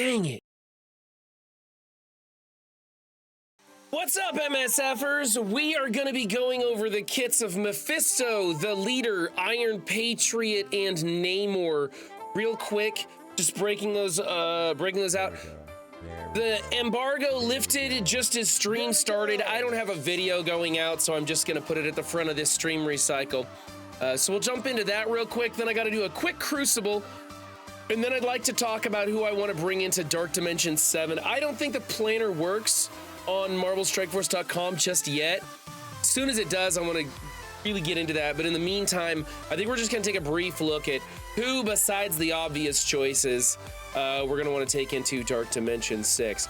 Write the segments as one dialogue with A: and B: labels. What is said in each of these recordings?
A: Dang it. What's up, MSFers? We are going to be going over the kits of Mephisto, the Leader, Iron Patriot, and Namor real quick. Just breaking those out. The embargo lifted just as stream started. I don't have a video going out, so I'm just going to put it at the front of this stream recycle. So we'll jump into that real quick. Then I got to do a quick Crucible. And then I'd like to talk about who I want to bring into Dark Dimension 7. I don't think the planner works on MarvelStrikeForce.com just yet. As soon as it does, I want to really get into that. But in the meantime, I think we're just going to take a brief look at who, besides the obvious choices, we're going to want to take into Dark Dimension 6.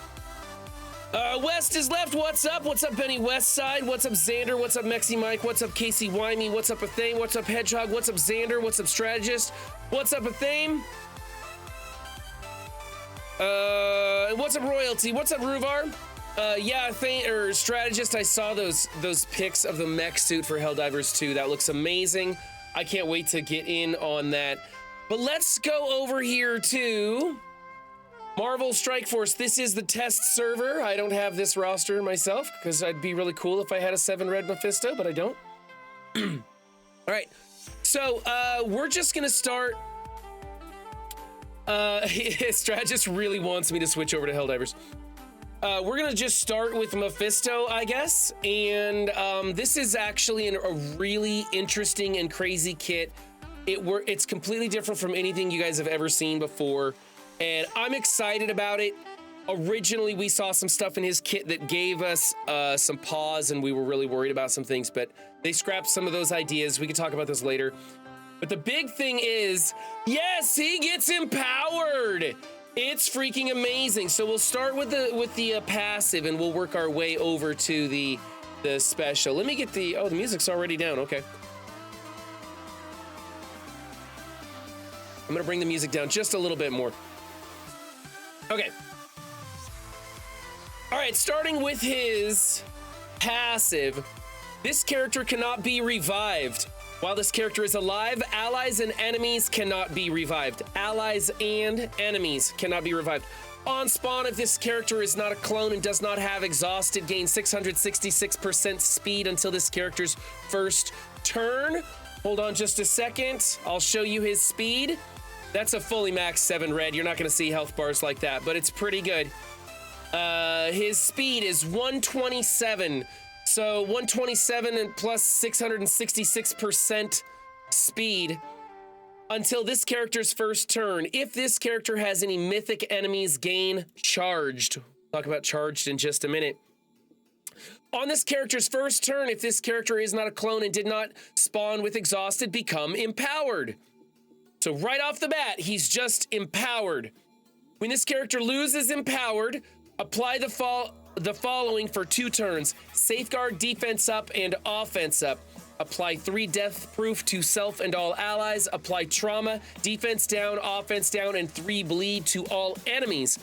A: West is left. What's up? What's up, Benny Westside? What's up, Xander? What's up, Mexi Mike? What's up, Casey Wymie? What's up, Athame? What's up, Hedgehog? What's up, Xander? What's up, Strategist? What's up, Athame? What's up, Royalty? What's up, Ruvar? Yeah, Strategist, I saw those pics of the mech suit for Helldivers 2. That looks amazing. I can't wait to get in on that. But let's go over here to Marvel Strike Force. This is the test server. I don't have this roster myself because I'd be really cool if I had a 7-red Mephisto, but I don't. All right, so we're just gonna start. Strategist really wants me to switch over to Helldivers. We're gonna just start with Mephisto, I guess, and this is actually a really interesting and crazy kit. It's completely different from anything you guys have ever seen before, and I'm excited about it. Originally, we saw some stuff in his kit that gave us some pause, and we were really worried about some things, but they scrapped some of those ideas. We can talk about this later. But the big thing is, yes, he gets empowered. It's freaking amazing. So we'll start with the passive, and we'll work our way over to the special. Let me get the music's already down. Okay. I'm gonna bring the music down just a little bit more. Okay. All right, starting with his passive, this character cannot be revived. While this character is alive, allies and enemies cannot be revived. Allies and enemies cannot be revived. On spawn, if this character is not a clone and does not have exhausted, gain 666% speed until this character's first turn. Hold on just a second. I'll show you his speed. That's a fully maxed 7-red. You're not going to see health bars like that, but it's pretty good. His speed is 127. So 127 and plus 666% speed until this character's first turn. If this character has any mythic enemies, gain charged. Talk about charged in just a minute. On this character's first turn, if this character is not a clone and did not spawn with exhausted, become empowered. So right off the bat, he's just empowered. When this character loses empowered, apply the following for 2 turns: safeguard, defense up, and offense up. Apply 3 death proof to self and all allies. Apply trauma, defense down, offense down, and 3 bleed to all enemies.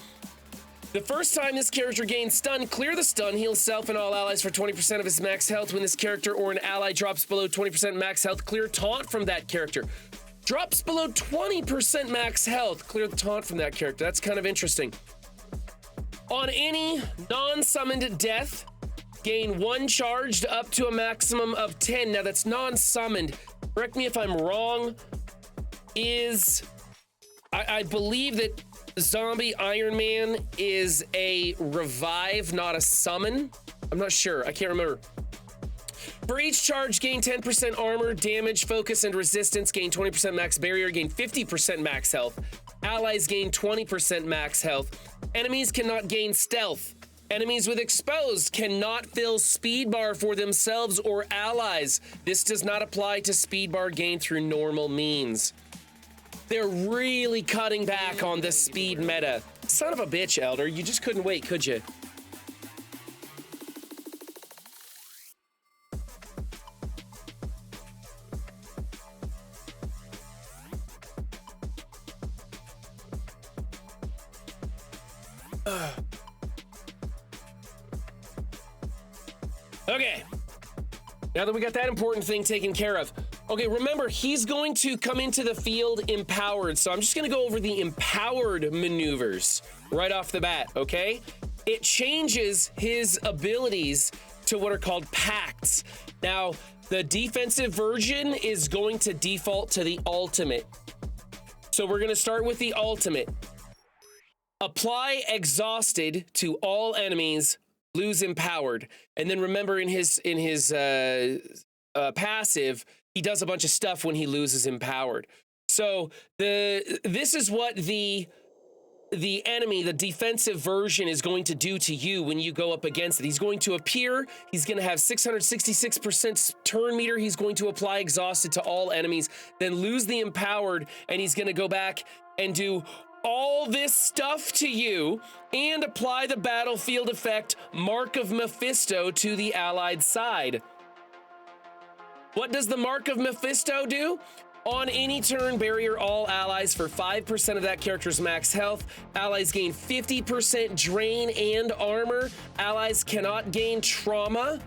A: The first time this character gains stun, clear the stun, heal self and all allies for 20% of his max health. When this character or an ally drops below 20% max health, clear taunt from that character. Drops below 20% max health, clear the taunt from that character. That's kind of interesting. On any non-summoned death, gain 1 charged up to a maximum of 10. Now that's non-summoned. Correct me if I'm wrong. I believe that Zombie Iron Man is a revive, not a summon. I'm not sure. I can't remember. For each charge, gain 10% armor, damage, focus, and resistance. Gain 20% max barrier. Gain 50% max health. Allies gain 20% max health. Enemies cannot gain stealth. Enemies with exposed cannot fill speed bar for themselves or allies. This does not apply to speed bar gain through normal means. They're really cutting back on the speed meta. Son of a bitch, Elder. You just couldn't wait, could you? Okay, now that we got that important thing taken care of, Okay, remember, he's going to come into the field empowered. So I'm just going to go over the empowered maneuvers right off the bat, okay? It changes his abilities to what are called pacts. Now, the defensive version is going to default to the ultimate. So we're going to start with the ultimate. Apply exhausted to all enemies, lose empowered. And then remember, in his passive, he does a bunch of stuff when he loses empowered. So this is what the enemy, the defensive version, is going to do to you when you go up against it. He's going to appear, he's going to have 666% turn meter, he's going to apply exhausted to all enemies, then lose the empowered, and he's going to go back and do all this stuff to you and apply the battlefield effect Mark of Mephisto to the allied side. What does the Mark of Mephisto do? On any turn, barrier all allies for 5% of that character's max health. Allies gain 50% drain and armor. Allies cannot gain trauma.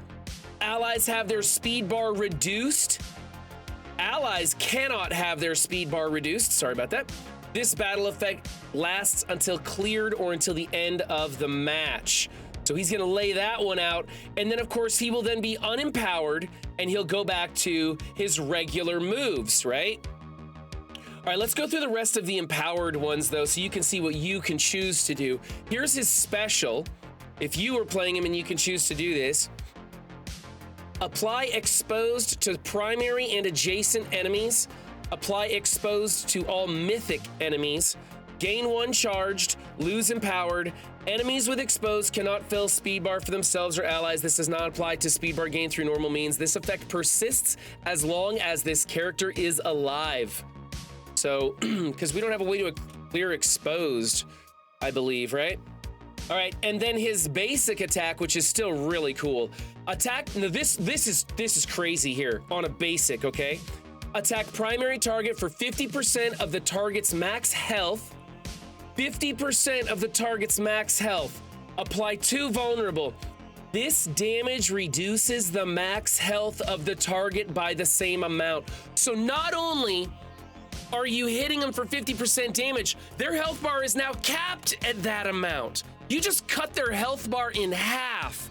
A: Allies have their speed bar reduced. Allies cannot have their speed bar reduced. Sorry about that. This battle effect lasts until cleared or until the end of the match. So he's going to lay that one out. And then, of course, he will then be unempowered and he'll go back to his regular moves, right? All right, let's go through the rest of the empowered ones, though, so you can see what you can choose to do. Here's his special. If you were playing him and you can choose to do this, apply exposed to primary and adjacent enemies. Apply exposed to all mythic enemies. Gain 1 charged, lose empowered. Enemies with exposed cannot fill speed bar for themselves or allies. This does not apply to speed bar gain through normal means. This effect persists as long as this character is alive. So, because we don't have a way to clear exposed, I believe, right? All right, and then his basic attack, which is still really cool. Attack, now this is crazy here on a basic, okay? Attack primary target for 50% of the target's max health. 50% of the target's max health. Apply 2 vulnerable. This damage reduces the max health of the target by the same amount. So not only are you hitting them for 50% damage, their health bar is now capped at that amount. You just cut their health bar in half.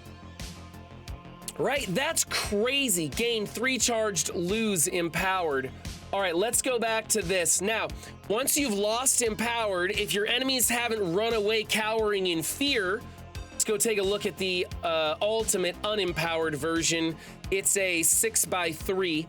A: Right? That's crazy. Gain 3 charged, lose empowered. All right, let's go back to this. Now, once you've lost empowered, if your enemies haven't run away cowering in fear, let's go take a look at the ultimate unempowered version. It's a 6x3.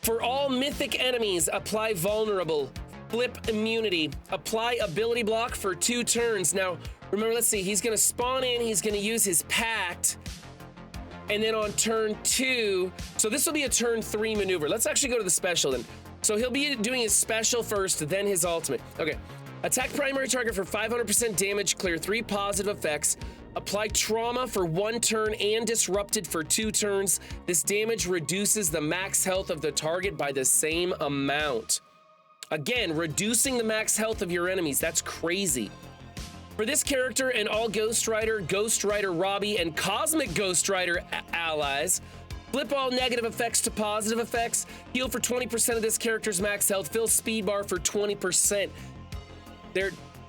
A: For all mythic enemies, apply vulnerable. Flip immunity. Apply ability block for 2 turns. Now, remember, let's see, he's going to spawn in, he's going to use his pact, and then on turn 2, so this will be a turn 3 maneuver. Let's actually go to the special then. So he'll be doing his special first, then his ultimate. Okay. Attack primary target for 500% damage, clear 3 positive effects. Apply trauma for 1 turn and disrupted for 2 turns. This damage reduces the max health of the target by the same amount. Again, reducing the max health of your enemies. That's crazy. For this character and all Ghost Rider, Robbie, and Cosmic Ghost Rider allies, flip all negative effects to positive effects, heal for 20% of this character's max health, fill speed bar for 20%.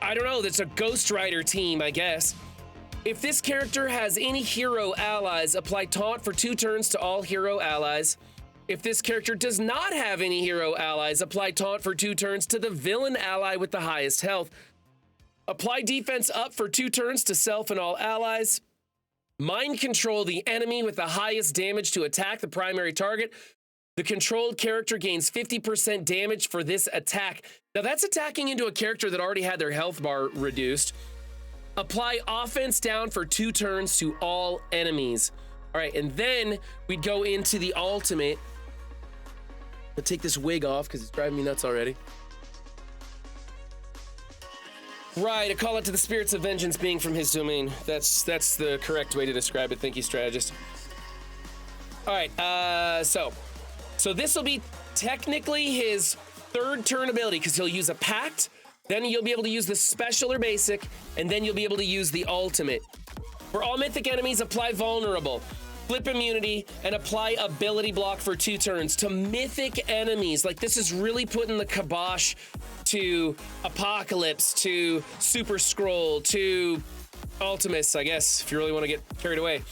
A: I don't know, that's a Ghost Rider team, I guess. If this character has any hero allies, apply taunt for 2 turns to all hero allies. If this character does not have any hero allies, apply taunt for 2 turns to the villain ally with the highest health. Apply defense up for 2 turns to self and all allies. Mind control the enemy with the highest damage to attack the primary target. The controlled character gains 50% damage for this attack. Now that's attacking into a character that already had their health bar reduced. Apply offense down for 2 turns to all enemies. All right, and then we'd go into the ultimate. I'll take this wig off because it's driving me nuts already. Right, a call out to the spirits of vengeance being from his domain. That's the correct way to describe it. Thank you, strategist. All right, so this will be technically his 3rd turn ability because he'll use a pact, then you'll be able to use the special or basic, and then you'll be able to use the ultimate. For all mythic enemies, apply vulnerable. flip immunity, and apply ability block for 2 turns to mythic enemies. Like, this is really putting the kibosh to Apocalypse, to Super Scroll, to Ultimus, I guess, if you really want to get carried away.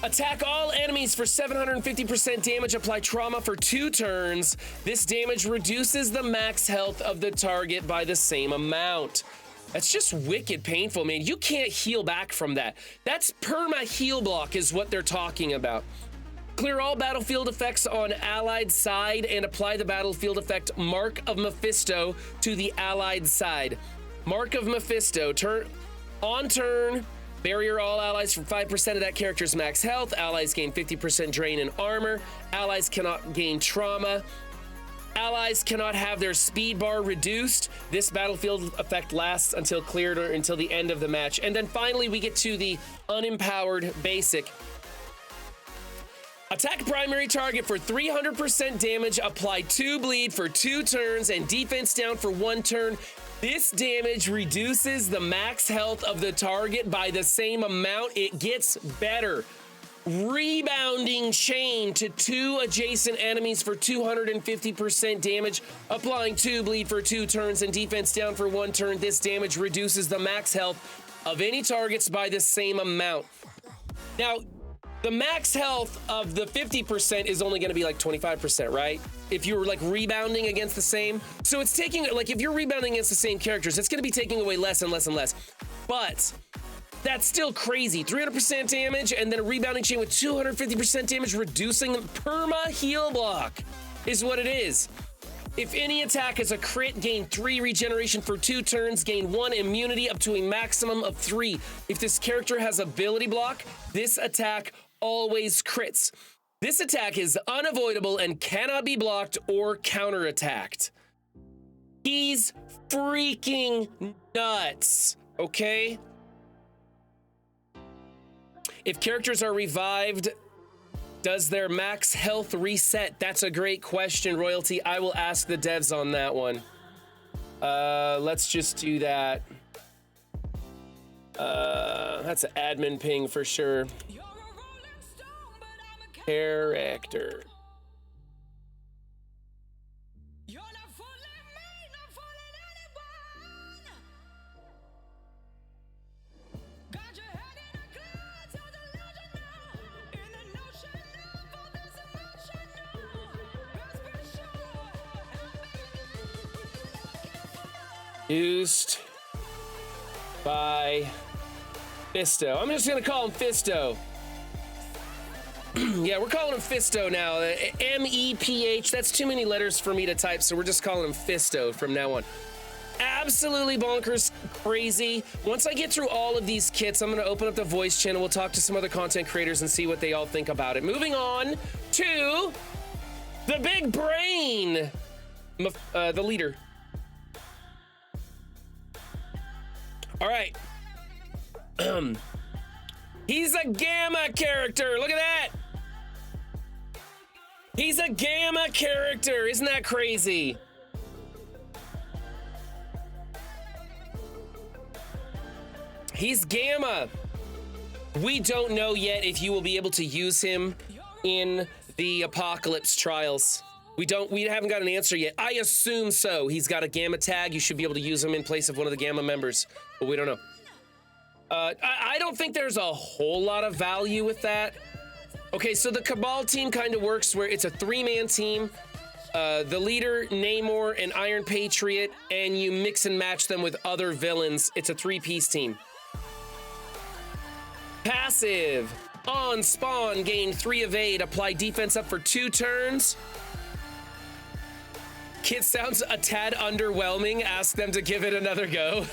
A: Attack all enemies for 750% damage. Apply trauma for 2 turns. This damage reduces the max health of the target by the same amount. That's just wicked painful, man. You can't heal back from that. That's perma heal block is what they're talking about. Clear all battlefield effects on allied side and apply the battlefield effect Mark of Mephisto to the allied side. Mark of Mephisto, on turn, barrier all allies for 5% of that character's max health. Allies gain 50% drain in armor. Allies cannot gain trauma. Allies cannot have their speed bar reduced. This battlefield effect lasts until cleared or until the end of the match. And then finally, we get to the Unempowered basic. Attack primary target for 300% damage. Apply 2 bleed for 2 turns and defense down for 1 turn. This damage reduces the max health of the target by the same amount. It gets better. Rebounding chain to 2 adjacent enemies for 250% damage. Applying 2 bleed for 2 turns and defense down for 1 turn. This damage reduces the max health of any targets by the same amount. Now, the max health of the 50% is only going to be like 25%, right? If you were like rebounding against the same. So it's taking, like, if you're rebounding against the same characters, it's going to be taking away less and less and less. But that's still crazy. 300% damage and then a rebounding chain with 250% damage, reducing the perma heal block is what it is. If any attack is a crit, gain 3 regeneration for 2 turns, gain 1 immunity up to a maximum of 3. If this character has ability block, this attack always crits. This attack is unavoidable and cannot be blocked or counterattacked. He's freaking nuts, okay? If characters are revived, does their max health reset? That's a great question, Royalty. I will ask the devs on that one. Let's just do that. That's an admin ping for sure. Character. Used by Fisto. I'm just gonna call him Fisto. Yeah, we're calling him Fisto now. M-E-P-H. That's too many letters for me to type, so we're just calling him Fisto from now on. Absolutely bonkers crazy. Once I get through all of these kits, I'm going to open up the voice channel. We'll talk to some other content creators and see what they all think about it. Moving on to the big brain, the leader. All right. He's a gamma character. Look at that. He's a gamma character. Isn't that crazy? He's gamma. We don't know yet if you will be able to use him in the Apocalypse trials. We haven't got an answer yet. I assume so. He's got a gamma tag. You should be able to use him in place of one of the gamma members, but we don't know. I don't think there's a whole lot of value with that. Okay, so the Cabal team kind of works where it's a 3-man team. The leader, Namor, and Iron Patriot, and you mix and match them with other villains. It's a 3-piece team. Passive. On spawn, gain 3 evade. Apply defense up for 2 turns. Kit sounds a tad underwhelming. Ask them to give it another go.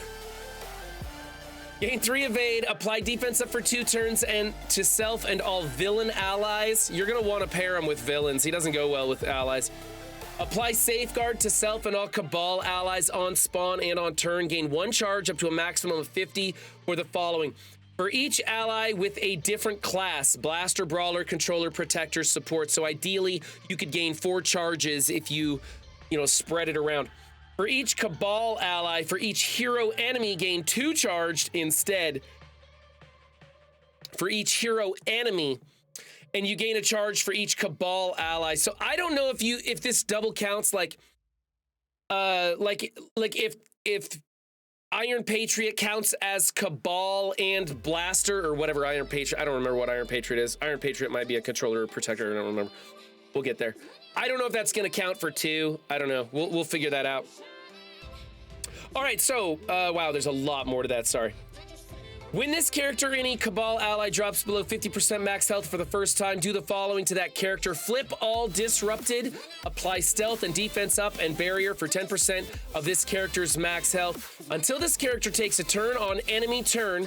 A: Gain 3 evade, apply defense up for 2 turns, and to self and all villain allies. You're gonna want to pair him with villains. He doesn't go well with allies. Apply safeguard to self and all Cabal allies on spawn and on turn. Gain 1 charge up to a maximum of 50 for the following. For each ally with a different class, Blaster, Brawler, Controller, Protector, Support. So ideally, you could gain 4 charges if you spread it around. For each Cabal ally, for each hero enemy, gain 2 charged instead. For each hero enemy. and you gain a charge for each Cabal ally. So I don't know if this double counts like if Iron Patriot counts as Cabal and Blaster or whatever Iron Patriot. I don't remember what Iron Patriot is. Iron Patriot might be a controller or protector. I don't remember. We'll get there. I don't know if that's going to count for 2. I don't know. We'll figure that out. All right, so, wow, there's a lot more to that, sorry. When this character, any Cabal ally, drops below 50% max health for the first time, do the following to that character. Flip all disrupted, apply stealth and defense up and barrier for 10% of this character's max health. Until this character takes a turn on enemy turn,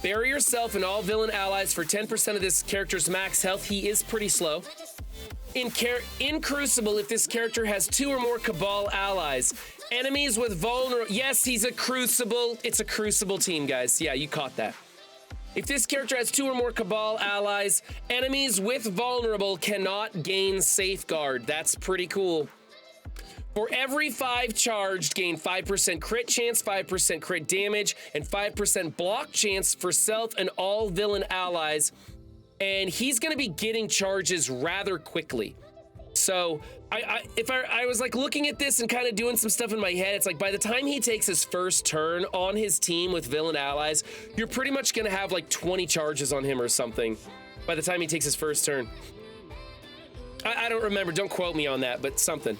A: bury yourself and all villain allies for 10% of this character's max health. He is pretty slow. In Crucible, if this character has 2 or more Cabal allies, enemies with vulnerable... Yes, he's a Crucible. It's a Crucible team, guys. Yeah, you caught that. If this character has 2 or more Cabal allies, enemies with vulnerable cannot gain Safeguard. That's pretty cool. For every 5 charged, gain 5% crit chance, 5% crit damage, and 5% block chance for self and all villain allies. And he's going to be getting charges rather quickly. So I was like looking at this and kind of doing some stuff in my head. It's like by the time he takes his first turn on his team with villain allies, you're pretty much going to have like 20 charges on him or something by the time he takes his first turn. I don't remember. Don't quote me on that, but something.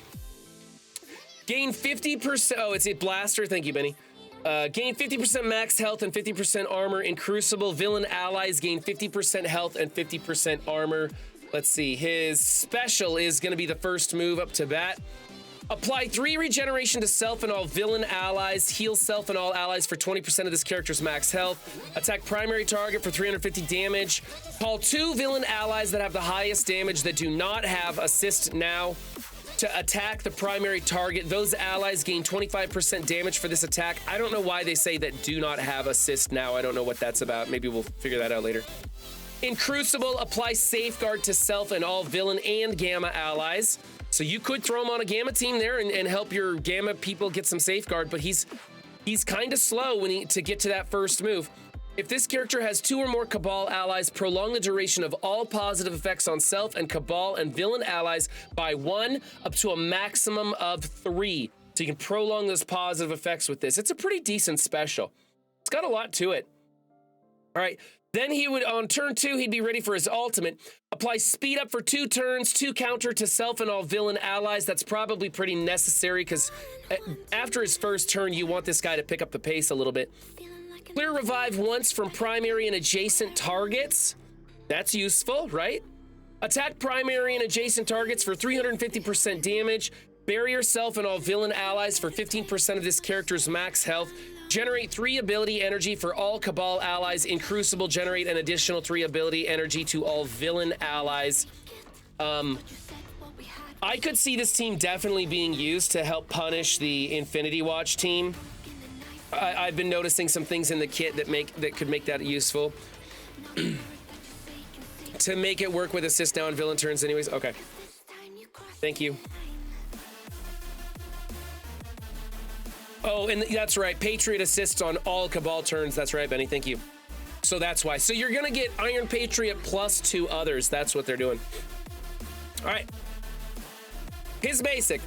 A: Gain 50%. Oh, it's a Blaster. Thank you, Benny. Gain 50% max health and 50% armor in Crucible. Villain allies gain 50% health and 50% armor. Let's see. His special is going to be the first move up to bat. Apply 3 regeneration to self and all villain allies. Heal self and all allies for 20% of this character's max health. Attack primary target for 350 damage. Call 2 villain allies that have the highest damage that do not have assist now to attack the primary target. Those allies gain 25% damage for this attack. I don't know why they say that do not have assist now. I don't know what that's about. Maybe we'll figure that out later. In Crucible, apply Safeguard to self and all villain and Gamma allies. So you could throw him on a Gamma team there and help your Gamma people get some Safeguard, but he's kind of slow to get to that first move. If this character has 2 or more Cabal allies, prolong the duration of all positive effects on self and Cabal and villain allies by 1 up to a maximum of 3. So you can prolong those positive effects with this. It's a pretty decent special. It's got a lot to it. All right. Then he would, on turn 2, he'd be ready for his ultimate. Apply speed up for 2 turns, 2 counter to self and all villain allies. That's probably pretty necessary because after his first turn, you want this guy to pick up the pace a little bit. Clear revive once from primary and adjacent targets. That's useful, right? Attack primary and adjacent targets for 350% damage. Bury yourself and all villain allies for 15% of this character's max health. Generate 3 ability energy for all Cabal allies. In Crucible, generate an additional 3 ability energy to all villain allies. I could see this team definitely being used to help punish the Infinity Watch team. I've been noticing some things in the kit that could make that useful. To make it work with assist now on villain turns anyways. Okay. Thank you. Oh, and that's right. Patriot assists on all Cabal turns. That's right, Benny. Thank you. So that's why. So you're going to get Iron Patriot plus 2 others. That's what they're doing. All right. His basic.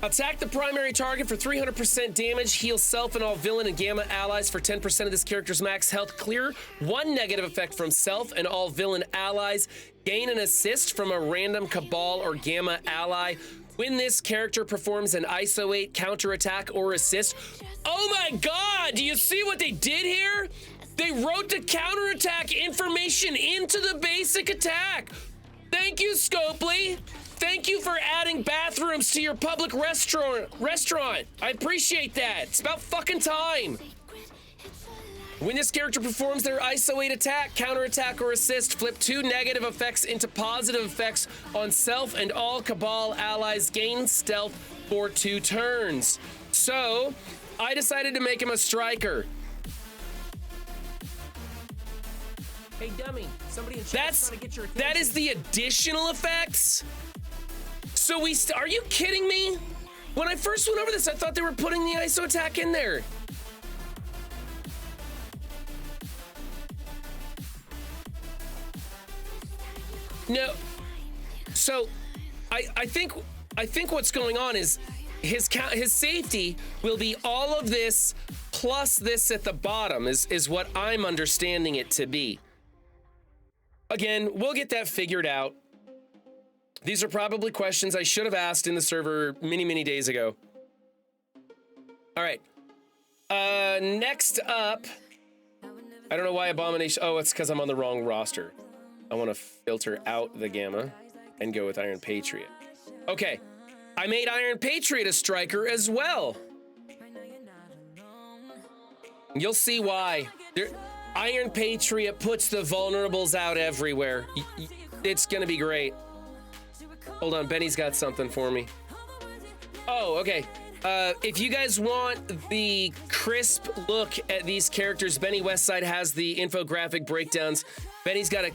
A: Attack the primary target for 300% damage. Heal self and all villain and Gamma allies for 10% of this character's max health. Clear 1 negative effect from self and all villain allies. Gain an assist from a random Cabal or Gamma ally. When this character performs an ISO 8 counterattack or assist. Oh my God, do you see what they did here? They wrote the counterattack information into the basic attack. Thank you, Scopely. Thank you for adding bathrooms to your public restaurant. I appreciate that. It's about fucking time. When this character performs their ISO 8 attack, counterattack, or assist, flip 2 negative effects into positive effects on self and all Cabal allies. Gain stealth for 2 turns. So, I decided to make him a striker. Hey, dummy. Somebody in chat's trying to get your attention. That is the additional effects? So are you kidding me? When I first went over this, I thought they were putting the ISO attack in there. No. So, I think what's going on is his safety will be all of this plus this at the bottom is what I'm understanding it to be. Again, we'll get that figured out. These are probably questions I should have asked in the server many days ago. All right. Next up, I don't know why Abomination. Oh, it's because I'm on the wrong roster. I want to filter out the Gamma and go with Iron Patriot. Okay. I made Iron Patriot a striker as well. You'll see why. Iron Patriot puts the vulnerables out everywhere. It's gonna be great. Hold on, Benny's got something for me. Oh, okay. If you guys want the crisp look at these characters, Benny Westside has the infographic breakdowns. Benny's got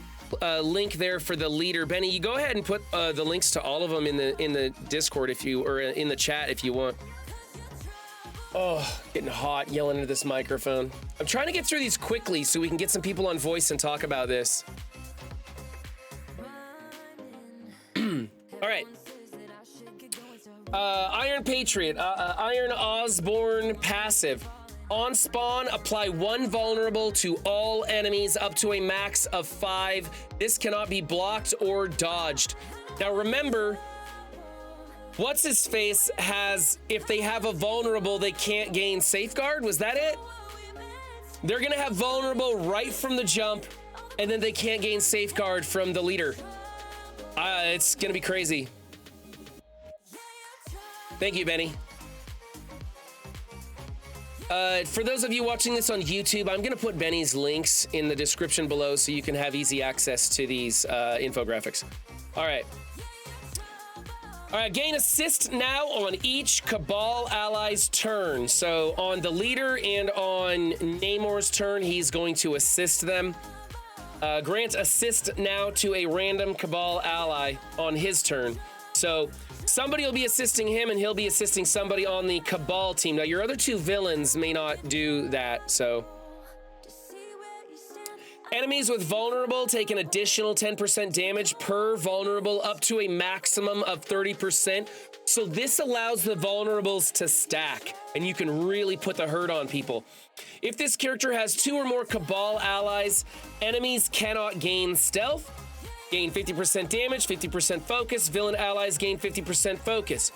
A: a link there for the leader. Benny, you go ahead and put the links to all of them in the Discord if you, or in the chat if you want. Oh, getting hot yelling into this microphone. I'm trying to get through these quickly so we can get some people on voice and talk about this. All right. Iron Patriot, Iron Osborne passive. On spawn, apply 1 vulnerable to all enemies up to a max of 5. This cannot be blocked or dodged. Now remember, what's his face has, if they have a vulnerable, they can't gain safeguard. Was that it? They're gonna have vulnerable right from the jump, and then they can't gain safeguard from the leader. It's gonna be crazy. Thank you, Benny. For those of you watching this on YouTube, I'm gonna put Benny's links in the description below so you can have easy access to these infographics. All right. All right, gain assist now on each Cabal ally's turn. So on the leader and on Namor's turn, he's going to assist them. Grant assist now to a random Cabal ally on his turn. So somebody will be assisting him and he'll be assisting somebody on the Cabal team. Now your other 2 villains may not do that, so. Enemies with vulnerable take an additional 10% damage per vulnerable up to a maximum of 30%. So this allows the vulnerables to stack and you can really put the hurt on people. If this character has 2 or more Cabal allies, enemies cannot gain stealth, gain 50% damage, 50% focus. Villain allies gain 50% focus.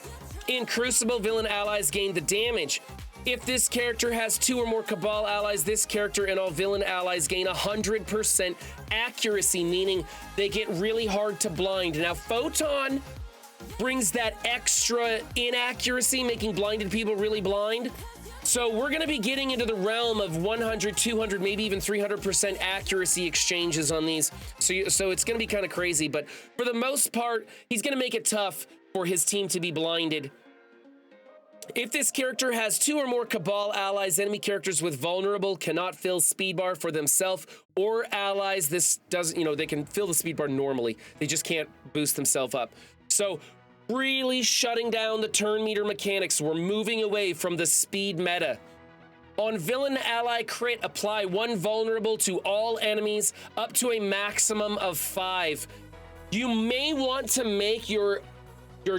A: In Crucible, villain allies gain the damage. If this character has 2 or more Cabal allies, this character and all villain allies gain 100% accuracy, meaning they get really hard to blind. Now, Photon brings that extra inaccuracy, making blinded people really blind. So we're gonna be getting into the realm of 100, 200, maybe even 300% accuracy exchanges on these. So it's gonna be kind of crazy, but for the most part, he's gonna make it tough for his team to be blinded. If this character has 2 or more Cabal allies, enemy characters with vulnerable cannot fill speed bar for themselves or allies. This doesn't, they can fill the speed bar normally. They just can't boost themselves up. So really shutting down the turn meter mechanics. We're moving away from the speed meta. On villain ally crit, apply 1 vulnerable to all enemies up to a maximum of 5. You may want to make you're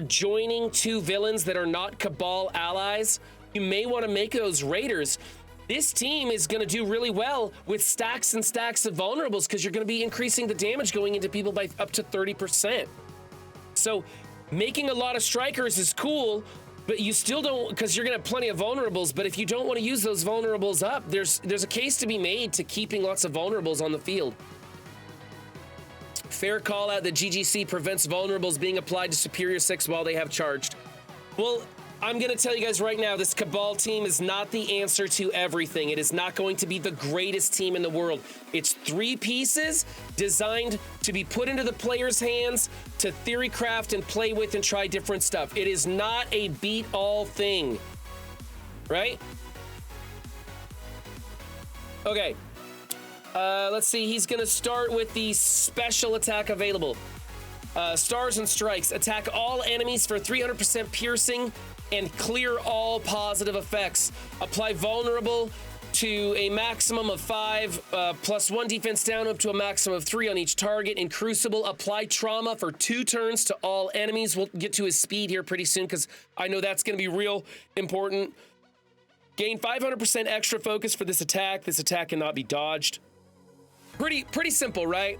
A: joining 2 villains that are not Cabal allies. You may want to make those raiders. This team is going to do really well with stacks and stacks of vulnerables because you're going to be increasing the damage going into people by up to 30%. So making a lot of strikers is cool, but you still don't, because you're going to have plenty of vulnerables. But if you don't want to use those vulnerables up, there's a case to be made to keeping lots of vulnerables on the field. Fair call out that GGC prevents vulnerables being applied to Superior 6 while they have charged. Well, I'm going to tell you guys right now, this Cabal team is not the answer to everything. It is not going to be the greatest team in the world. It's 3 pieces designed to be put into the player's hands to theory craft and play with and try different stuff. It is not a beat-all thing, right? Okay. Let's see, he's gonna start with the special attack available. Stars and Strikes. Attack all enemies for 300% piercing and clear all positive effects. Apply vulnerable to a maximum of 5, +1 defense down up to a maximum of 3 on each target. In Crucible, apply trauma for 2 turns to all enemies. We'll get to his speed here pretty soon because I know that's going to be real important. Gain 500% extra focus for this attack. This attack cannot be dodged. Pretty simple, right?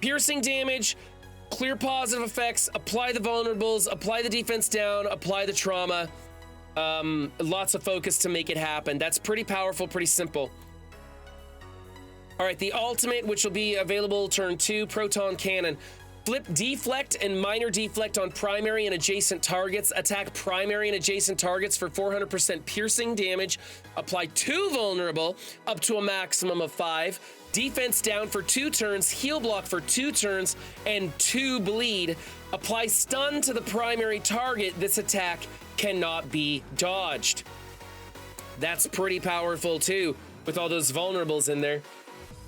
A: Piercing damage, clear positive effects, apply the vulnerables, apply the defense down, apply the trauma. Lots of focus to make it happen. That's pretty powerful, pretty simple. All right, the ultimate, which will be available turn 2, Proton Cannon. Flip deflect and minor deflect on primary and adjacent targets. Attack primary and adjacent targets for 400% piercing damage. Apply 2 vulnerable up to a maximum of 5. Defense down for 2 turns, heal block for 2 turns, and 2 bleed. Apply stun to the primary target. This attack cannot be dodged. That's pretty powerful too, with all those vulnerables in there.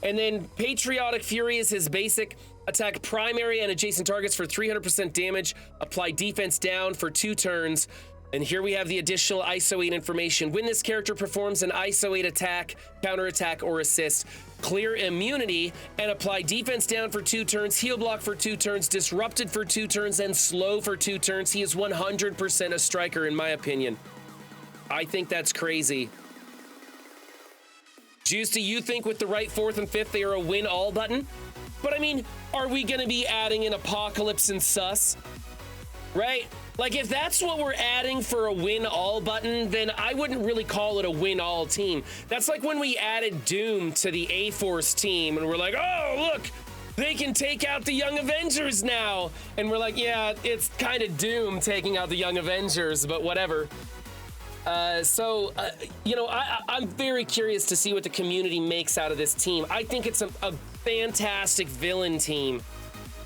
A: And then Patriotic Fury is his basic. Attack primary and adjacent targets for 300% damage. Apply defense down for 2 turns. And here we have the additional ISO 8 information. When this character performs an ISO 8 attack, counterattack, or assist, clear immunity and apply defense down for 2 turns, heal block for 2 turns, disrupted for 2 turns, and slow for 2 turns. He is 100% a striker, in my opinion. I think that's crazy. Juice, do you think with the right 4th and 5th, they are a win all button? But I mean, are we going to be adding an Apocalypse and Sus? Right? Like, if that's what we're adding for a win-all button, then I wouldn't really call it a win-all team. That's like when we added Doom to the A-Force team, and we're like, oh, look, they can take out the Young Avengers now. And we're like, yeah, it's kind of Doom taking out the Young Avengers, but whatever. You know, I'm very curious to see what the community makes out of this team. I think it's a fantastic villain team.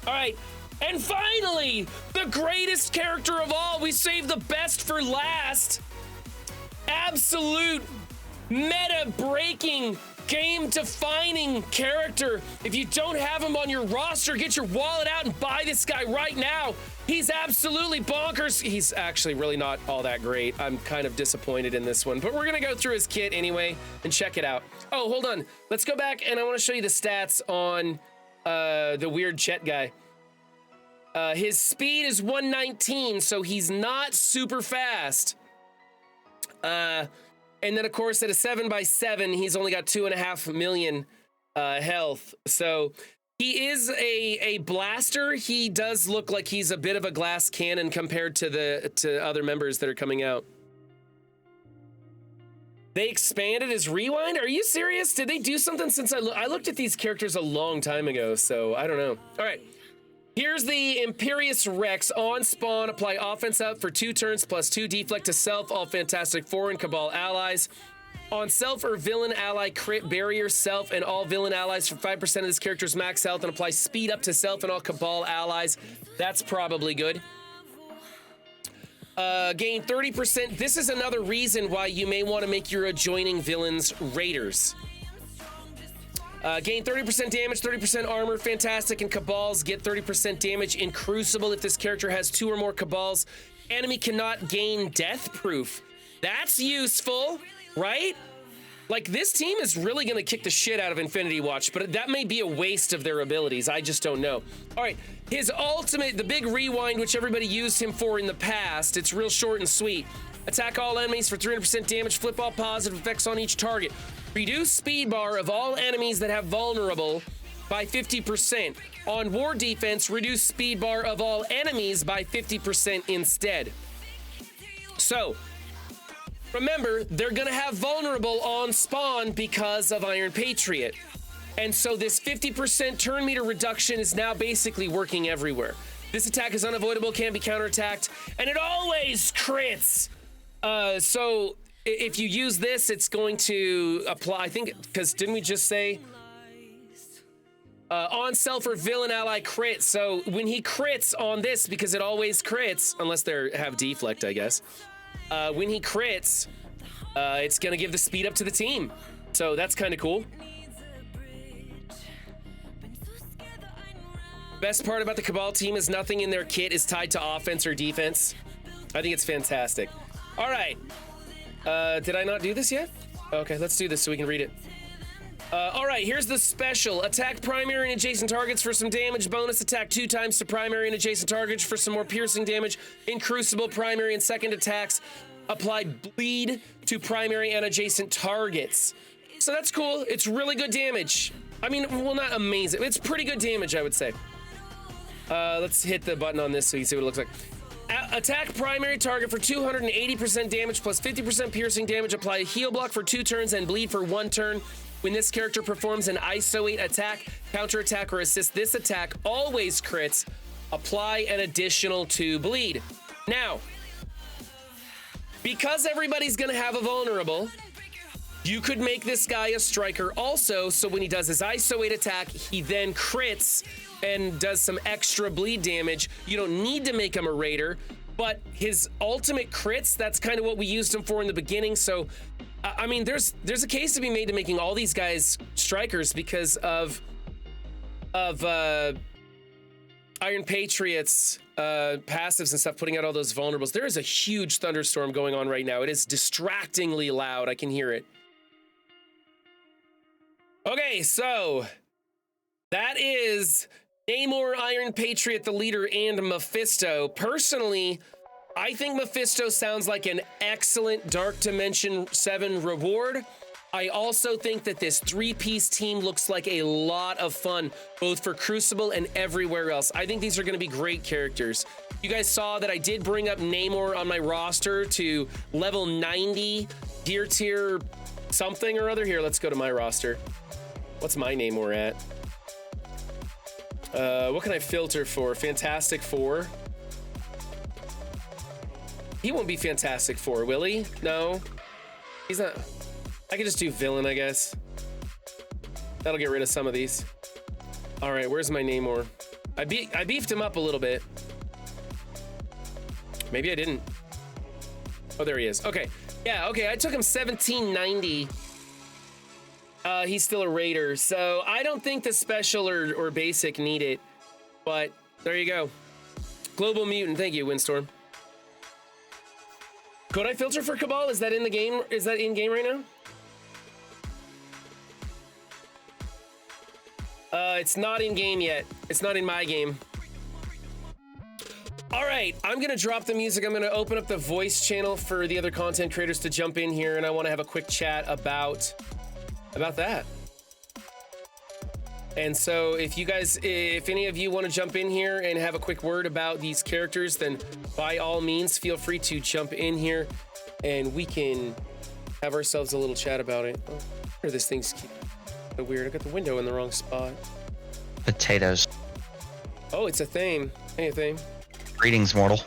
A: All right. And finally, the greatest character of all. We saved the best for last. Absolute meta-breaking, game-defining character. If you don't have him on your roster, get your wallet out and buy this guy right now. He's absolutely bonkers. He's actually really not all that great. I'm kind of disappointed in this one, but we're gonna go through his kit anyway and check it out. Oh, hold on. Let's go back and I wanna show you the stats on the weird Chet guy. His speed is 119, so he's not super fast. And then, of course, at a 7x7, he's only got 2.5 million health. So he is a blaster. He does look like he's a bit of a glass cannon compared to other members that are coming out. They expanded his rewind? Are you serious? Did they do something since I looked at these characters a long time ago, so I don't know. All right. Here's the Imperious Rex. On spawn, apply offense up for 2 turns plus 2 deflect to self, all Fantastic Four and Cabal allies. On self or villain ally, crit barrier self and all villain allies for 5% of this character's max health and apply speed up to self and all Cabal allies. That's probably good. Gain 30%. This is another reason why you may want to make your adjoining villains raiders. Gain 30% damage, 30% armor, fantastic, and Cabals get 30% damage. In Crucible, if this character has 2 or more Cabals, enemy cannot gain death proof. That's useful, right? Like, this team is really gonna kick the shit out of Infinity Watch, but that may be a waste of their abilities. I just don't know. All right, his ultimate, the big rewind, which everybody used him for in the past, it's real short and sweet. Attack all enemies for 300% damage, flip all positive effects on each target. Reduce speed bar of all enemies that have vulnerable by 50%. On war defense, reduce speed bar of all enemies by 50% instead. So, remember, they're gonna have vulnerable on spawn because of Iron Patriot. And so this 50% turn meter reduction is now basically working everywhere. This attack is unavoidable, can't be counterattacked, and it always crits. So if you use this, it's going to apply, I think, because didn't we just say on self or villain ally crit? So when he crits on this, because it always crits, unless they have deflect, I guess. When he crits, it's gonna give the speed up to the team. So that's kind of cool. Best part about the Cabal team is nothing in their kit is tied to offense or defense. I think it's fantastic. All right. Did I not do this yet? Okay, let's do this so we can read it. All right, here's the special. Attack primary and adjacent targets for some damage bonus. Attack 2 times to primary and adjacent targets for some more piercing damage. In Crucible, primary and second attacks apply bleed to primary and adjacent targets. So that's cool. It's really good damage. I mean, well, not amazing. It's pretty good damage, I would say. Let's hit the button on this so you can see what it looks like. Attack primary target for 280% damage plus 50% piercing damage. Apply a heal block for 2 turns and bleed for 1 turn. When this character performs an ISO 8 attack, counter attack, or assist this attack, always crits. Apply an additional 2 bleed. Now, because everybody's gonna have a vulnerable, you could make this guy a striker also, so when he does his ISO 8 attack, he then crits and does some extra bleed damage. You don't need to make him a raider, but his ultimate crits, that's kind of what we used him for in the beginning. So, I mean, there's a case to be made to making all these guys strikers because of Iron Patriot's passives and stuff, putting out all those vulnerables. There is a huge thunderstorm going on right now. It is distractingly loud. I can hear it. Okay, so that is Neyar, Iron Patriot, the leader, and Mephisto. Personally, I think Mephisto sounds like an excellent Dark Dimension 7 reward. I also think that this 3-piece team looks like a lot of fun, both for Crucible and everywhere else. I think these are going to be great characters. You guys saw that I did bring up Neyar on my roster to level 90, gear tier something or other. Here, let's go to my roster. What's my Neyar at? What can I filter for? Fantastic 4. He won't be Fantastic 4, will he? No, he's not. I could just do villain, I guess. That'll get rid of some of these. All right, where's my Neyar? I beefed him up a little bit. Maybe I didn't. Oh, there he is. Okay, yeah, okay, I took him 1790. He's still a raider, so I don't think the special or basic need it, but there you go. Global Mutant, thank you, Windstorm. Could I filter for Cabal? Is that in the game? Is that in game right now? It's not in game yet. It's not in my game. All right, I'm gonna drop the music. I'm gonna open up the voice channel for the other content creators to jump in here, and I want to have a quick chat about that. And so if you guys, if any of you want to jump in here and have a quick word about these characters, then by all means, feel free to jump in here and we can have ourselves a little chat about it. Oh, where this thing's so weird. I got the window in the wrong spot.
B: Potatoes.
A: Oh, it's a theme. Hey, a theme.
B: Greetings, mortal.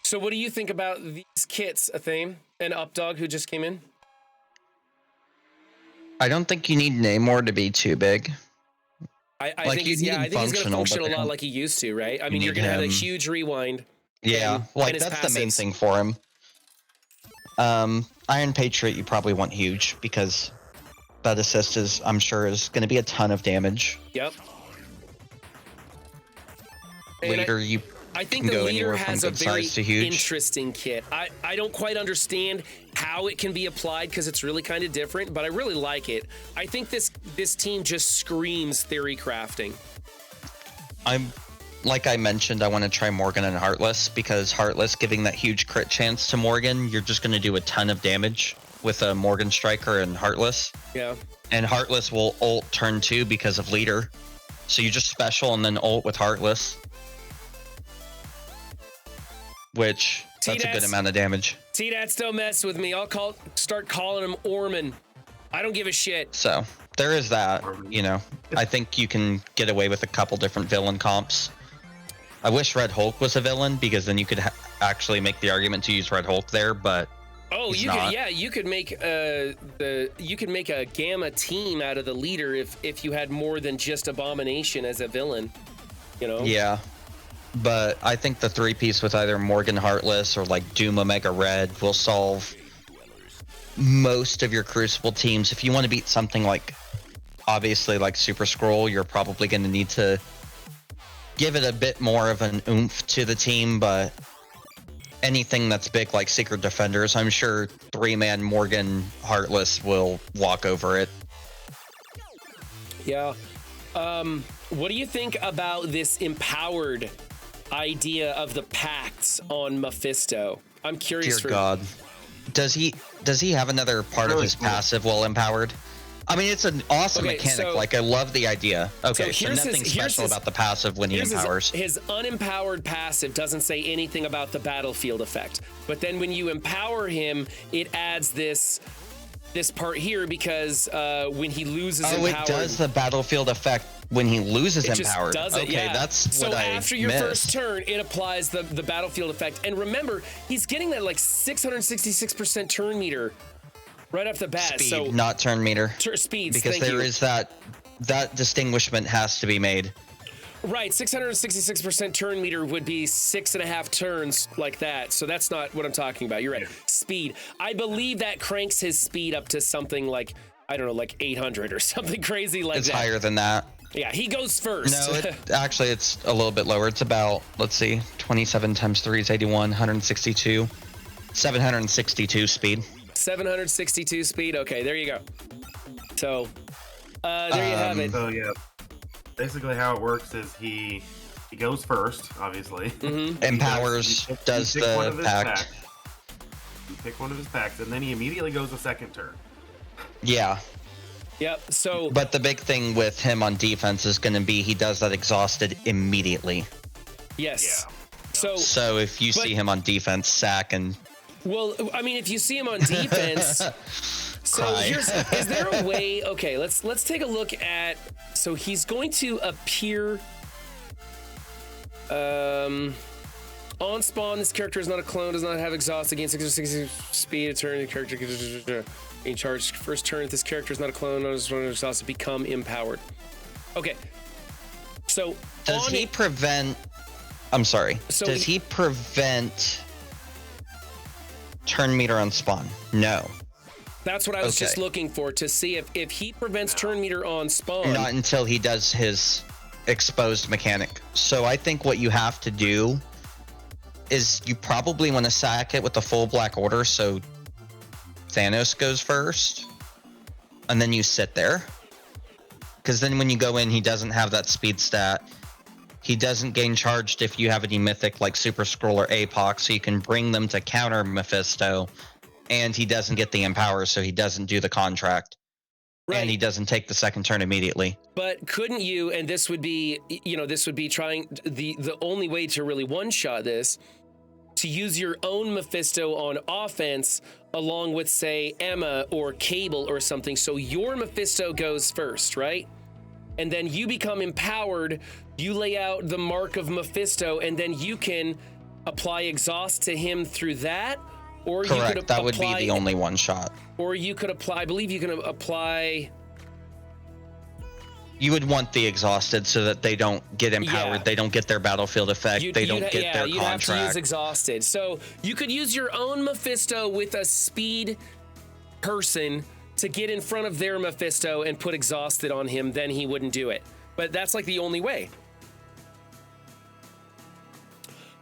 A: So what do you think about these kits, a theme, and Updog who just came in?
B: I don't think you need Neyar to be too big.
A: I think he's going to function a lot like he used to, right? I mean, you're going to have a huge rewind.
B: Yeah, like that's the main thing for him. Iron Patriot, you probably want huge because that assist is, I'm sure, is going to be a ton of damage.
A: Yep.
B: Leader,
A: I think the leader has a very interesting kit. I don't quite understand how it can be applied because it's really kind of different, but I really like it. I think this team just screams theory crafting.
B: Like I mentioned, I want to try Morgan and Heartless because Heartless giving that huge crit chance to Morgan, you're just going to do a ton of damage with a Morgan Striker and Heartless.
A: Yeah. And
B: Heartless will ult turn 2 because of leader. So you just special and then ult with Heartless. Which, that's a good amount of damage.
A: T-Dats don't mess with me. I'll start calling him Orman. I don't give a shit.
B: So, there is that, you know. I think you can get away with a couple different villain comps. I wish Red Hulk was a villain, because then you could actually make the argument to use Red Hulk there, but
A: oh, you could make a Gamma team out of the leader if you had more than just Abomination as a villain, you know?
B: Yeah. But I think the 3-piece with either Morgan Heartless or like Doom Omega Red will solve most of your Crucible teams. If you want to beat something like, obviously like Super Skrull, you're probably going to need to give it a bit more of an oomph to the team, but anything that's big like Secret Defenders, I'm sure 3-man Morgan Heartless will walk over it.
A: Yeah. What do you think about this empowered idea of the pacts on Mephisto? I'm curious.
B: Dear God, does he have another part of his passive while empowered? I mean, it's an awesome mechanic.
A: So,
B: like, I love the idea. Okay, so
A: here's
B: nothing special about the passive when he empowers.
A: His unempowered passive doesn't say anything about the battlefield effect. But then when you empower him, it adds this part here because when he loses empowered...
B: Oh, it does the battlefield effect when he loses
A: it
B: empowered.
A: Just does it,
B: okay,
A: yeah.
B: that's what I
A: So after your
B: missed.
A: first turn, it applies the battlefield effect. And remember, he's getting that like 666% turn meter right off the bat.
B: Speed,
A: so
B: not turn meter.
A: Speeds,
B: because there is that distinguishment has to be made.
A: Right, 666% turn meter would be 6.5 turns like that. So that's not what I'm talking about. You're right. Speed. I believe that cranks his speed up to something like, I don't know, like 800 or something crazy like that.
B: It's higher than that.
A: Yeah, he goes first.
B: No, actually, it's a little bit lower. It's about, let's see, 27 times 3 is 81, 162, 762 speed.
A: 762 speed. Okay, there you go. So, there you have it.
C: So yeah, basically how it works is he goes first, obviously.
A: Mm-hmm.
B: Empowers, does the pact.
C: You pick one of his packs, and then he immediately goes a second turn.
B: Yeah.
A: Yep. So,
B: but the big thing with him on defense is going to be he does that exhausted immediately.
A: Yes.
C: Yeah.
B: So if you see him on defense, sack and.
A: Well, I mean, if you see him on defense, so is there a way? Okay, let's take a look at. So he's going to appear. On spawn, this character is not a clone, does not have exhaust, against 660 speed, a turn, the character being charged first turn. If this character is not a clone, does not exhaust, become empowered. Okay. So
B: does he prevent? I'm sorry. So does he prevent turn meter on spawn? No.
A: That's what I was just looking for, to see if he prevents turn meter on spawn.
B: Not until he does his exposed mechanic. So I think what you have to do is you probably want to sack it with the full black order, so Thanos goes first, and then you sit there. Because then when you go in, he doesn't have that speed stat. He doesn't gain charged if you have any mythic like Super Skrull or APOC, so you can bring them to counter Mephisto. And he doesn't get the empower, so he doesn't do the contract. Right. And he doesn't take the second turn immediately.
A: But couldn't you, and this would be, this would be trying, the only way to really one-shot this, to use your own Mephisto on offense along with, say, Emma or Cabal or something. So your Mephisto goes first, right? And then you become empowered, you lay out the mark of Mephisto, and then you can apply exhaust to him through that. Or
B: correct,
A: you could
B: that would be the only one shot.
A: Or you could apply, I believe you can apply...
B: You would want the exhausted so that they don't get empowered, they don't get their battlefield effect, they don't get their
A: you'd
B: contract.
A: Have to use exhausted. So you could use your own Mephisto with a speed person to get in front of their Mephisto and put exhausted on him, then he wouldn't do it. But that's like the only way.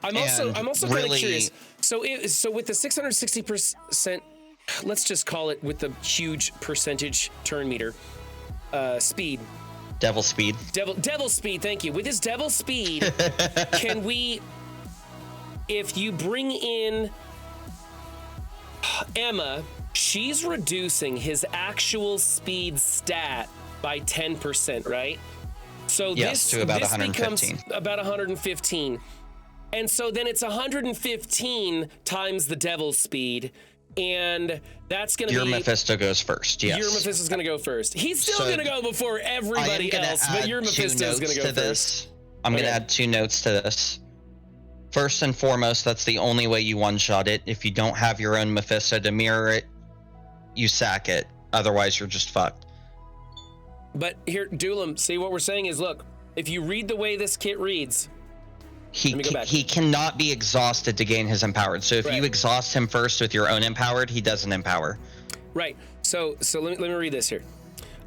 A: I'm also kind of curious. So with the 660%, let's just call it with the huge percentage turn meter, speed.
B: Devil speed.
A: Devil speed, thank you. With his devil speed, can we, if you bring in Emma, she's reducing his actual speed stat by 10%, right? So
B: yes, to about 115.
A: Becomes about 115. And so then it's 115 times the devil's speed, and that's going to be...
B: Your Mephisto goes first, yes.
A: Your Mephisto's going to go first. He's still going to go before everybody else, but your Mephisto's going to go first.
B: I'm going to add 2 notes to this. First and foremost, that's the only way you one-shot it. If you don't have your own Mephisto to mirror it, you sack it. Otherwise, you're just fucked.
A: But here, Duelam, see what we're saying is, look, if you read the way this kit reads...
B: He cannot be exhausted to gain his empowered. So if you exhaust him first with your own empowered, he doesn't empower.
A: Right. So let me read this here.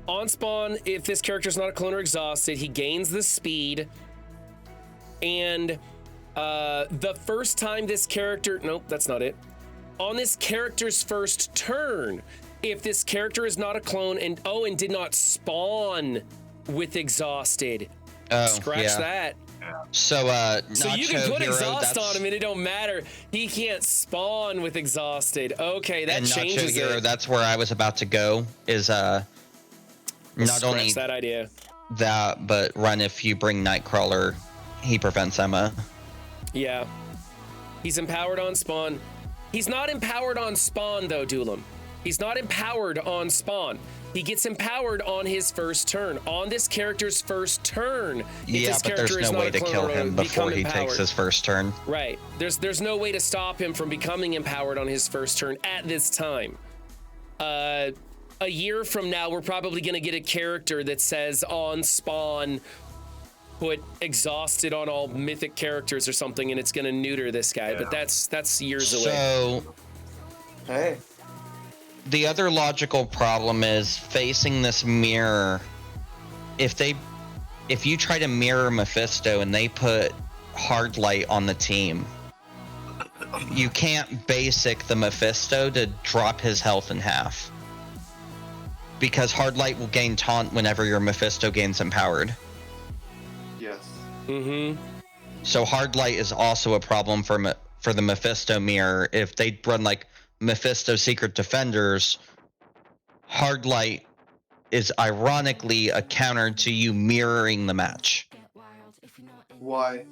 A: On spawn, if this character is not a clone or exhausted, he gains the speed, and The first time this character, nope, that's not it. On this character's first turn, if this character is not a clone and did not spawn with exhausted, scratch that.
B: So
A: So you can put
B: Hero,
A: exhaust on him and it don't matter. He can't spawn with exhausted. Okay, that changes
B: Hero,
A: it.
B: that's where I was about to go. Is not only
A: that idea.
B: that, but run if you bring Nightcrawler, he prevents Emma.
A: Yeah, he's empowered on spawn. He's not empowered on spawn though, Duelam. He's not empowered on spawn. He gets empowered on his first turn. On this character's first turn.
B: Yeah, but there's no way to kill him before he takes his first turn.
A: Right. There's no way to stop him from becoming empowered on his first turn at this time. A year from now, we're probably going to get a character that says on spawn, put exhausted on all mythic characters or something, and it's going to neuter this guy. But that's years away.
B: So,
D: Hey.
B: the other logical problem is facing this mirror. If you try to mirror Mephisto and they put hard light on the team, you can't basic the Mephisto to drop his health in half. Because hard light will gain taunt whenever your Mephisto gains empowered.
D: Yes.
A: Mm-hmm.
B: So hard light is also a problem for the Mephisto mirror. If they run like Mephisto Secret Defenders, hard light is ironically a counter to you mirroring the match.
D: Why?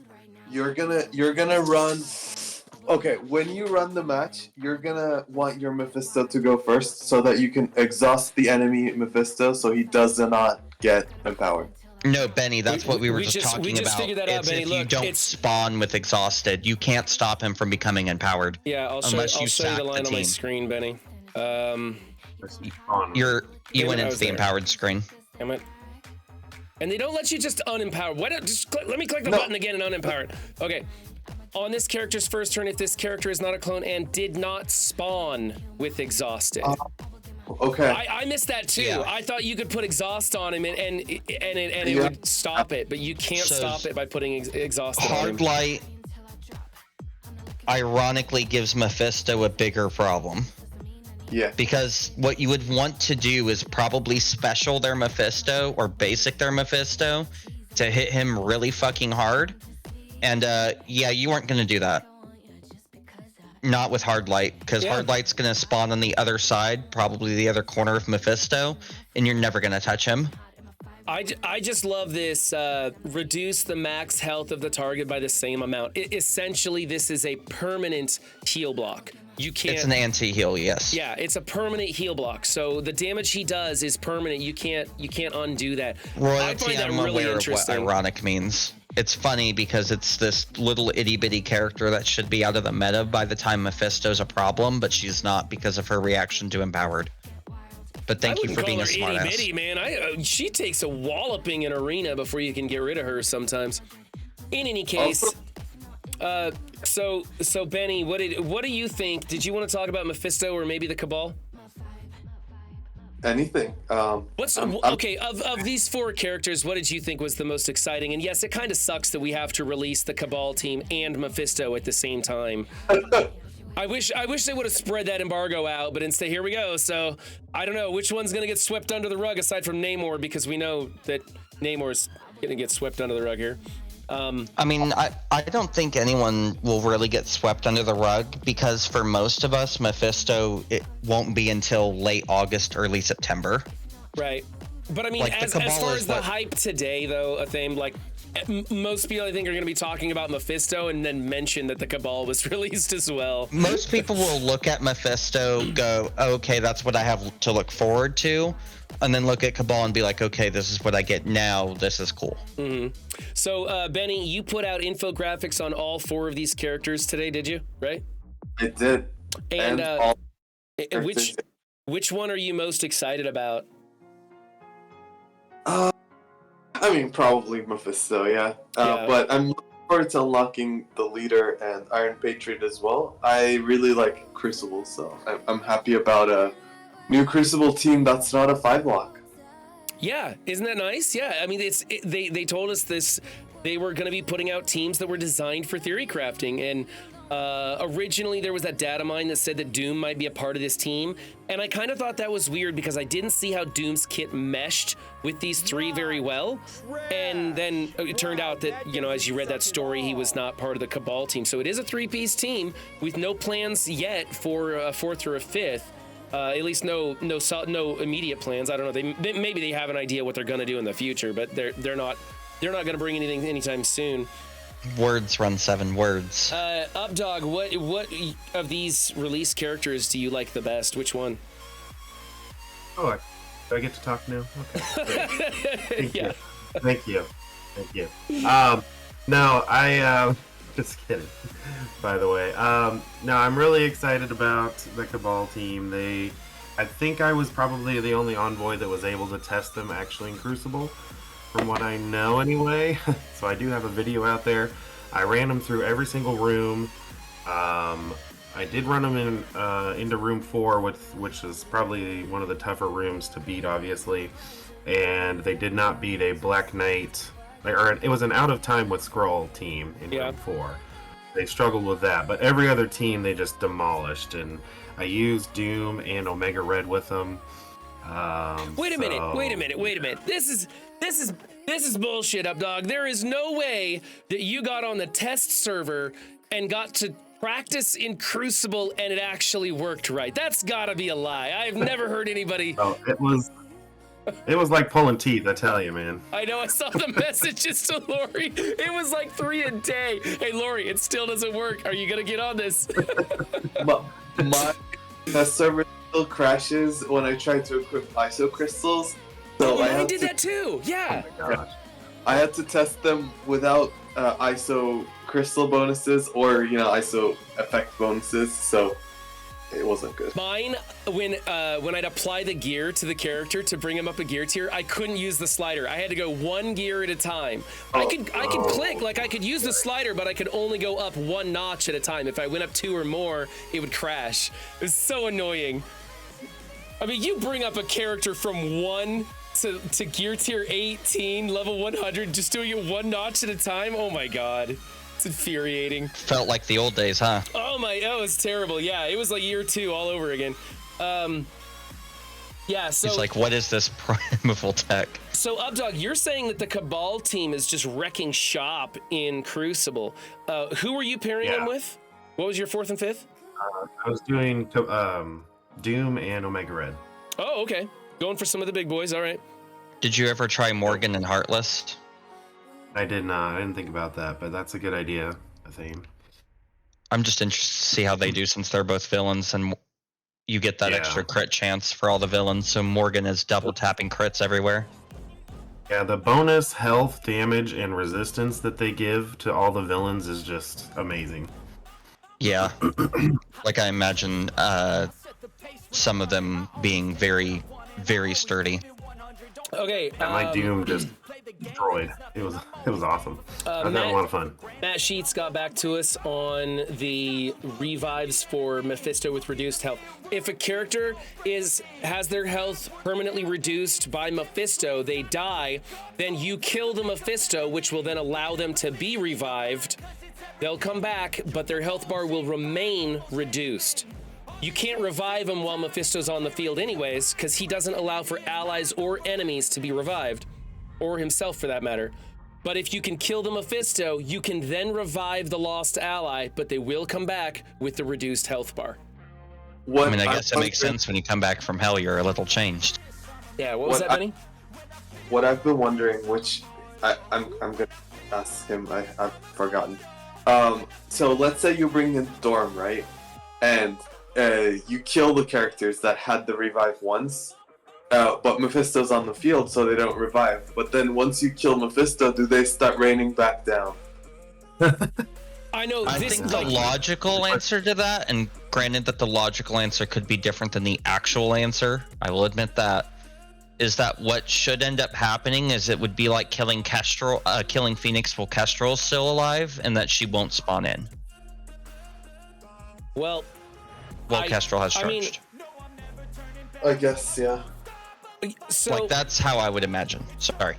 D: You're gonna run. Okay, when you run the match, you're gonna want your Mephisto to go first so that you can exhaust the enemy Mephisto so he does not get empowered.
B: No, Benny, that's what we were just talking
A: we just
B: about.
A: figured that out,
B: It's
A: Benny.
B: if
A: Look,
B: you don't spawn with exhausted, you can't stop him from becoming empowered.
A: Yeah, I'll show you the line on my screen, Benny.
B: You went into the empowered screen.
A: Damn it. And they don't let you just unempower. Why don't let me click the button again and unempowered. Okay. On this character's first turn, if this character is not a clone and did not spawn with exhausted.
D: Okay.
A: I missed that too.
B: Yeah.
A: I thought you could put exhaust on him and it would stop it, but you can't stop it by putting exhaust on him.
B: Hard light ironically gives Mephisto a bigger problem.
D: Yeah.
B: Because what you would want to do is probably special their Mephisto or basic their Mephisto to hit him really fucking hard. And yeah, you weren't going to do that. Not with hard light, because hard light's going to spawn on the other side, probably the other corner of Mephisto, and you're never going to touch him.
A: I just love this, reduce the max health of the target by the same amount. Essentially, this is a permanent heal block. You can't.
B: It's an anti-heal, yes.
A: Yeah, it's a permanent heal block. So the damage he does is permanent. You can't undo that. I find that
B: I'm
A: really
B: aware
A: interesting.
B: of what ironic means. It's funny because it's this little itty-bitty character that should be out of the meta by the time Mephisto's a problem, but she's not because of her reaction to Empowered. But thank you for being a smartass.
A: Itty-bitty, man. She takes a walloping in arena before you can get rid of her sometimes. In any case, so Benny, what do you think? Did you want to talk about Mephisto or maybe the Cabal?
D: Anything.
A: Okay, of these four characters, what did you think was the most exciting? And yes, it kind of sucks that we have to release the Cabal team and Mephisto at the same time. I wish they would have spread that embargo out, but instead here we go. So I don't know which one's gonna get swept under the rug aside from Namor, because we know that Namor's gonna get swept under the rug here.
B: I mean, I don't think anyone will really get swept under the rug, because for most of us, Mephisto, it won't be until late August, early September.
A: Right. But I mean,
B: Like,
A: as far as the hype today, though, a thing like most people I think are going to be talking about Mephisto and then mention that the Cabal was released as well.
B: Most people will look at Mephisto, go, okay, that's what I have to look forward to, and then look at Cabal and be like, okay, this is what I get now. This is cool.
A: Mm-hmm. So, Benny, you put out infographics on all four of these characters today, did you? Right?
D: I did.
A: And which one are you most excited about?
D: I mean, probably Mephisto, yeah. But I'm looking forward to unlocking the Leader and Iron Patriot as well. I really like Crucible, so I'm happy about a new Crucible team that's not a 5-block.
A: Yeah, isn't that nice? Yeah, I mean, they told us this they were going to be putting out teams that were designed for theory crafting. And originally there was that data mine that said that Doom might be a part of this team. And I kind of thought that was weird because I didn't see how Doom's kit meshed with these three very well. And then it turned out that, you know, as you read that story, he was not part of the Cabal team. So it is a three-piece team with no plans yet for a fourth or a fifth. At least no immediate plans. I don't know. Maybe they have an idea what they're going to do in the future, but they're not going to bring anything anytime soon.
B: Words run 7 words.
A: Updog, what of these release characters do you like the best? Which one?
C: Oh, do I get to talk now? Okay.
A: Yeah.
C: Thank you. No, I just kidding. By the way, no, I'm really excited about the Cabal team. I think I was probably the only envoy that was able to test them actually in Crucible, from what I know anyway. So I do have a video out there. I ran them through every single room. I did run them into room 4, which is probably one of the tougher rooms to beat, obviously. And they did not beat a Black Knight, or it was an out of time with Skrull team in room 4. They struggled with that, but every other team they just demolished. And I used Doom and Omega Red with them.
A: Wait a minute. This is bullshit, Updog. There is no way that you got on the test server and got to practice in Crucible and it actually worked right. That's gotta be a lie. I've never heard anybody.
C: Oh, it was like pulling teeth, I tell you, man.
A: I know, I saw the messages to Lori. It was like 3 a day. Hey, Lori, it still doesn't work. Are you gonna get on this?
D: my test server still crashes when I try to equip ISO crystals. So
A: I did that too. Yeah.
C: Oh my gosh.
D: I had to test them without ISO crystal bonuses or ISO effect bonuses. So it wasn't good.
A: Mine, when I'd apply the gear to the character to bring him up a gear tier, I couldn't use the slider. I had to go 1 gear at a time. I could click, like I could use the slider, but I could only go up 1 notch at a time. If I went up 2 or more, it would crash. It was so annoying. I mean, you bring up a character from 1 to gear tier 18, level 100, just doing it 1 notch at a time. Oh my god. It's infuriating.
B: Felt like the old days, huh?
A: Oh, it was terrible. Yeah, it was like year 2 all over again. Yeah, so...
B: It's like, what is this primeval tech?
A: So, Updog, you're saying that the Cabal team is just wrecking shop in Crucible. Who were you pairing them with? What was your 4th and 5th?
C: I was doing Doom and Omega Red.
A: Oh, okay. Going for some of the big boys, all right.
B: Did you ever try Morgan and Heartless?
C: I did not. I didn't think about that, but that's a good idea, I think.
B: I'm just interested to see how they do since they're both villains and you get that extra crit chance for all the villains. So Morgan is double tapping crits everywhere.
C: Yeah, the bonus health, damage, and resistance that they give to all the villains is just amazing.
B: Yeah. Like I imagine some of them being very, very sturdy.
A: Okay.
C: My Doom just destroyed. It was awesome. I had a lot of fun.
A: Matt Sheets got back to us on the revives for Mephisto with reduced health. If a character has their health permanently reduced by Mephisto, they die, then you kill the Mephisto, which will then allow them to be revived. They'll come back, but their health bar will remain reduced. You can't revive him while Mephisto's on the field anyways, because he doesn't allow for allies or enemies to be revived, or himself for that matter. But if you can kill the Mephisto, you can then revive the lost ally, but they will come back with the reduced health bar.
B: I mean, I guess it makes sense when you come back from hell, you're a little changed.
A: Yeah, what was that, Benny?
D: What I've been wondering, which I'm gonna ask him, I've forgotten. So let's say you bring in Storm, right? And you kill the characters that had the revive once, but Mephisto's on the field, so they don't revive. But then once you kill Mephisto, do they start raining back down?
A: I know.
B: I think the logical answer to that, and granted that the logical answer could be different than the actual answer, I will admit that, is that what should end up happening is it would be like killing Kestrel, killing Phoenix while Kestrel's still alive, and that she won't spawn in.
A: Well,
B: Kestrel has charged.
A: I mean,
D: I guess, yeah.
A: So
B: like, that's how I would imagine. Sorry.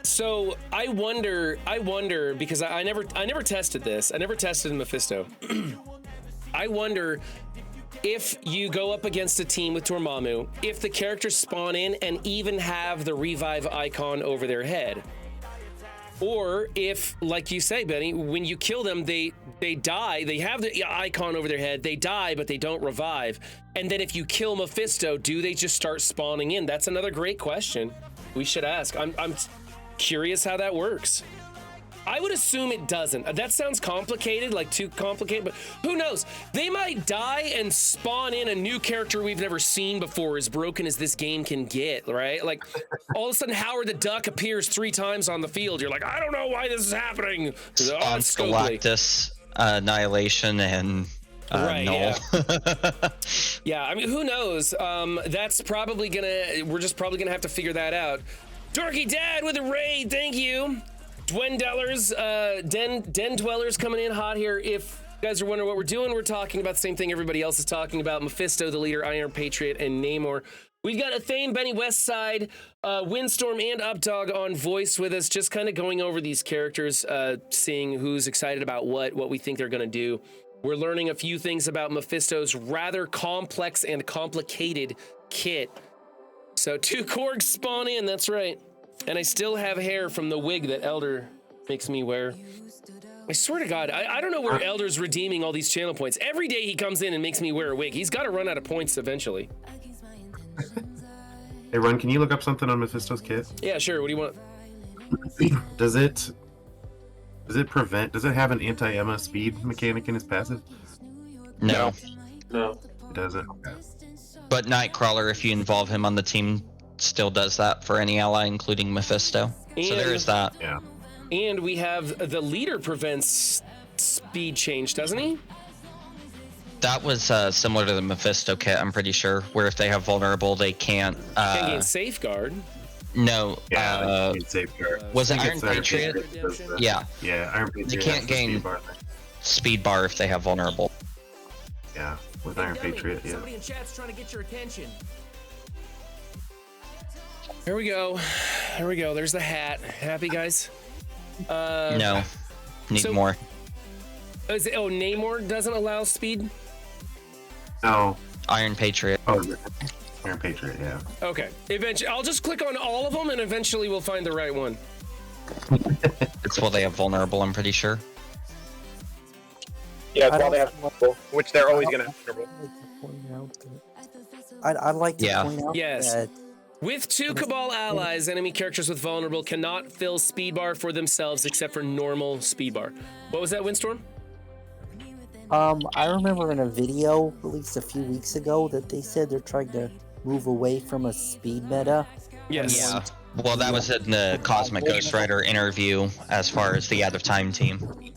A: So I wonder because I never tested this. I never tested Mephisto. I wonder if you go up against a team with Dormammu, if the characters spawn in and even have the revive icon over their head. Or if, like you say, Benny, when you kill them, they die. They have the icon over their head. They die, but they don't revive. And then if you kill Mephisto, do they just start spawning in? That's another great question we should ask. I'm curious how that works. I would assume it doesn't. That sounds complicated, like too complicated, but who knows? They might die and spawn in a new character we've never seen before, as broken as this game can get, right? Like, all of a sudden, Howard the Duck appears 3 times on the field. You're like, I don't know why this is happening.
B: Galactus, Annihilation, and
A: right,
B: Null.
A: Yeah. Yeah, I mean, who knows? That's probably we're just probably gonna have to figure that out. Dorky Dad with a raid, thank you. Den Dwellers coming in hot here. If you guys are wondering what we're doing, we're talking about the same thing everybody else is talking about. Mephisto, the leader, Iron Patriot, and Namor. We've got Athame, Benny Westside, Windstorm, and Updog on voice with us, just kind of going over these characters, seeing who's excited about what we think they're going to do. We're learning a few things about Mephisto's rather complex and complicated kit. So 2 Korgs spawn in, that's right. And I still have hair from the wig that Elder makes me wear. I swear to God, I don't know where Elder's redeeming all these channel points. Every day he comes in and makes me wear a wig. He's got to run out of points eventually.
C: Hey, Ron, can you look up something on Mephisto's kit?
A: Yeah, sure. What do you want?
C: Does it have an anti-Emma speed mechanic in his passive?
B: No.
D: No.
C: It doesn't. Okay.
B: But Nightcrawler, if you involve him on the team, still does that for any ally, including Mephisto. So there is that.
C: Yeah.
A: And we have the leader prevents speed change, doesn't he?
B: That was similar to the Mephisto kit, I'm pretty sure, where if they have vulnerable, they can't...
A: Can't gain safeguard.
B: No.
C: Yeah, safeguard.
B: Was it
A: Iron
B: Iron Patriot? Yeah.
C: Yeah, Iron Patriot.
B: They can't gain speed bar if they have vulnerable.
C: Yeah, with Iron Patriot, yeah.
A: Somebody in chat's trying to get your attention. Here we go. Here we go. There's the hat. Happy, guys?
B: No. Need more.
A: Namor doesn't allow speed?
C: No.
B: Iron Patriot.
C: Oh, Iron Patriot, yeah.
A: Okay. Eventually, I'll just click on all of them, and eventually we'll find the right one.
B: It's while they have vulnerable, I'm pretty sure.
E: Yeah, it's while they have vulnerable, which they're always going to have vulnerable.
F: I'd like to point out
A: Yes.
F: that
A: With 2 Cabal allies, enemy characters with vulnerable cannot fill speed bar for themselves except for normal speed bar. What was that, Windstorm?
F: I remember in a video released a few weeks ago that they said they're trying to move away from a speed meta.
A: Yes.
B: Yeah. Well, that was in the Cosmic Ghost Rider interview as far as the out of time team.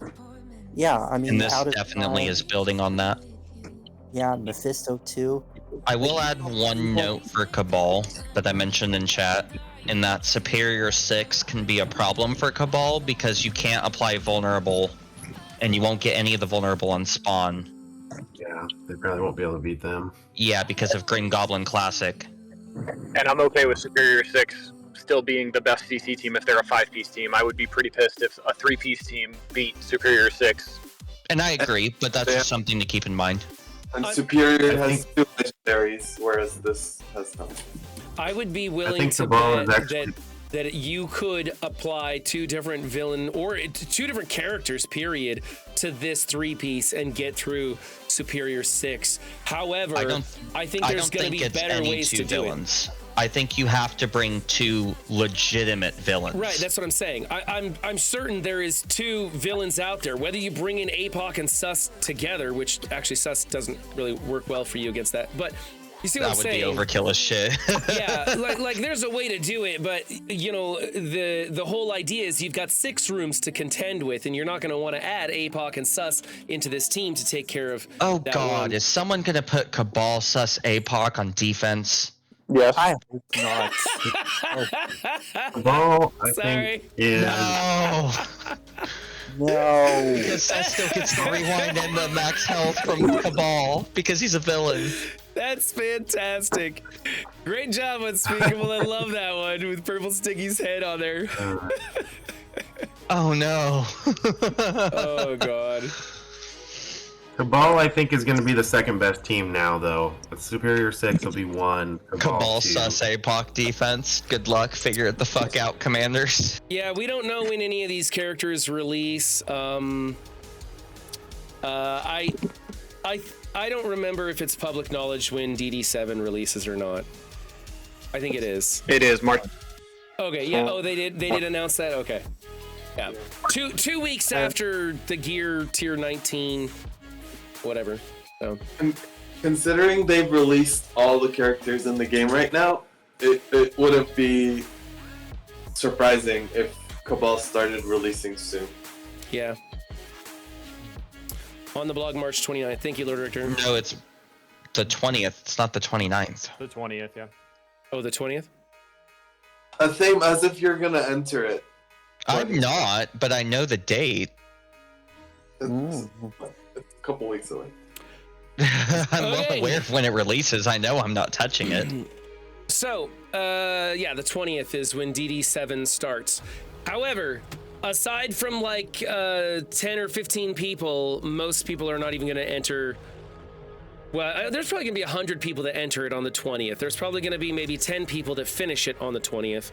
F: Yeah, I mean,
B: And this
F: out of
B: definitely
F: time,
B: is building on that.
F: Yeah, Mephisto too.
B: I will add one note for Cabal that I mentioned in chat, in that Superior 6 can be a problem for Cabal because you can't apply vulnerable, and you won't get any of the vulnerable on spawn.
C: Yeah, they probably won't be able to beat them.
B: Yeah, because of Green Goblin Classic.
E: And I'm okay with Superior 6 still being the best CC team if they're a 5-piece team. I would be pretty pissed if a 3-piece team beat Superior 6.
B: And I agree, but that's just something to keep in mind.
D: And Superior has 2 legendaries, whereas this has none.
A: I would be willing to bet that you could apply 2 different villain or 2 different characters, period, to this 3-piece and get through Superior 6. However, I think there's going to be better ways to do it.
B: I think you have to bring 2 legitimate villains.
A: Right, that's what I'm saying. I'm certain there is 2 villains out there. Whether you bring in APOC and Sus together, which actually Sus doesn't really work well for you against that, but you see what I'm saying?
B: That would be overkill as shit.
A: Yeah, like there's a way to do it, but you know, the whole idea is you've got 6 rooms to contend with, and you're not going to want to add APOC and Sus into this team to take care of.
B: Oh
A: that
B: God,
A: one.
B: is someone going to put Cabal, Sus, APOC on defense?
E: Yes.
F: I hope not.
C: Cabal, I
A: Sorry.
C: think, is...
B: No.
F: No.
B: Because Sus still gets the rewind and the max health from Cabal because he's a villain.
A: That's fantastic. Great job, Unspeakable. I love that one with Purple Sticky's head on there.
B: Oh no.
A: Oh god.
C: Cabal, I think, is going to be the second best team now, though. But Superior 6 will be 1.
B: Cabal
C: 2.
B: sus APOC defense. Good luck. Figure it the fuck out, commanders.
A: Yeah, we don't know when any of these characters release. I don't remember if it's public knowledge when DD7 releases or not. I think it is.
E: It is March.
A: Okay, yeah. Oh, they did announce that. Okay. Yeah. 2 weeks after the Gear Tier 19, whatever. So.
D: Considering they've released all the characters in the game right now, it wouldn't be surprising if Cabal started releasing soon.
A: Yeah. On the blog, March 29th. Thank you, Lord Richter.
B: No, it's the 20th. It's not the 29th.
G: The 20th, yeah.
A: Oh, the 20th?
D: Same as if you're gonna enter it.
B: I'm not, but I know the date.
D: It's a couple weeks away.
B: I'm well
A: Okay.
B: aware of when it releases. I know I'm not touching it.
A: So, yeah, the 20th is when DD7 starts. However, aside from like 10 or 15 people, most people are not even going to enter. Well, there's probably going to be 100 people that enter it on the 20th. There's probably going to be maybe 10 people that finish it on the 20th.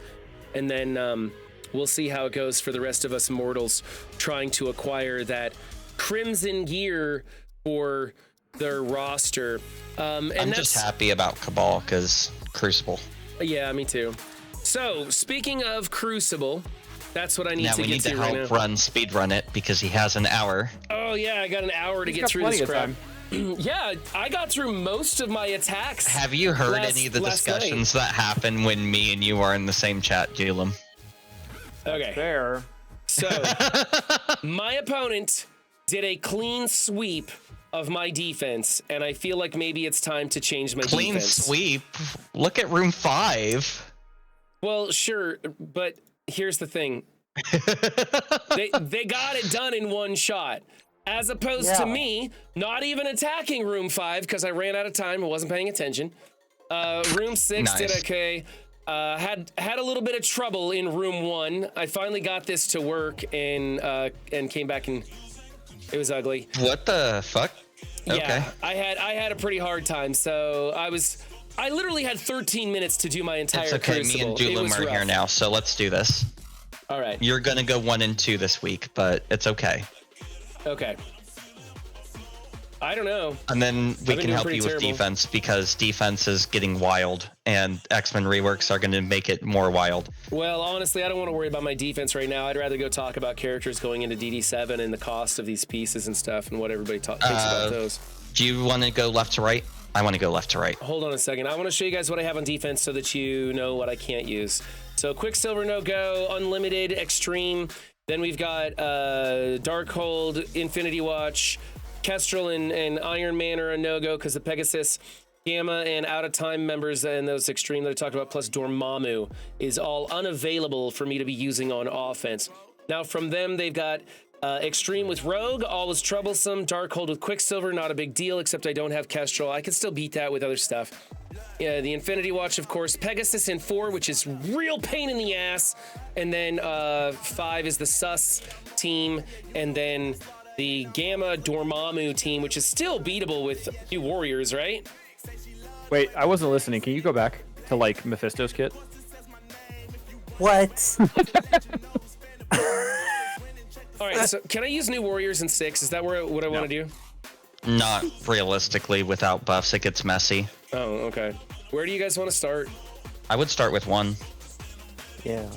A: And then we'll see how it goes for the rest of us mortals trying to acquire that crimson gear for their roster. And
B: I'm
A: that's
B: just happy about Cabal because Crucible.
A: Yeah, me too. So, speaking of Crucible, that's what I need
B: Now
A: to
B: we
A: get
B: need
A: to
B: to
A: right
B: help
A: now.
B: speed run it because he has an hour.
A: Oh yeah, I got an hour to
G: He's
A: get
G: got
A: through
G: plenty
A: this
G: of
A: crap.
G: time.
A: Yeah, I got through most of my attacks.
B: Have you heard
A: last-
B: any of the
A: last night.
B: discussions that happen when me and you are in the same chat, Julim?
A: Okay,
G: There.
A: so my opponent did a clean sweep of my defense, and I feel like maybe it's time to change my
B: Clean
A: defense.
B: sweep. Look at room 5.
A: Well, sure, but here's the thing. They got it done in one shot. As opposed to me not even attacking room 5 because I ran out of time and wasn't paying attention. Room 6 did
B: Nice.
A: okay. Had a little bit of trouble in room 1. I finally got this to work and came back and it was ugly.
B: What the fuck? Okay.
A: Yeah, I had a pretty hard time. So I literally had 13 minutes to do my entire
B: It's okay.
A: Crucible.
B: Me and
A: It
B: Julim
A: was
B: are here
A: rough.
B: now, so let's do this.
A: All right.
B: You're gonna go 1 and 2 this week, but it's okay.
A: Okay. I don't know.
B: And then we
A: been
B: can
A: doing
B: help
A: pretty
B: you with
A: terrible.
B: defense because defense is getting wild, and X-Men reworks are going to make it more wild.
A: Well, honestly, I don't want to worry about my defense right now. I'd rather go talk about characters going into DD7 and the cost of these pieces and stuff and what everybody thinks about those.
B: Do you want to go left to right? I want to go left to right.
A: Hold on a second. I want to show you guys what I have on defense so that you know what I can't use. So Quicksilver, no go, Unlimited, Extreme. Then we've got Darkhold, Infinity Watch, Kestrel and Iron Man are a no-go because the Pegasus, Gamma, and Out of Time members and those Extreme that I talked about, plus Dormammu, is all unavailable for me to be using on offense. Now from them, they've got Extreme with Rogue, always troublesome. Darkhold with Quicksilver, not a big deal, except I don't have Kestrel. I can still beat that with other stuff. Yeah, the Infinity Watch, of course. Pegasus in 4, which is real pain in the ass. And then 5 is the Sus team. And then the Gamma Dormammu team, which is still beatable with few warriors, right?
G: Wait, I wasn't listening. Can you go back to like Mephisto's kit?
F: What?
A: All right, so can I use new warriors in 6? Is that what I want to do?
B: Not realistically without buffs, it gets messy.
A: Oh, okay. Where do you guys want to start?
B: I would start with 1.
F: Yeah.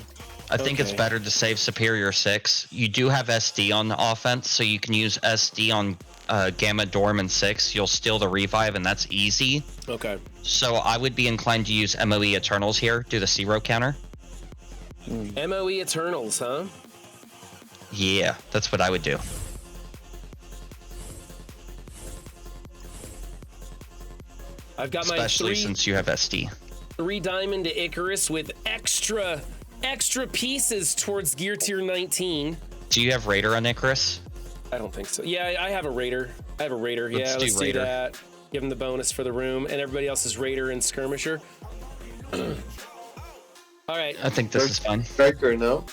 B: I think it's
A: Okay.
B: better to save Superior 6. You do have SD on the offense, so you can use SD on Gamma, Dorm, and 6. You'll steal the revive, and that's easy.
A: Okay.
B: So I would be inclined to use MOE Eternals here, do the 0 counter.
A: MOE Eternals, huh?
B: Yeah, that's what I would do.
A: I've got my
B: Especially
A: 3
B: since you have SD.
A: diamond to Icarus with extra pieces towards Gear Tier 19.
B: Do you have Raider on Icarus?
A: I don't think so. Yeah, I have a Raider. Yeah,
B: Let's do
A: let's do
B: Raider.
A: that. Give him the bonus for the room, and everybody else is Raider and Skirmisher. All right.
B: I think this is fine.
D: Striker, no?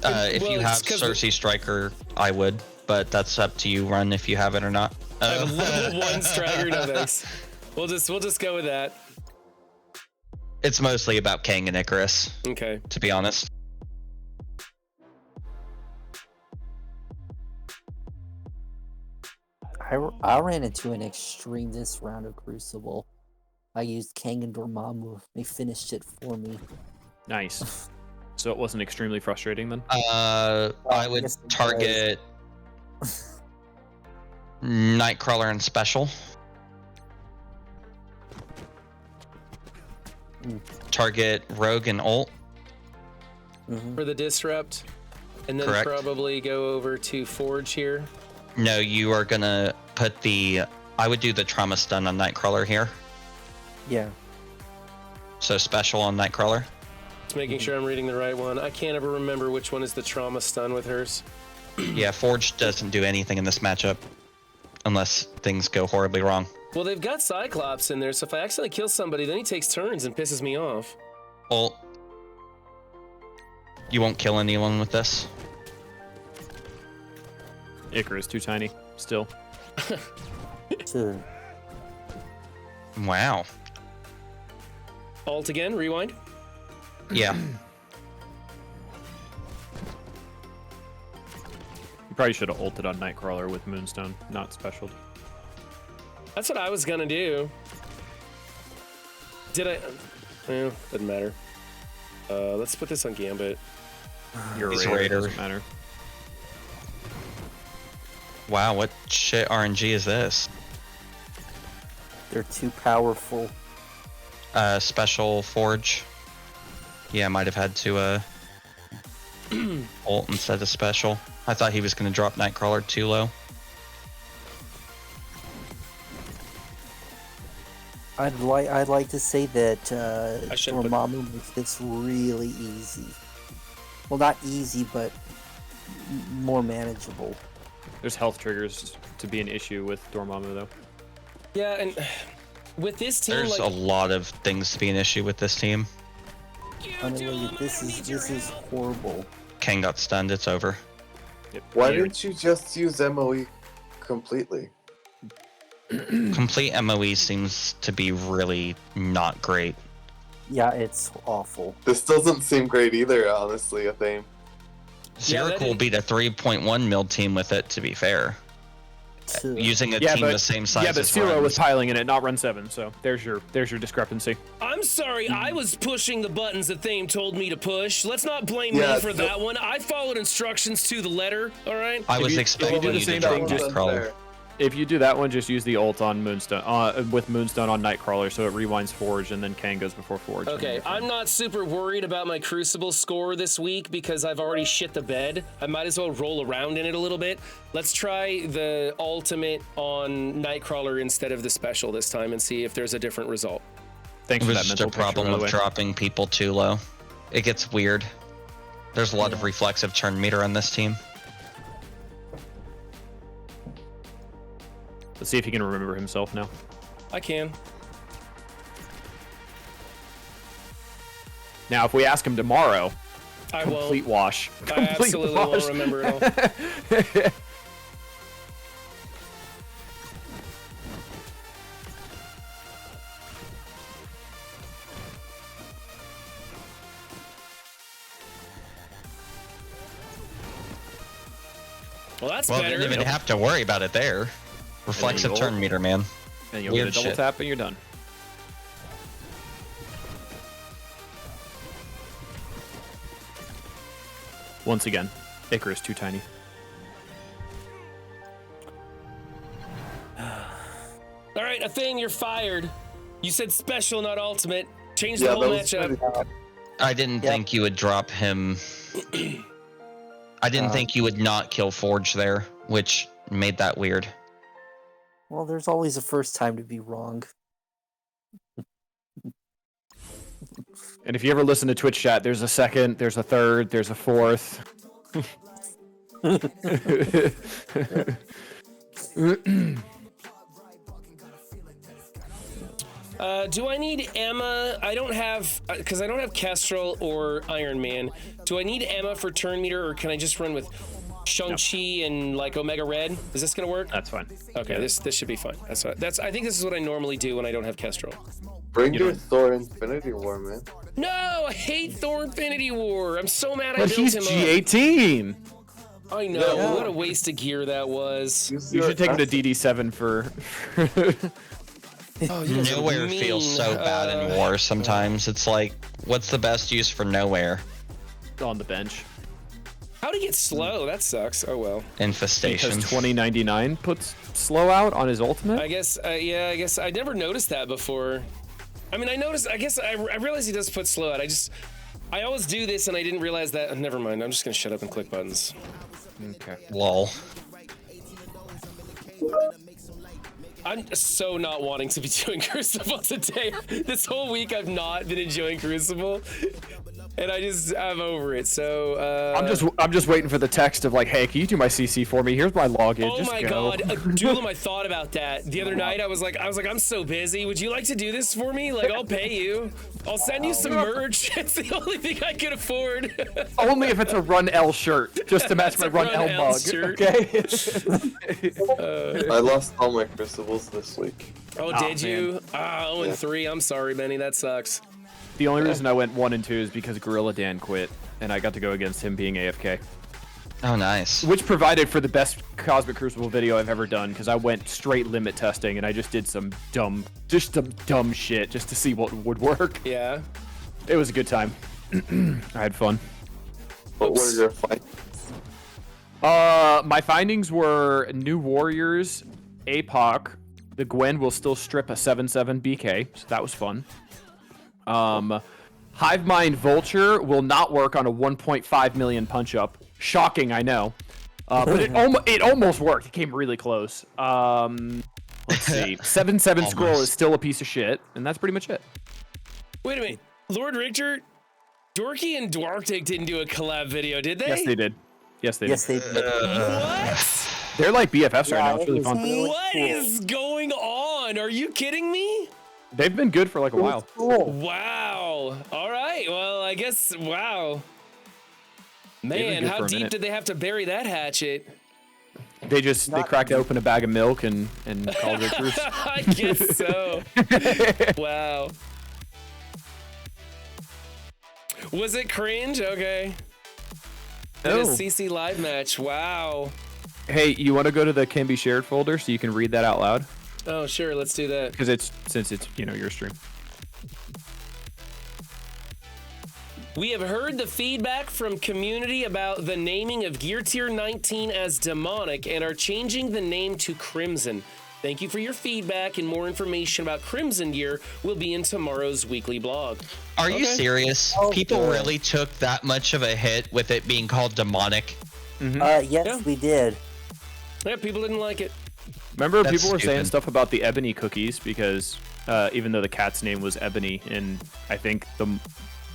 B: If you have Cersei Striker, I would, but that's up to you, Run, if you have it or not.
A: I have a level 1 Striker, no thanks. We'll just go with that.
B: It's mostly about Kang and Icarus,
A: Okay.
B: to be honest.
F: I ran into an extreme this round of Crucible. I used Kang and Dormammu. They finished it for me.
G: Nice. So it wasn't extremely frustrating then?
B: I would
F: guess it
B: target Nightcrawler and Special. Target Rogue and Ult.
A: For the Disrupt. And then
B: Correct.
A: probably go over to Forge here.
B: No, you are gonna put the... I would do the Trauma Stun on Nightcrawler here.
F: Yeah.
B: So Special on Nightcrawler.
A: Just making sure I'm reading the right one. I can't ever remember which one is the Trauma Stun with hers.
B: Yeah, Forge doesn't do anything in this matchup. Unless things go horribly wrong.
A: Well, they've got Cyclops in there, so if I accidentally kill somebody, then he takes turns and pisses me off.
B: Ult. You won't kill anyone with this.
G: Icarus too tiny, still.
F: To
B: Wow.
A: Alt again, rewind.
B: Yeah.
G: You probably should have ulted on Nightcrawler with Moonstone, not special.
A: That's what I was gonna do. Did I? Well, doesn't matter. Let's put this on Gambit.
G: You're
B: He's
G: a
B: a
G: Raider,
B: Raider.
G: doesn't matter.
B: Wow, what shit RNG is this?
F: they're too powerful.
B: Special Forge. Yeah, I might have had to ult instead of special. I thought he was going to drop Nightcrawler too low.
F: I'd like to say that
A: I should put-
F: Dormammu makes this really easy. Well, not easy, but more manageable.
G: There's health triggers to be an issue with Dormammu, though.
A: Yeah, and with this team,
B: There's
A: like,
B: a lot of things to be an issue with this team.
F: I mean, like, this is horrible.
B: Kang got stunned, it's over.
G: Yep.
D: Why
G: Neyar-
D: didn't you just use MOE completely?
B: Complete MOE seems to be really not great.
F: Yeah, it's awful.
D: This doesn't seem great either, honestly, I think.
A: Yeah, that
B: Zerk will
A: is-
B: beat a 3.1 mil team with it, to be fair. Using a
G: Yeah,
B: team
G: but-
B: the same size
G: Yeah, but
B: as
G: Zero
B: Run's.
G: was piling in it, not Run 7, so there's your discrepancy.
A: I'm sorry, I was pushing the buttons that Thame told me to push. Let's not blame
D: Yeah,
A: me for
D: so-
A: that one. I followed instructions to the letter, all right?
B: I was
G: If you
B: expecting
G: do the
B: you to
G: same
B: drop
G: thing, just-
B: Nightcrawler.
G: If you do that one, just use the ult on Moonstone, with Moonstone on Nightcrawler, so it rewinds Forge, and then Kang goes before Forge.
A: Okay, I'm not super worried about my Crucible score this week because I've already shit the bed. I might as well roll around in it a little bit. Let's try the ultimate on Nightcrawler instead of the special this time and see if there's a different result.
G: Thanks
B: It
G: for
B: was
G: that
B: just a
G: mental picture,
B: problem
G: by the
B: of
G: way.
B: dropping people too low. It gets weird. There's a lot of reflexive turn meter on this team.
G: Let's see if he can remember himself now.
A: I can.
G: Now, if we ask him tomorrow,
A: I
G: complete
A: won't.
G: wash.
A: I
G: Complete
A: absolutely
G: wash.
A: won't remember it all. Well, that's
B: Well,
A: better.
B: didn't even have to worry about it there. Reflexive
G: go.
B: turn meter, man.
G: And you'll
B: Weird
G: get a double
B: shit.
G: tap, and you're done. Once again, Icarus too tiny.
A: All right, Athane, you're fired. You said special, not ultimate. Change the
D: Yeah,
A: whole
D: that was
A: matchup.
D: pretty bad.
B: I didn't
F: Yep.
B: think you would drop him. I didn't think you would not kill Forge there, which made that weird.
F: Well, there's always a first time to be wrong.
G: And if you ever listen to Twitch chat, there's a second, there's a third, there's a fourth.
A: Do I need Emma? I don't have, because I don't have Kestrel or Iron Man. Do I need Emma for turn meter, or can I just run with Shang-Chi and like Omega Red? Is this gonna work?
G: That's fine.
A: Okay, this should be fine. I think this is what I normally do when I don't have Kestrel.
D: Bring your Thor Infinity War, man.
A: No, I hate Thor Infinity War. I'm so mad I
G: But
A: built
G: he's
A: him
G: G18.
A: up. I know, what a waste of gear that was.
G: You should take him to DD7 for.
A: Oh, you guys are
B: Nowhere
A: mean.
B: feels so bad in war sometimes. It's like, what's the best use for nowhere?
G: On the bench.
A: How'd he get slow? That sucks. Oh well.
B: Infestation.
G: Because 2099 puts slow out on his ultimate.
A: I guess, yeah, I guess I never noticed that before. I mean, I noticed, I guess I realized he does put slow out. I always do this and I didn't realize that. Never mind, I'm just gonna shut up and click buttons.
G: Okay.
B: Lol.
A: I'm so not wanting to be doing Crucible today. This whole week I've not been enjoying Crucible. And I'm over it. So
G: I'm just waiting for the text of like, hey, can you do my CC for me? Here's my login.
A: oh
G: just
A: my
G: go.
A: god, Doolum, I thought about that the other night. I was like, I'm so busy. Would you like to do this for me? Like, I'll pay you. I'll send you some merch. It's the only thing I can afford.
G: Only if it's a Run L shirt, just to match
A: It's
G: my
A: a
G: Run
A: Run
G: L
A: L
G: mug.
A: shirt.
G: Okay.
D: I lost all my Crucibles this week.
A: Oh, did you? 0-3. I'm sorry, Benny. That sucks.
G: The only reason I went 1 and 2 is because Gorilla Dan quit, and I got to go against him being AFK.
B: Oh, nice.
G: Which provided for the best Cosmic Crucible video I've ever done, because I went straight limit testing and I just did some dumb shit just to see what would work.
A: Yeah.
G: It was a good time. I had fun.
D: What were your findings?
G: My findings were New Warriors, APOC, the Gwen will still strip a 7/7 BK, so that was fun. Hive Mind Vulture will not work on a 1.5 million punch up. Shocking, I know. But it almost worked. It came really close. Let's see. 7/7 Scroll is still a piece of shit, and that's pretty much it.
A: Wait a minute. Lord Richter, Dorky and Dwarktic didn't do a collab video, did they?
G: Yes, they did. Yes, they
F: Yes,
G: did.
F: they did.
A: What?
G: They're like BFFs right now. It's
F: it
G: really
F: was
G: fun.
F: really
A: What
F: cool.
A: is going on? Are you kidding me?
G: They've been good for like a while.
F: Cool.
A: Wow. All right. Well, I guess, wow. Man,
G: good
A: how
G: for a
A: deep
G: minute.
A: did they have to bury that hatchet?
G: They cracked open a bag of milk and called it a truce.
A: I guess so. Wow. Was it cringe? Okay.
G: No.
A: A CC live match. Wow.
G: Hey, you want to go to the can be shared folder so you can read that out loud?
A: Oh, sure. Let's do that.
G: Because since it's your stream.
A: We have heard the feedback from community about the naming of Gear Tier 19 as demonic and are changing the name to Crimson. Thank you for your feedback, and more information about Crimson Gear will be in tomorrow's weekly blog.
B: Are you serious?
F: Oh,
B: People
F: good.
B: really took that much of a hit with it being called demonic?
F: Yes,
A: Yeah.
F: we did.
A: Yeah, people didn't like it.
G: Remember,
B: That's
G: people were saying
B: stupid.
G: stuff about the Ebony cookies because even though the cat's name was Ebony in, I think, the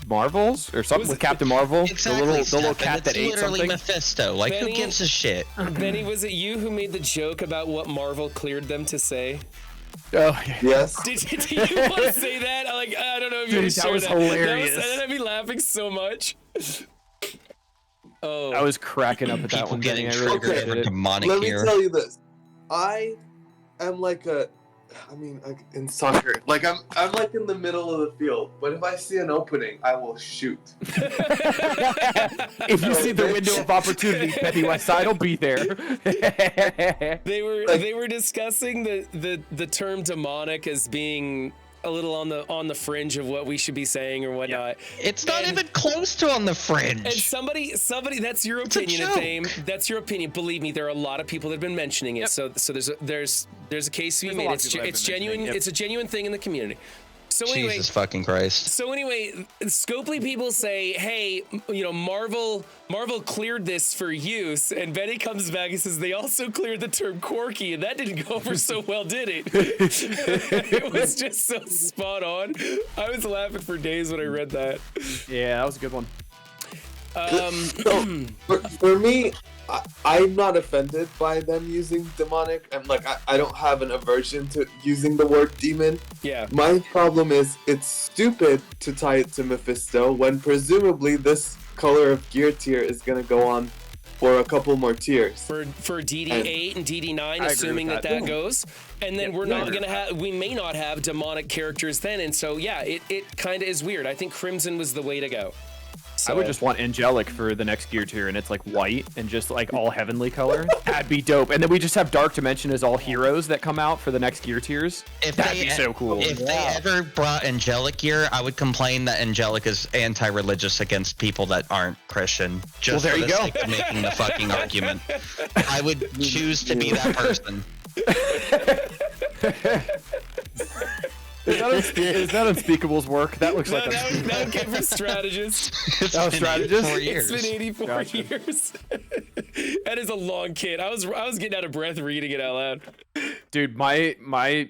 G: Marvels or something with Captain Marvel,
B: Exactly.
G: the little
B: Stefan,
G: cat that
B: it's
G: ate
B: literally
G: something.
B: Mephisto. Like,
A: Benny-
B: who gives a shit?
A: Benny, was it you who made the joke about what Marvel cleared them to say?
G: Oh, yeah.
D: Yes.
A: Did you want to say that? I don't know if you
G: Dude,
A: want to
G: that
A: share
G: was
A: that.
G: hilarious.
A: That had me laughing so much. Oh.
G: I was cracking up at that
B: People
G: one.
B: getting
G: Benny. I really
B: triggered
G: appreciate
B: over
G: it.
B: demonic
D: Let me
B: here.
D: tell you this. I am like in soccer, like I'm like in the middle of the field, but if I see an opening, I will shoot.
G: If you see the window of opportunity, Betty Westside will be there.
A: They were discussing the term demonic as being a little on the fringe of what we should be saying or whatnot.
B: It's not
A: And-
B: even close to on the fringe.
A: And somebody, that's your
B: a
A: opinion,
B: joke.
A: Fame. That's your opinion. Believe me, there are a lot of people that have been mentioning it. So there's a case to be
G: There's a
A: made.
G: lot of
A: It's
G: people that have
A: it's
G: been
A: genuine.
G: mentioning it.
A: It's a genuine thing in the community. So anyway,
B: Jesus fucking Christ.
A: Scopely people say, hey, Marvel cleared this for use, and Benny comes back and says they also cleared the term quirky, and that didn't go over so well, did it? It was just so spot on. I was laughing for days when I read that.
G: Yeah, that was a good one.
D: So, for me, I'm not offended by them using demonic, and like I don't have an aversion to using the word demon.
A: Yeah.
D: My problem is it's stupid to tie it to Mephisto when presumably this color of gear tier is gonna go on for a couple more tiers.
A: For DD8 and DD9, assuming
G: with
A: that goes, and then we're not
G: I
A: gonna have, we may not have demonic characters then, and so yeah, it kind of is weird. I think Crimson was the way to go. So,
G: I would just want angelic for the next gear tier, and it's like white and just like all heavenly color. That'd be dope. And then we just have Dark Dimension as all heroes that come out for the next gear tiers. That'd be so cool.
B: If they ever brought angelic gear, I would complain that angelic is anti-religious against people that aren't Christian. Just
G: Well, there
B: for
G: you
B: the
G: go.
B: sake of making the fucking argument. I would choose to be that person.
G: Is that Unspeakable's work? That looks like
A: that came from Strategist.
G: That was Strategist?
B: 84 years.
A: It's been 84
G: Gotcha.
A: years. That is a long kit. I was getting out of breath reading it out loud.
G: Dude, my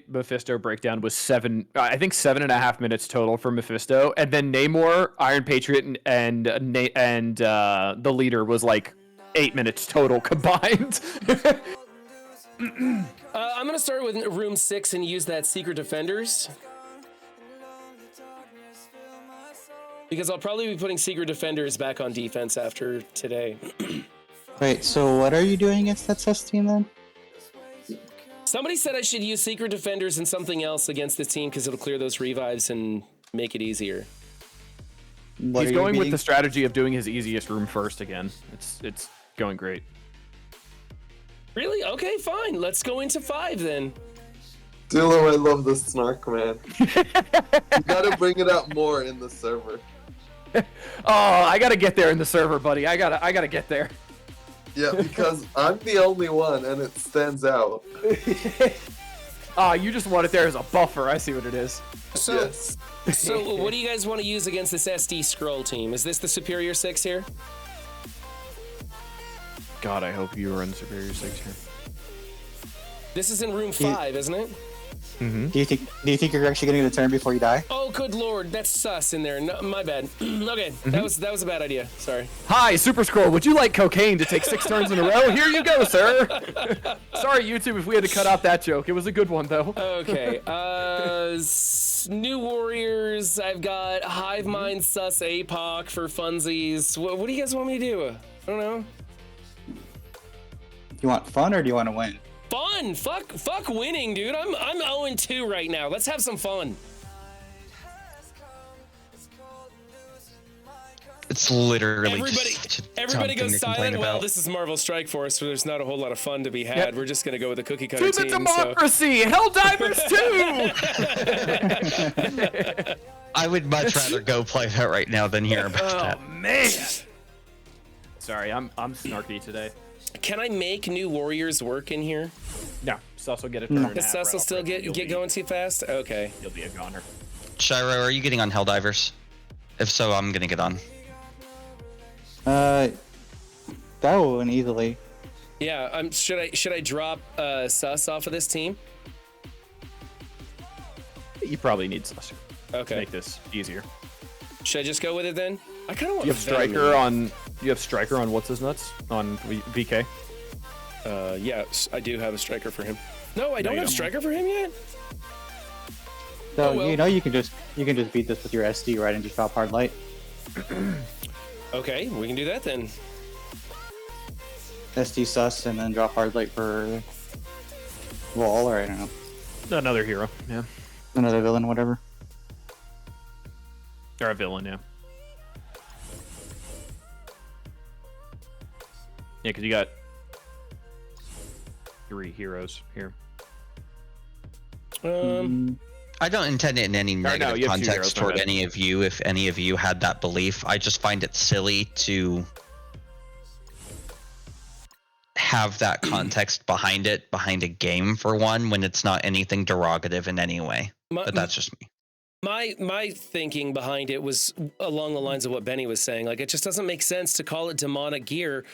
G: Mephisto breakdown was 7.5 minutes total for Mephisto, and then Namor, Iron Patriot, and the leader was like 8 minutes total combined.
A: I'm gonna start with room 6 and use that Secret Defenders. Because I'll probably be putting Secret Defenders back on defense after today.
H: Wait, so what are you doing against that sus team then?
A: Somebody said I should use Secret Defenders and something else against this team because it'll clear those revives and make it easier.
H: What
G: He's
H: are you
G: going with
H: beating?
G: the strategy of doing his easiest room first again. It's going great.
A: Really? Okay, fine. Let's go into 5 then.
D: Dilo, I love the snark, man. You gotta bring it out more in the server.
G: Oh, I gotta get there in the server, buddy. I gotta get there.
D: Yeah, because I'm the only one, and it stands out.
G: You just want it there as a buffer. I see what it is.
A: So,
D: Yes.
A: so what do you guys want to use against this SD Scroll team? Is this the Superior 6 here?
G: God, I hope you were in Superior 6 here.
A: This is in room 5, isn't it?
H: Do you think you're actually getting the turn before you die?
A: Oh, good lord, that's sus in there. No, my bad. Okay, that was a bad idea. Sorry.
G: Hi, Super Scroll. Would you like cocaine to take 6 turns in a row? Here you go, sir. Sorry, YouTube, if we had to cut out that joke. It was a good one, though.
A: Okay. New Warriors. I've got Hive Mind sus APOC for funsies. What do you guys want me to do? I don't know.
H: Do you want fun or do you want to win?
A: Fun. Fuck winning, dude. I'm 0-2 right now. Let's have some fun.
B: It's literally
A: Everybody
B: just
A: everybody
B: something
A: goes
B: to complain
A: silent. Well,
B: about.
A: this is Marvel Strike Force, so there's not a whole lot of fun to be had.
G: Yep.
A: We're just gonna go with the cookie cutter
G: To the
A: team. So.
G: democracy! Helldivers 2!
B: I would much rather go play that right now than hear about that.
G: Oh, man. Sorry, I'm snarky today.
A: Can I make New Warriors work in here?
G: No, Sus will get a turn. and a
A: Does
G: half
A: Sus will
G: route,
A: still
G: but you'll
A: get
G: be-
A: going too fast? Okay.
G: You'll be a goner.
B: Shiro, are you getting on Helldivers? If so, I'm gonna get on.
H: That will win easily.
A: Yeah. Should I drop Sus off of this team?
G: You probably need Sus to
A: Okay.
G: make this easier.
A: Should I just go with it then? I kind of want.
G: You have Striker on what's his nuts on VK.
A: Yes, I do have a striker for him. No, I don't
G: you
A: have
G: don't.
A: striker for him yet.
H: So
A: Oh, well.
H: you know you can just beat this with your SD, right, and just drop hard light.
A: Okay, we can do that then.
H: SD sus and then drop hard light for wall, or I don't know,
G: Another hero, yeah.
H: another villain, whatever.
G: Or a villain, yeah. Yeah, because you got 3 heroes here.
B: I don't intend it in any
G: no,
B: negative
G: you have 2 heroes,
B: context
G: my
B: toward
G: bad.
B: any of you if any of you had that belief. I just find it silly to have that context behind it, behind a game for one, when it's not anything derogative in any way. But that's just me.
A: My thinking behind it was along the lines of what Benny was saying. Like, it just doesn't make sense to call it demonic gear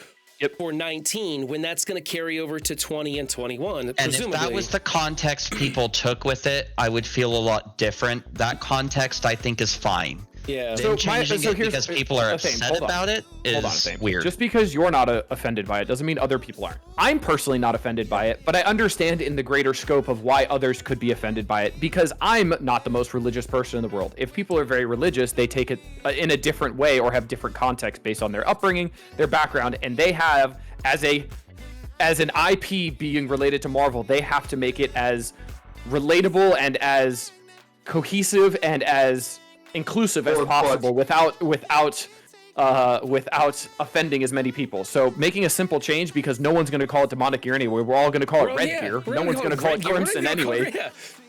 A: for 19 when that's going to carry over to 20 and 21.
B: And
A: presumably.
B: if that was the context people took with it, I would feel a lot different. That context, I think, is fine.
A: Yeah.
B: Them changing it
G: here's-
B: because people are
G: Athame,
B: upset
G: hold on.
B: about it
G: Hold on,
B: is
G: Athame.
B: weird.
G: Just because you're not offended by it doesn't mean other people aren't. I'm personally not offended by it, but I understand in the greater scope of why others could be offended by it because I'm not the most religious person in the world. If people are very religious, they take it in a different way or have different context based on their upbringing, their background, and they have, as an IP being related to Marvel, they have to make it as relatable and as cohesive and as inclusive as possible without offending as many people. So making a simple change because no one's going to call it demonic gear anyway. We're all going to call it red gear. No one's going to call it crimson anyway.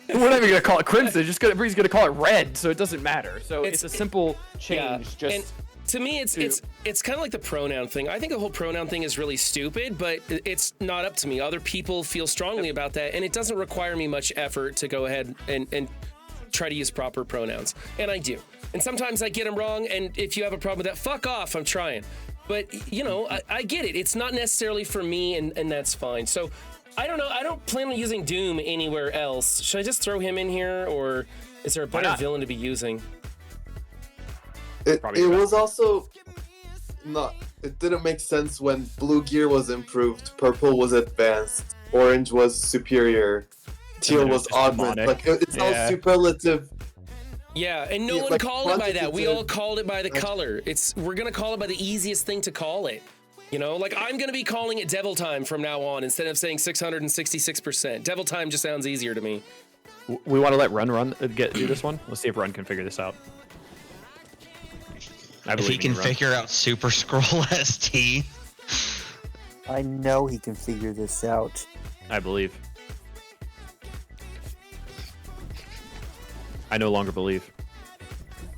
G: We're not even going to call it crimson. Everybody's going to call it red, so it doesn't matter. So it's a simple change.
A: And to me, it's kind of like the pronoun thing. I think the whole pronoun thing is really stupid, but it's not up to me. Other people feel strongly about that, and it doesn't require me much effort to go ahead and try to use proper pronouns, and I do. And sometimes I get them wrong, and if you have a problem with that, fuck off, I'm trying. But, you know, I get it. It's not necessarily for me, and that's fine. So, I don't know. I don't plan on using Doom anywhere else. Should I just throw him in here, or is there a better villain to be using?
D: It was also not. It didn't make sense when blue gear was improved, purple was advanced, orange was superior, teal was augmented. Like it's all superlative.
A: Yeah, and no one called it by that. We all called it by the color. We're gonna call it by the easiest thing to call it. You know, like I'm gonna be calling it Devil Time from now on instead of saying 666%. Devil Time just sounds easier to me.
G: We want to let Run do this one. Let's see if Run can figure this out.
B: If he can figure out Super Scroll ST.
F: I know he can figure this out.
G: I believe. I no longer believe.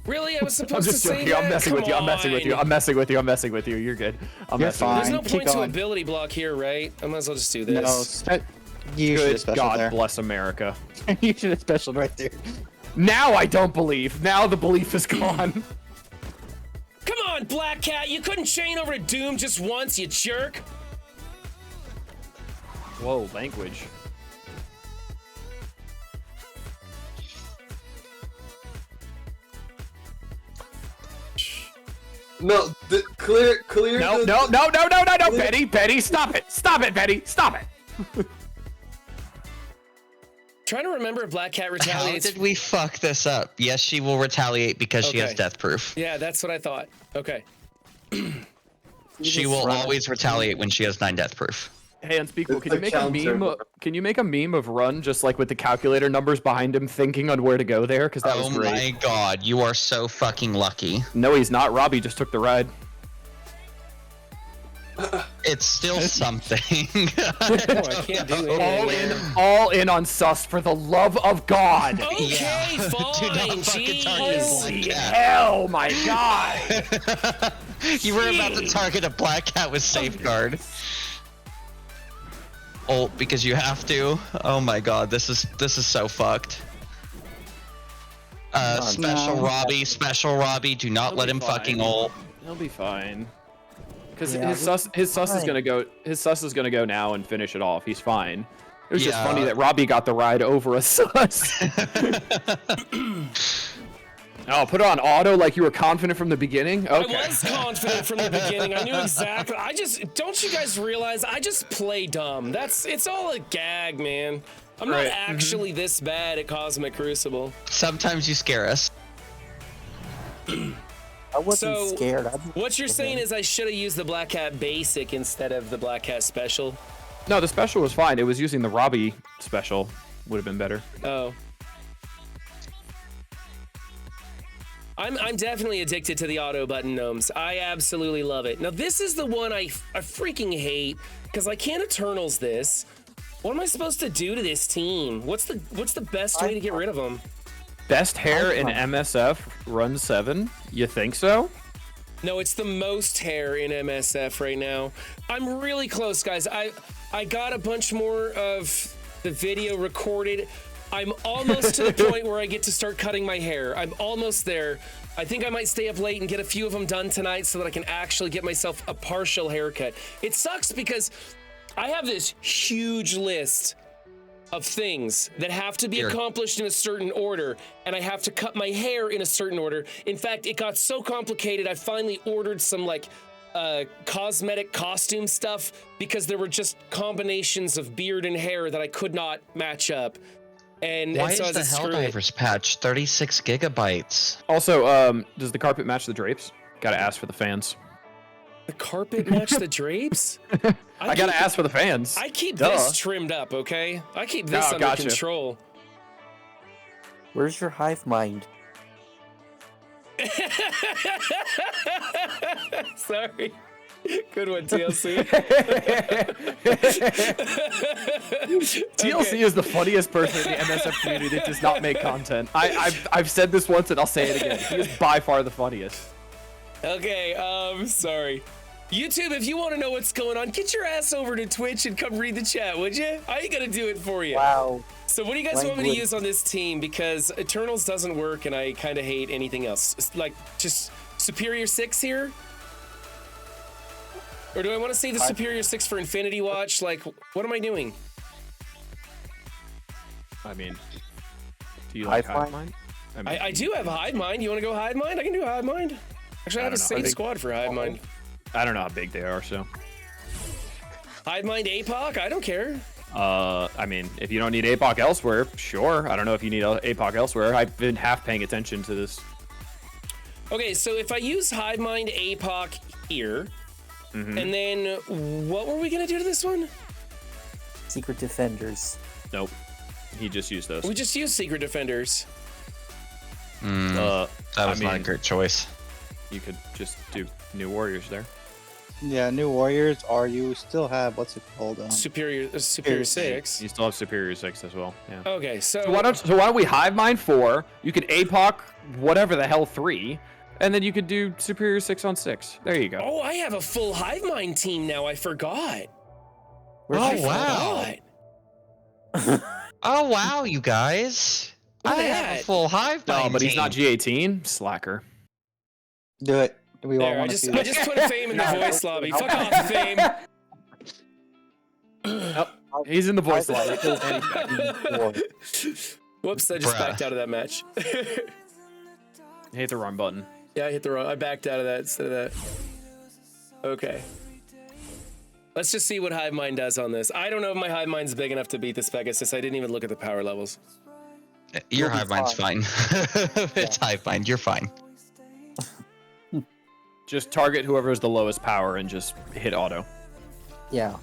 A: Really? I was supposed to say
G: joking.
A: that?
G: I'm messing with you. I'm messing with you. I'm messing with you. I'm messing with you. You're good. I'm
H: You're
G: messing
H: fine.
A: There's no
H: Keep
A: point to
H: going.
A: ability block here, right? I might as well just do this.
H: No, you should have
G: Good
H: special
G: God
H: there.
G: bless America.
H: You should have special right there.
G: Now I don't believe. Now the belief is gone.
A: Come on, Black Cat! You couldn't chain over to Doom just once, you jerk!
G: Whoa, language.
D: No, clear.
G: No, Betty, stop it, Betty, stop it.
A: Trying to remember if Black Cat
B: How
A: retaliates.
B: did we fuck this up? Yes, she will retaliate because she has
A: Okay.
B: death proof.
A: Yeah, that's what I thought. Okay.
B: She will always retaliate when she has 9 death proof.
G: Hey, Unspeakable,
D: It's
G: can you
D: the
G: make a
D: counter.
G: meme? Can you make a meme of Run just like with the calculator numbers behind him, thinking on where to go there? Because that was
B: Oh
G: great.
B: my god, you are so fucking lucky.
G: No, he's not. Robbie just took the ride.
B: It's still something.
A: Oh, I can't do anything.
G: All in on sus for the love of God.
A: Okay,
B: Yeah. Do
A: fine.
B: not fucking target
A: Jeez.
B: Black
G: Holy
B: Cat.
G: hell, my God.
B: You were about to target a Black Cat with safeguard. Ult because you have to. Oh my god, this is so fucked. Special Robbie, do not let him fucking ult.
G: He'll be fine. Because
F: Yeah,
G: his sus is
F: fine.
G: gonna go. His sus is gonna go now and finish it off. He's fine. It was just
B: Yeah.
G: funny that Robbie got the ride over a sus. Oh, put it on auto like you were confident from the beginning? Okay.
A: I was confident from the beginning. I knew exactly. Don't you guys realize I just play dumb? It's all a gag, man. I'm not
G: Right.
A: actually this bad at Cosmic Crucible.
B: Sometimes you scare us.
F: I wasn't
A: So,
F: scared.
A: What you're saying is I should have used the Black Cat Basic instead of the Black Cat Special.
G: No, the special was fine. It was using the Robbie special. Would have been better.
A: Oh. I'm definitely addicted to the auto button gnomes. I absolutely love it. Now this is the one I freaking hate because I can't Eternals this. What am I supposed to do to this team? What's the best way to get rid of them?
G: Best hair in MSF run 7? You think so?
A: No, it's the most hair in MSF right now. I'm really close, guys. I got a bunch more of the video recorded. I'm almost to the point where I get to start cutting my hair. I'm almost there. I think I might stay up late and get a few of them done tonight so that I can actually get myself a partial haircut. It sucks because I have this huge list of things that have to be
B: Here.
A: accomplished in a certain order, and I have to cut my hair in a certain order. In fact, it got so complicated, I finally ordered some like cosmetic costume stuff because there were just combinations of beard and hair that I could not match up. And
B: Why
A: so I
B: is the
A: was like, screw it.
B: Helldivers patch 36 gigabytes?
G: Also, does the carpet match the drapes? Gotta ask for the fans.
A: The carpet match the drapes?
G: I gotta ask for the fans.
A: I keep
G: Duh.
A: this trimmed up, okay? I keep this
G: No,
A: under
G: gotcha.
A: control.
F: Where's your hive mind?
A: Sorry. Good one, TLC.
G: TLC is the funniest person in the MSF community that does not make content. I've said this once and I'll say it again. He is by far the funniest.
A: Okay, sorry. YouTube, if you want to know what's going on, get your ass over to Twitch and come read the chat, would you? I ain't gonna do it for you.
F: Wow.
A: So what do you guys want me to use on this team? Because Eternals doesn't work and I kind of hate anything else. It's like, just Superior 6 here? Or do I want to save the Superior 6 for Infinity Watch? Like, what am I doing?
G: I mean, do you like
F: Hive
G: Hive
F: Mind?
G: Mind?
A: I do have Hive Mind. You want to go Hive Mind? I can do Hive Mind. Actually, I have a
G: don't know. I
A: safe
G: think-
A: squad for Hive Mind.
G: I don't know how big they are, so.
A: Hive Mind APOC? I don't care.
G: I mean, if you don't need APOC elsewhere, sure. I don't know if you need APOC elsewhere. I've been half paying attention to this.
A: Okay, so if I use Hive Mind APOC here, and then what were we gonna do to this one?
F: Secret Defenders.
G: Nope. He just used those.
A: We just used Secret Defenders.
B: That was not a
G: mean-
B: great choice.
G: You could just do New Warriors there.
H: Yeah, New Warriors, or you still have, what's it called?
A: Superior
H: Superior
A: 6.
G: You still have Superior 6 as well. Yeah.
A: Okay, so
G: So why don't we Hive Mind 4? You could APOC whatever the hell 3, and then you could do Superior 6 on 6. There you go.
A: Oh, I have a full Hive Mind team now. I forgot.
B: Oh, wow.
A: Forgot.
B: Oh, wow, you guys.
A: Look
B: I
A: at
B: have a
A: that.
B: full hive mind
G: No, but he's not
B: team.
G: G18. Slacker.
H: Do it. We all
A: There, I
H: want to
A: just
H: see
A: I
H: that.
A: just put Fame in the voice lobby. Fuck off, Fame.
G: He's in the voice lobby.
A: Whoops, I just
B: Bruh.
A: backed out of that match.
G: Hit the wrong button.
A: Yeah, I hit the wrong. I backed out of that instead of that. Okay. Let's just see what Hive Mind does on this. I don't know if my Hive Mind's big enough to beat this Pegasus. I didn't even look at the power levels.
B: Your
F: You'll be
B: hive mind's fine. It's hive mind. You're fine.
G: Just target whoever has the lowest power and just hit auto.
F: Yeah.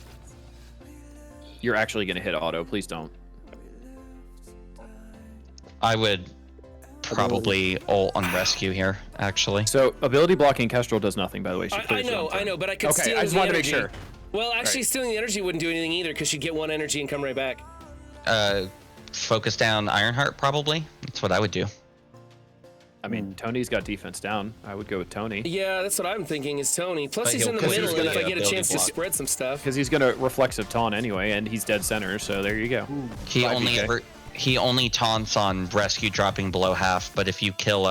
G: You're actually going to hit auto. Please don't.
B: I would probably ult on rescue here, actually.
G: So, ability blocking Kestrel does nothing, by the way. She
A: I
G: clears her own turn.
A: know, but I could
G: Okay,
A: steal
G: I just
A: the
G: wanted to make
A: energy.
G: sure.
A: Well, actually,
G: Right.
A: stealing the energy wouldn't do anything either because she'd get one energy and come right back.
B: Focus down Ironheart, probably. That's what I would do.
G: I mean, Tony's got defense down. I would go with Tony.
A: Yeah, that's what I'm thinking is Tony. Plus,
B: But
A: he's
B: he'll-
A: in the
B: 'cause he's
A: middle, and if
B: gonna
A: I get a
B: ability
A: chance to
B: block.
A: spread some stuff.
G: Because he's going to reflexive taunt anyway, and he's dead center, so there you go.
B: He
G: 5
B: only
G: DK.
B: he only taunts on rescue dropping below half, but if you kill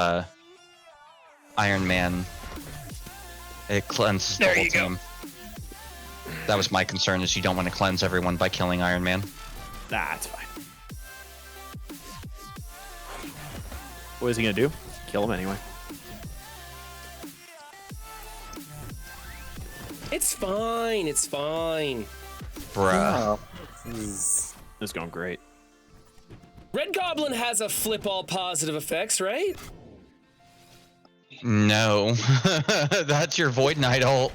B: Iron Man, it cleanses the
G: There
B: whole
G: you go.
B: team. That was my concern, is you don't want to cleanse everyone by killing Iron Man.
G: That's fine. What is he going to do? Kill him anyway.
A: It's fine. It's fine.
B: Bruh.
F: Oh, jeez.
G: This is going great.
A: Red Goblin has a flip all positive effects, right?
B: No. That's your Void Knight ult.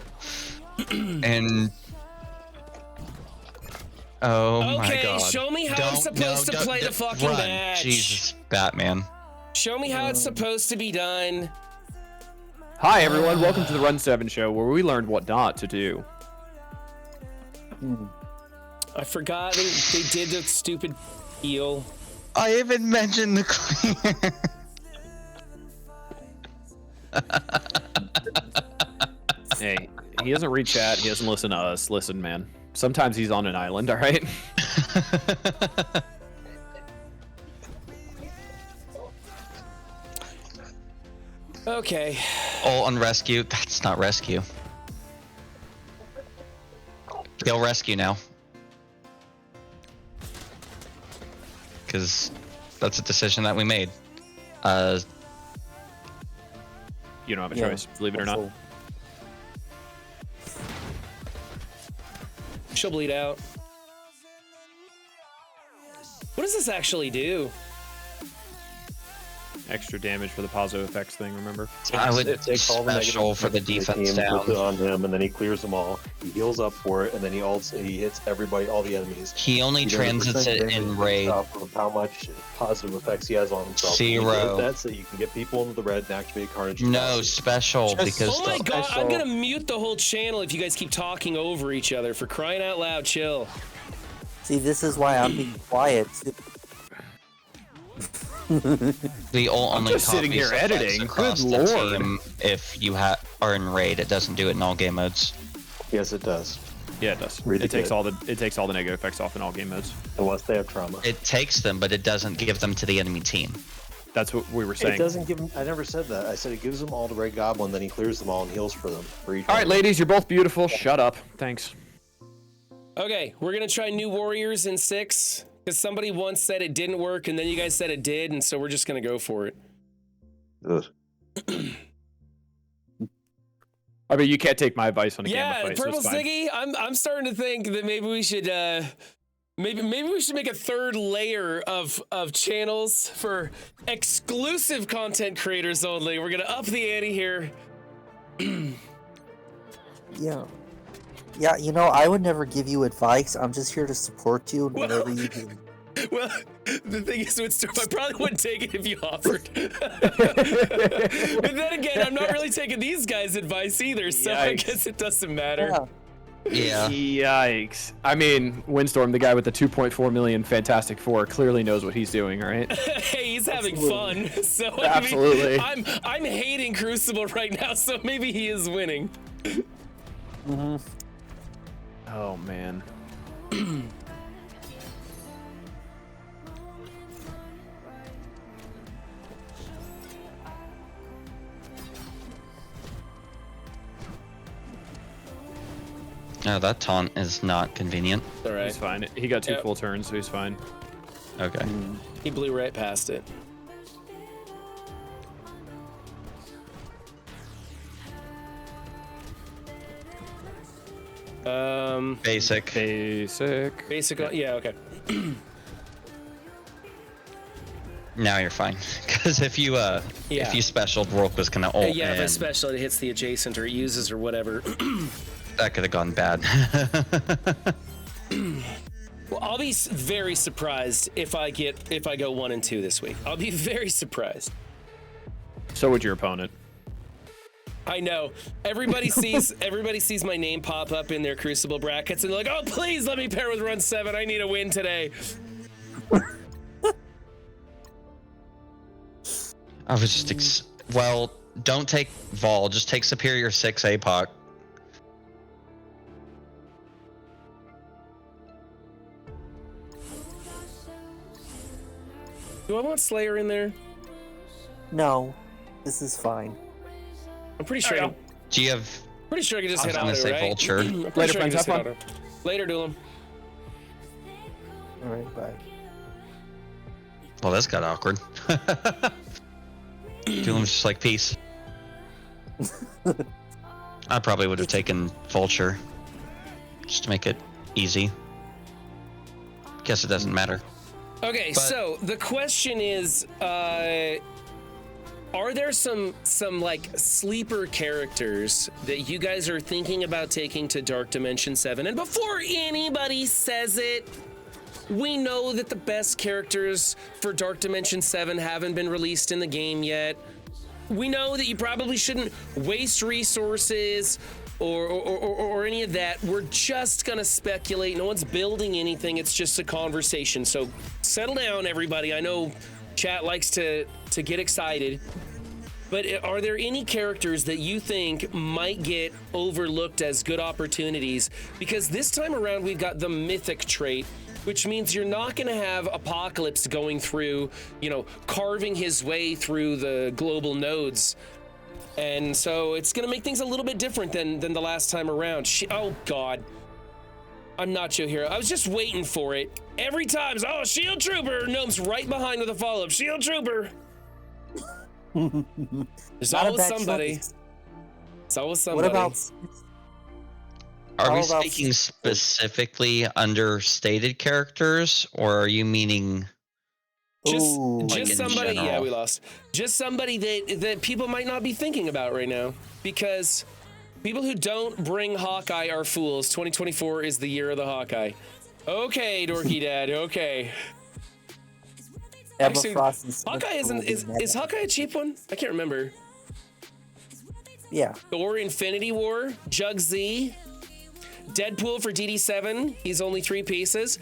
B: And... Oh my
A: Okay,
B: god.
A: show me how it's supposed to play the fucking
B: run.
A: match.
B: Jesus, Batman.
A: Show me how it's supposed to be done.
G: Hi, everyone. Welcome to the Run 7 show, where we learned what not to do.
A: I forgot they did the stupid heal.
B: I even mentioned the clear.
G: Hey, he doesn't read chat. He doesn't listen to us. Listen, man. Sometimes he's on an island, all right?
A: Okay.
B: Ult on rescue. That's not rescue. Kill rescue now. because that's a decision that we made.
G: You don't have a choice, believe it or not.
A: She'll bleed out. What does this actually do?
G: Extra damage for the positive effects thing, remember?
B: I would
I: It takes all the
B: special
I: negative
B: for the
I: effects
B: defense
I: of the team, puts it
B: down.
I: on him, and then he clears them all. He heals up for it, and then he hits everybody, all the enemies.
B: He only
I: You know,
B: transits
I: percent
B: it in
I: damage
B: raid.
I: based off of how much positive effects he has on himself.
B: 0.
I: That's so you can get people into the red and activate Carnage.
B: No, special, because
A: Oh my
B: the,
A: god, I'm gonna mute the whole channel if you guys keep talking over each other. For crying out loud, chill.
F: See, this is why I'm being quiet.
B: the ult only
G: just sitting
B: copies
G: here
B: effects
G: editing.
B: across
G: Good
B: the
G: lord.
B: team if you are in raid. It doesn't do it in all game modes.
I: Yes, it does.
G: Yeah, it does.
I: Really
G: It takes
I: good.
G: all the negative effects off in all game modes.
I: Unless they have trauma.
B: It takes them, but it doesn't give them to the enemy team.
G: That's what we were
I: It
G: saying.
I: doesn't give him. I never said that. I said it gives them all to Red Goblin, then he clears them all and heals for them. For each
G: All right,
I: one.
G: ladies, you're both beautiful. Shut up. Thanks.
A: Okay, we're gonna try New Warriors in 6 because somebody once said it didn't work, and then you guys said it did, and so we're just gonna go for it.
I: Ugh.
G: I mean, you can't take my advice on a gamma
A: Yeah,
G: fight, so
A: Purple
G: it's fine.
A: Ziggy, I'm starting to think that maybe we should maybe we should make a third layer of channels for exclusive content creators only. We're gonna up the ante here.
F: Yeah. Yeah, you know, I would never give you advice. I'm just here to support you whenever you do.
A: Well, the thing is, I probably wouldn't take it if you offered. But then again, I'm not really taking these guys' advice either, so I
G: Yikes.
A: guess it doesn't matter.
F: Yeah.
B: Yeah.
G: Yikes. I mean, Windstorm, the guy with the 2.4 million Fantastic Four, clearly knows what he's doing, right?
A: Hey, he's having fun. So I mean,
G: Absolutely.
A: I'm hating Crucible right now, so maybe he is winning.
F: Mm-hmm.
G: Oh, man.
B: No, that taunt is not convenient.
A: All right.
G: He's fine. He got 2
A: Yep.
G: full turns, so he's fine.
B: Okay.
A: He blew right past it.
B: Basic.
G: Basic.
A: Yeah, okay.
B: Now you're fine. Because if you specialed, Rourke was gonna ult.
A: Yeah, if I
B: and
A: special, it hits the adjacent or it uses or whatever.
B: that could have gone bad.
A: Well, I'll be very surprised if I go 1 and 2 this week. I'll be very surprised.
G: So would your opponent.
A: I know. Everybody sees my name pop up in their Crucible brackets and they're like, "Oh, please let me pair with Run 7. I need a win today."
B: I was just well, don't take Vol, just take Superior 6 APOC.
A: Do I want Slayer in there?
F: No, this is fine.
A: I'm pretty sure. I
B: Do you have
A: can just
B: I was
A: hit
B: gonna
A: auto,
B: say
A: right?
B: Vulture.
A: I'm pretty
G: Later,
A: sure I can
G: friends,
A: just
G: have
A: hit auto. Later, Doolin.
F: All right, bye.
B: Well, this got awkward. Doom was just like, peace. I probably would have taken Vulture. Just to make it easy. Guess it doesn't matter.
A: Okay,
B: But-
A: so the question is, are there some like sleeper characters that you guys are thinking about taking to Dark Dimension 7? And before anybody says it, we know that the best characters for Dark Dimension 7 haven't been released in the game yet. We know that you probably shouldn't waste resources or any of that. We're just gonna speculate. No one's building anything. It's just a conversation. So settle down, everybody. I know chat likes to get excited. But are there any characters that you think might get overlooked as good opportunities? Because this time around, we've got the Mythic trait, which means you're not going to have Apocalypse going through, carving his way through the global nodes. And so it's going to make things a little bit different than the last time around. Oh, God. I'm Nacho Hero. I was just waiting for it. Every time, oh, Shield Trooper. Gnome's right behind with a follow-up. Shield Trooper. There's always somebody.
F: choice.
A: It's always somebody.
F: What about?
B: Are we
F: How about-
B: speaking specifically understated characters, or are you meaning
F: Ooh.
B: Like
A: just
B: in
A: somebody? Yeah,
B: general?
A: we lost. Just somebody that people might not be thinking about right now, because people who don't bring Hawkeye are fools. 2024 is the year of the Hawkeye. Okay, Dorky Dad. Okay.
F: Emma
A: Actually,
F: Frost and Smith
A: Hawkeye
F: will be
A: is
F: next.
A: Hawkeye a cheap one? I can't remember.
F: Yeah.
A: Thor Infinity War, Jug Z, Deadpool for DD7. He's only 3 pieces.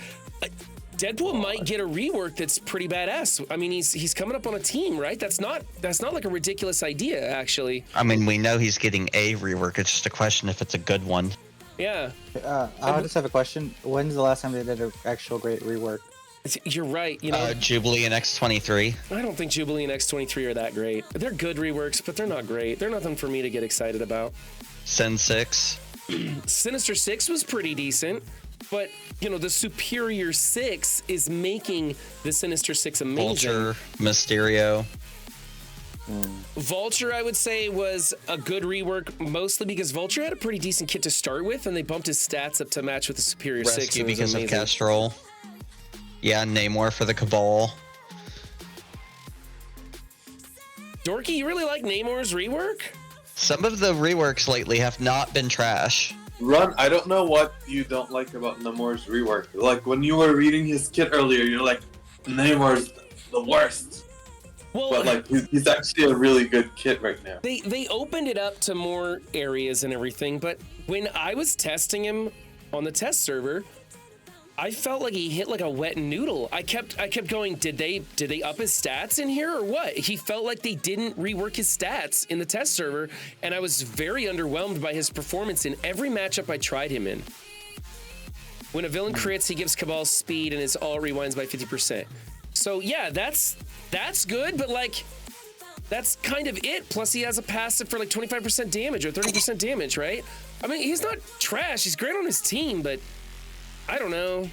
A: Deadpool might get a rework that's pretty badass. I mean, he's coming up on a team, right? That's not like a ridiculous idea, actually.
B: I mean, we know he's getting a rework. It's just a question if it's a good one.
A: Yeah,
H: I just have a question. When's the last time they did an actual great rework?
A: you're right. You know,
B: Jubilee and X-23.
A: I don't think Jubilee and X-23 are that great. They're good reworks, but they're not great. They're nothing for me to get excited about.
B: Sin 6.
A: Sinister 6 was pretty decent, but you know, the Superior 6 is making the Sinister 6 amazing.
B: Vulture. Mysterio.
A: Vulture, I would say, was a good rework, mostly because Vulture had a pretty decent kit to start with, and they bumped his stats up to match with the Superior 6.
B: Rescue
A: and it was
B: because of
A: amazing.
B: Castrol. Yeah, Namor for the Cabal.
A: Dorky, you really like Namor's rework?
B: Some of the reworks lately have not been trash.
D: Ron, I don't know what you don't like about Namor's rework. Like, when you were reading his kit earlier, you're like, Namor's the worst.
A: Well,
D: But, like, he's actually a really good kit right now.
A: they opened it up to more areas and everything, but when I was testing him on the test server, I felt like he hit like a wet noodle. I kept going, did they up his stats in here or what? He felt like they didn't rework his stats in the test server, and I was very underwhelmed by his performance in every matchup I tried him in. When a villain crits, he gives Cabal speed and his all rewinds by 50%. So yeah, that's good, but like, that's kind of it. Plus he has a passive for like 25% damage or 30% damage, right? I mean, he's not trash. He's great on his team, but I don't know.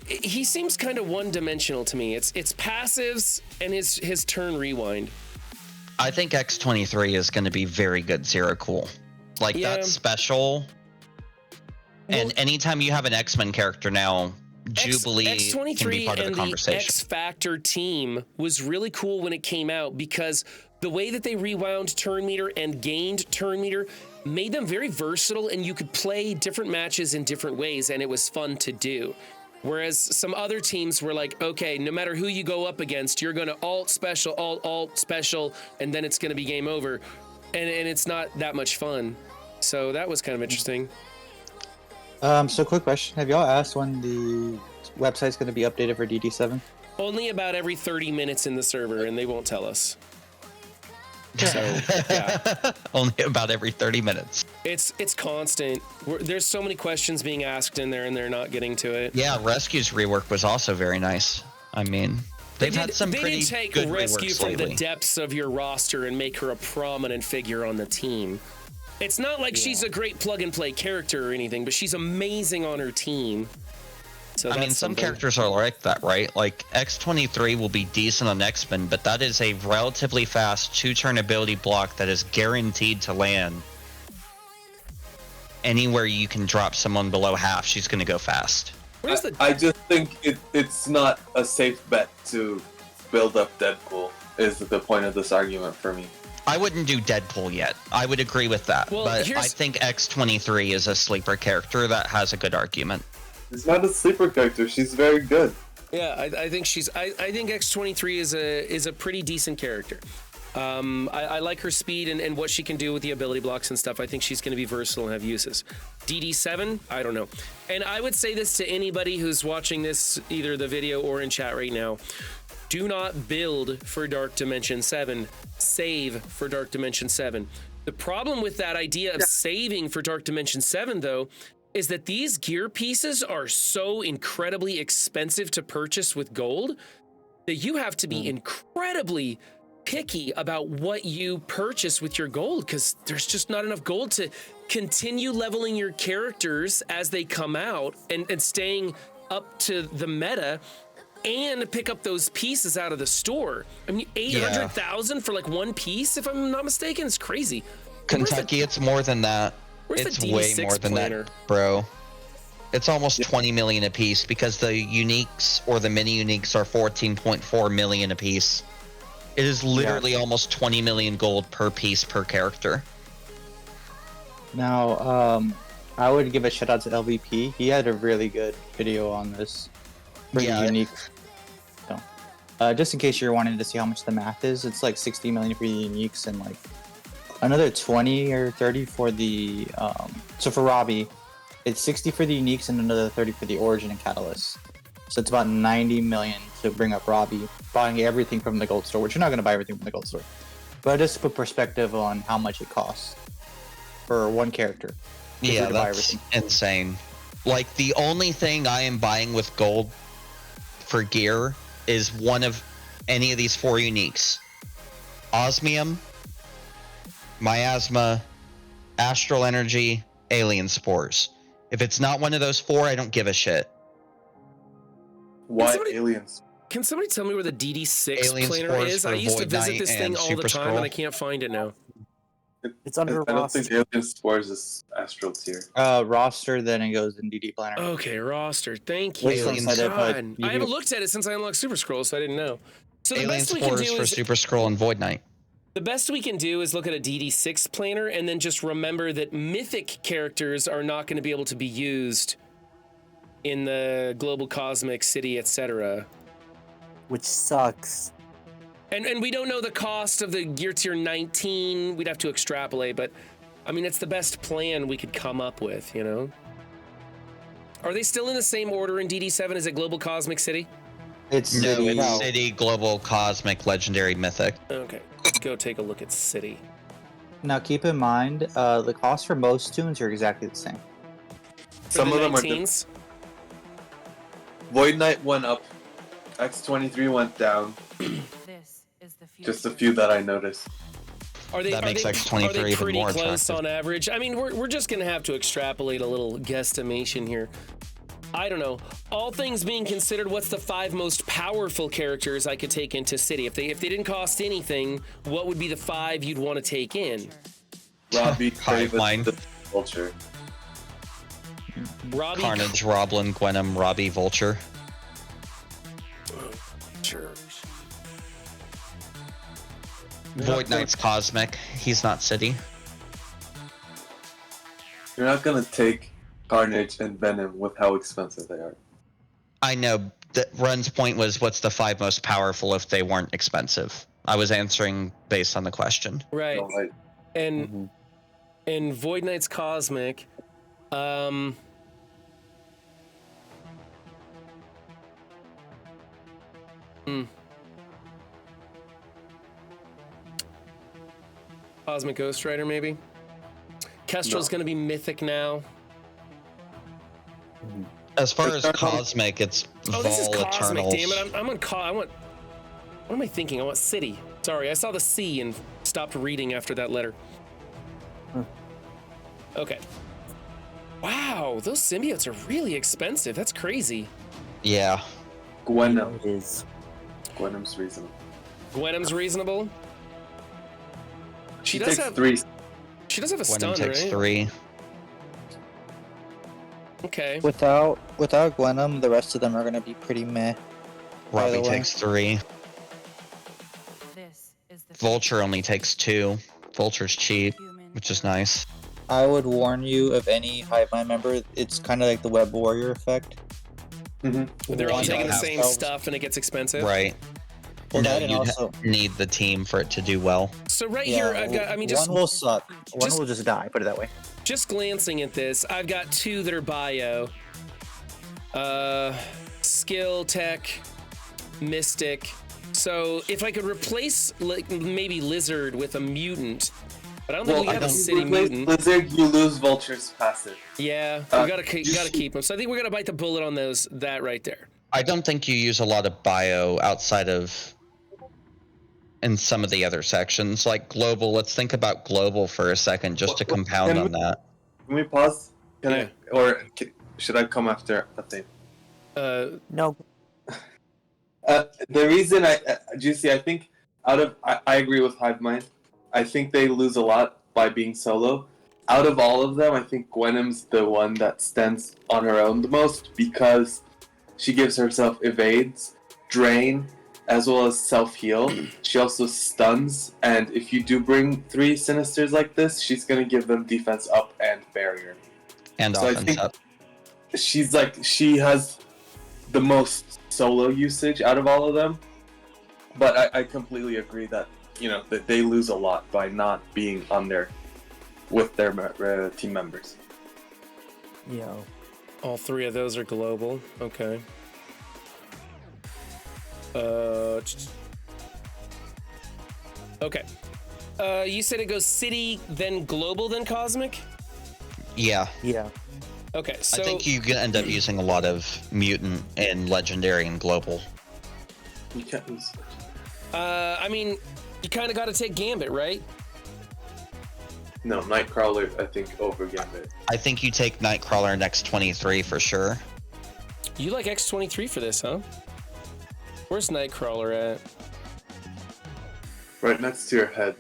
A: He seems kind of one-dimensional to me. It's passives and his turn rewind.
B: I think X-23 is going to be very good Zero Cool. Like,
A: Yeah.
B: that's special. And anytime you have an X-Men character now, Jubilee
A: X-23
B: can be part of
A: and
B: the conversation.
A: X Factor team was really cool when it came out, because the way that they rewound turn meter and gained turn meter made them very versatile, and you could play different matches in different ways, and it was fun to do. Whereas some other teams were like, okay, no matter who you go up against, you're going to alt special, and then it's going to be game over. And it's not that much fun. So that was kind of interesting.
H: So quick question. Have y'all asked when the website's going to be updated for DD7?
A: Only about every 30 minutes in the server, and they won't tell us. So, yeah.
B: Only about every 30 minutes.
A: It's constant. There's so many questions being asked in there, and they're not getting to it.
B: Yeah, Rescue's rework was also very nice. I mean, they've had some pretty
A: did take
B: good
A: Rescue
B: reworks
A: from
B: lately.
A: the depths of your roster and make her a prominent figure on the team. It's not like she's a great plug-and-play character or anything, but she's amazing on her team. So
B: I mean,
A: that's
B: some
A: something.
B: characters are like that, right? Like, X-23 will be decent on X-Men, but that is a relatively fast 2-turn ability block that is guaranteed to land. Anywhere you can drop someone below half, she's going to go fast.
D: I just think it's not a safe bet to build up Deadpool, is the point of this argument for me.
B: I wouldn't do Deadpool yet. I would agree with that.
A: Well,
B: but I think X-23 is a sleeper character that has a good argument.
D: It's not a sleeper character. She's very good.
A: Yeah, I think she's. I think X-23 is a pretty decent character. I like her speed and what she can do with the ability blocks and stuff. I think she's going to be versatile and have uses. DD7, I don't know. And I would say this to anybody who's watching this, either the video or in chat right now. Do not build for Dark Dimension 7. Save for Dark Dimension 7. The problem with that idea of saving for Dark Dimension 7, though, is that these gear pieces are so incredibly expensive to purchase with gold that you have to be incredibly picky about what you purchase with your gold, because there's just not enough gold to continue leveling your characters as they come out and staying up to the meta and pick up those pieces out of the store. I mean, 800,000 for like one piece, if I'm not mistaken, it's crazy.
B: Kentucky, it's more than that. It's way more than that, bro. It's almost 20 million a piece because the uniques or the mini uniques are 14.4 million a piece. It is literally almost 20 million gold per piece per character.
H: Now, I would give a shout out to LVP. He had a really good video on this. Pretty unique. So, just in case you're wanting to see how much the math is, it's like 60 million for the uniques and like another 20 or 30 for the so for Robbie, it's 60 for the uniques and another 30 for the origin and catalyst. So it's about 90 million to bring up Robbie, buying everything from the gold store, which you're not going to buy everything from the gold store. But just to put perspective on how much it costs for one character.
B: Yeah, that's insane. Like, the only thing I am buying with gold for gear is one of any of these 4 uniques. Osmium, Miasma, Astral Energy, Alien Spores. If it's not one of those 4, I don't give a shit.
D: Why aliens?
A: Can somebody tell me where the DD6
B: Alien
A: planer
B: Spores
A: is?
B: for
A: I used to
B: Void
A: visit
B: Knight
A: this thing
B: and
A: all the
B: Super
A: time,
B: Scroll.
A: and I can't find it now.
F: It's under
D: I don't
F: roster.
D: think Alien Spores is Astral tier.
H: Roster, then it goes in DD Planner.
A: Okay, roster. Thank you.
H: Aliens
A: God.
H: Spores,
A: I haven't looked at it since I unlocked Super Scroll, so I didn't know. So the
B: Alien
A: best we can
B: Spores
A: do
B: for
A: is
B: Super Scroll and Void Knight.
A: the best we can do is look at a DD6 planer and then just remember that mythic characters are not going to be able to be used in the global cosmic city, etc.
F: Which sucks.
A: And we don't know the cost of the gear tier 19. We'd have to extrapolate, but I mean, it's the best plan we could come up with, you know? Are they still in the same order in DD7 as at Global Cosmic City?
H: It's
B: City, City, Global, Cosmic, Legendary, Mythic.
A: Okay, let's go take a look at City.
H: Now keep in mind, the cost for most tunes are exactly the same.
D: Some of them are
A: 19s?
D: Void Knight went up. X23 went down. Just a few that I noticed.
B: That makes X23
A: are they
B: even
A: pretty
B: more
A: close
B: attractive.
A: on average? I mean, we're just gonna have to extrapolate a little guesstimation here. I don't know. All things being considered, what's the 5 most powerful characters I could take into City? If they didn't cost anything, what would be the 5 you'd want to take in?
D: Robbie,
B: Hive-Mind.
D: the Vulture.
A: Robbie,
B: Carnage, Roblin, Gwenom, Robbie, Vulture.
A: Sure.
B: Void Knight's Cosmic. He's not City.
D: You're not gonna take Carnage and Venom with how expensive they are.
B: I know. Run's point was, what's the 5 most powerful if they weren't expensive? I was answering based on the question.
A: Right.
D: No, like,
A: And Void Knight's Cosmic. Cosmic Ghost Rider, maybe. Kestrel's gonna be mythic now.
B: As far as Cosmic, it's
A: Oh, this is
B: Vol
A: Cosmic,
B: Eternals.
A: damn it. I'm on I want. What am I thinking? I want City. Sorry, I saw the C and stopped reading after that letter. Okay. Wow, those symbiotes are really expensive. That's crazy.
B: Yeah.
D: Gwenom.
F: It is.
D: Gwenom's reasonable.
A: Gwenom's reasonable.
D: She
A: does
D: takes
A: have
D: 3.
A: She does have a
B: Gwenom
A: stun,
B: takes
A: right?
B: 3.
A: Okay.
H: Without Gwenom, the rest of them are gonna be pretty meh. By the
B: Robbie
H: way.
B: takes 3. Vulture only takes 2. Vulture's cheap, which is nice.
H: I would warn you of any Hive Mind member. It's kind of like the Web Warrior effect.
A: They're all
B: You
A: taking
B: don't
A: the
B: have
A: same stuff and it gets expensive.
B: Right.
H: Well,
B: No,
H: that and
B: you
H: also,
B: need the team for it to do well.
A: So right here, I've got, I mean, just
H: one will suck. One
A: just-
H: will just die. Put it that way.
A: just glancing at this, I've got 2 that are bio. Skill, tech, mystic. So if I could replace like maybe Lizard with a mutant, but I don't think we have a city mutant.
D: Blizzard, you lose Vulture's passive.
A: Yeah, we gotta keep him. So I think we're gonna bite the bullet on that right there.
B: I don't think you use a lot of bio outside of in some of the other sections, like global. Let's think about global for a second, just to compound on that.
D: Can we pause? Should I come after that thing?
F: No.
D: The reason Juicy, I think I agree with Hive Mind. I think they lose a lot by being solo. Out of all of them, I think Gwenum's the one that stands on her own the most because she gives herself evades, drain, as well as self-heal. She also stuns, and if you do bring 3 Sinisters like this, she's going to give them defense up and barrier.
B: And
D: so
B: offense up.
D: She has the most solo usage out of all of them, but I completely agree that, that they lose a lot by not being on there with their team members.
F: Yeah.
A: All 3 of those are global. Okay. Okay. You said it goes city, then global, then cosmic?
B: Yeah.
F: Yeah.
A: Okay, so...
B: I think you can end up using a lot of mutant and legendary and global.
D: You can't use...
A: I mean, you kind of got to take Gambit, right?
D: No, Nightcrawler, I think, over Gambit.
B: I think you take Nightcrawler and X-23 for sure.
A: You like X-23 for this, huh? Where's Nightcrawler at?
D: Right next to your head.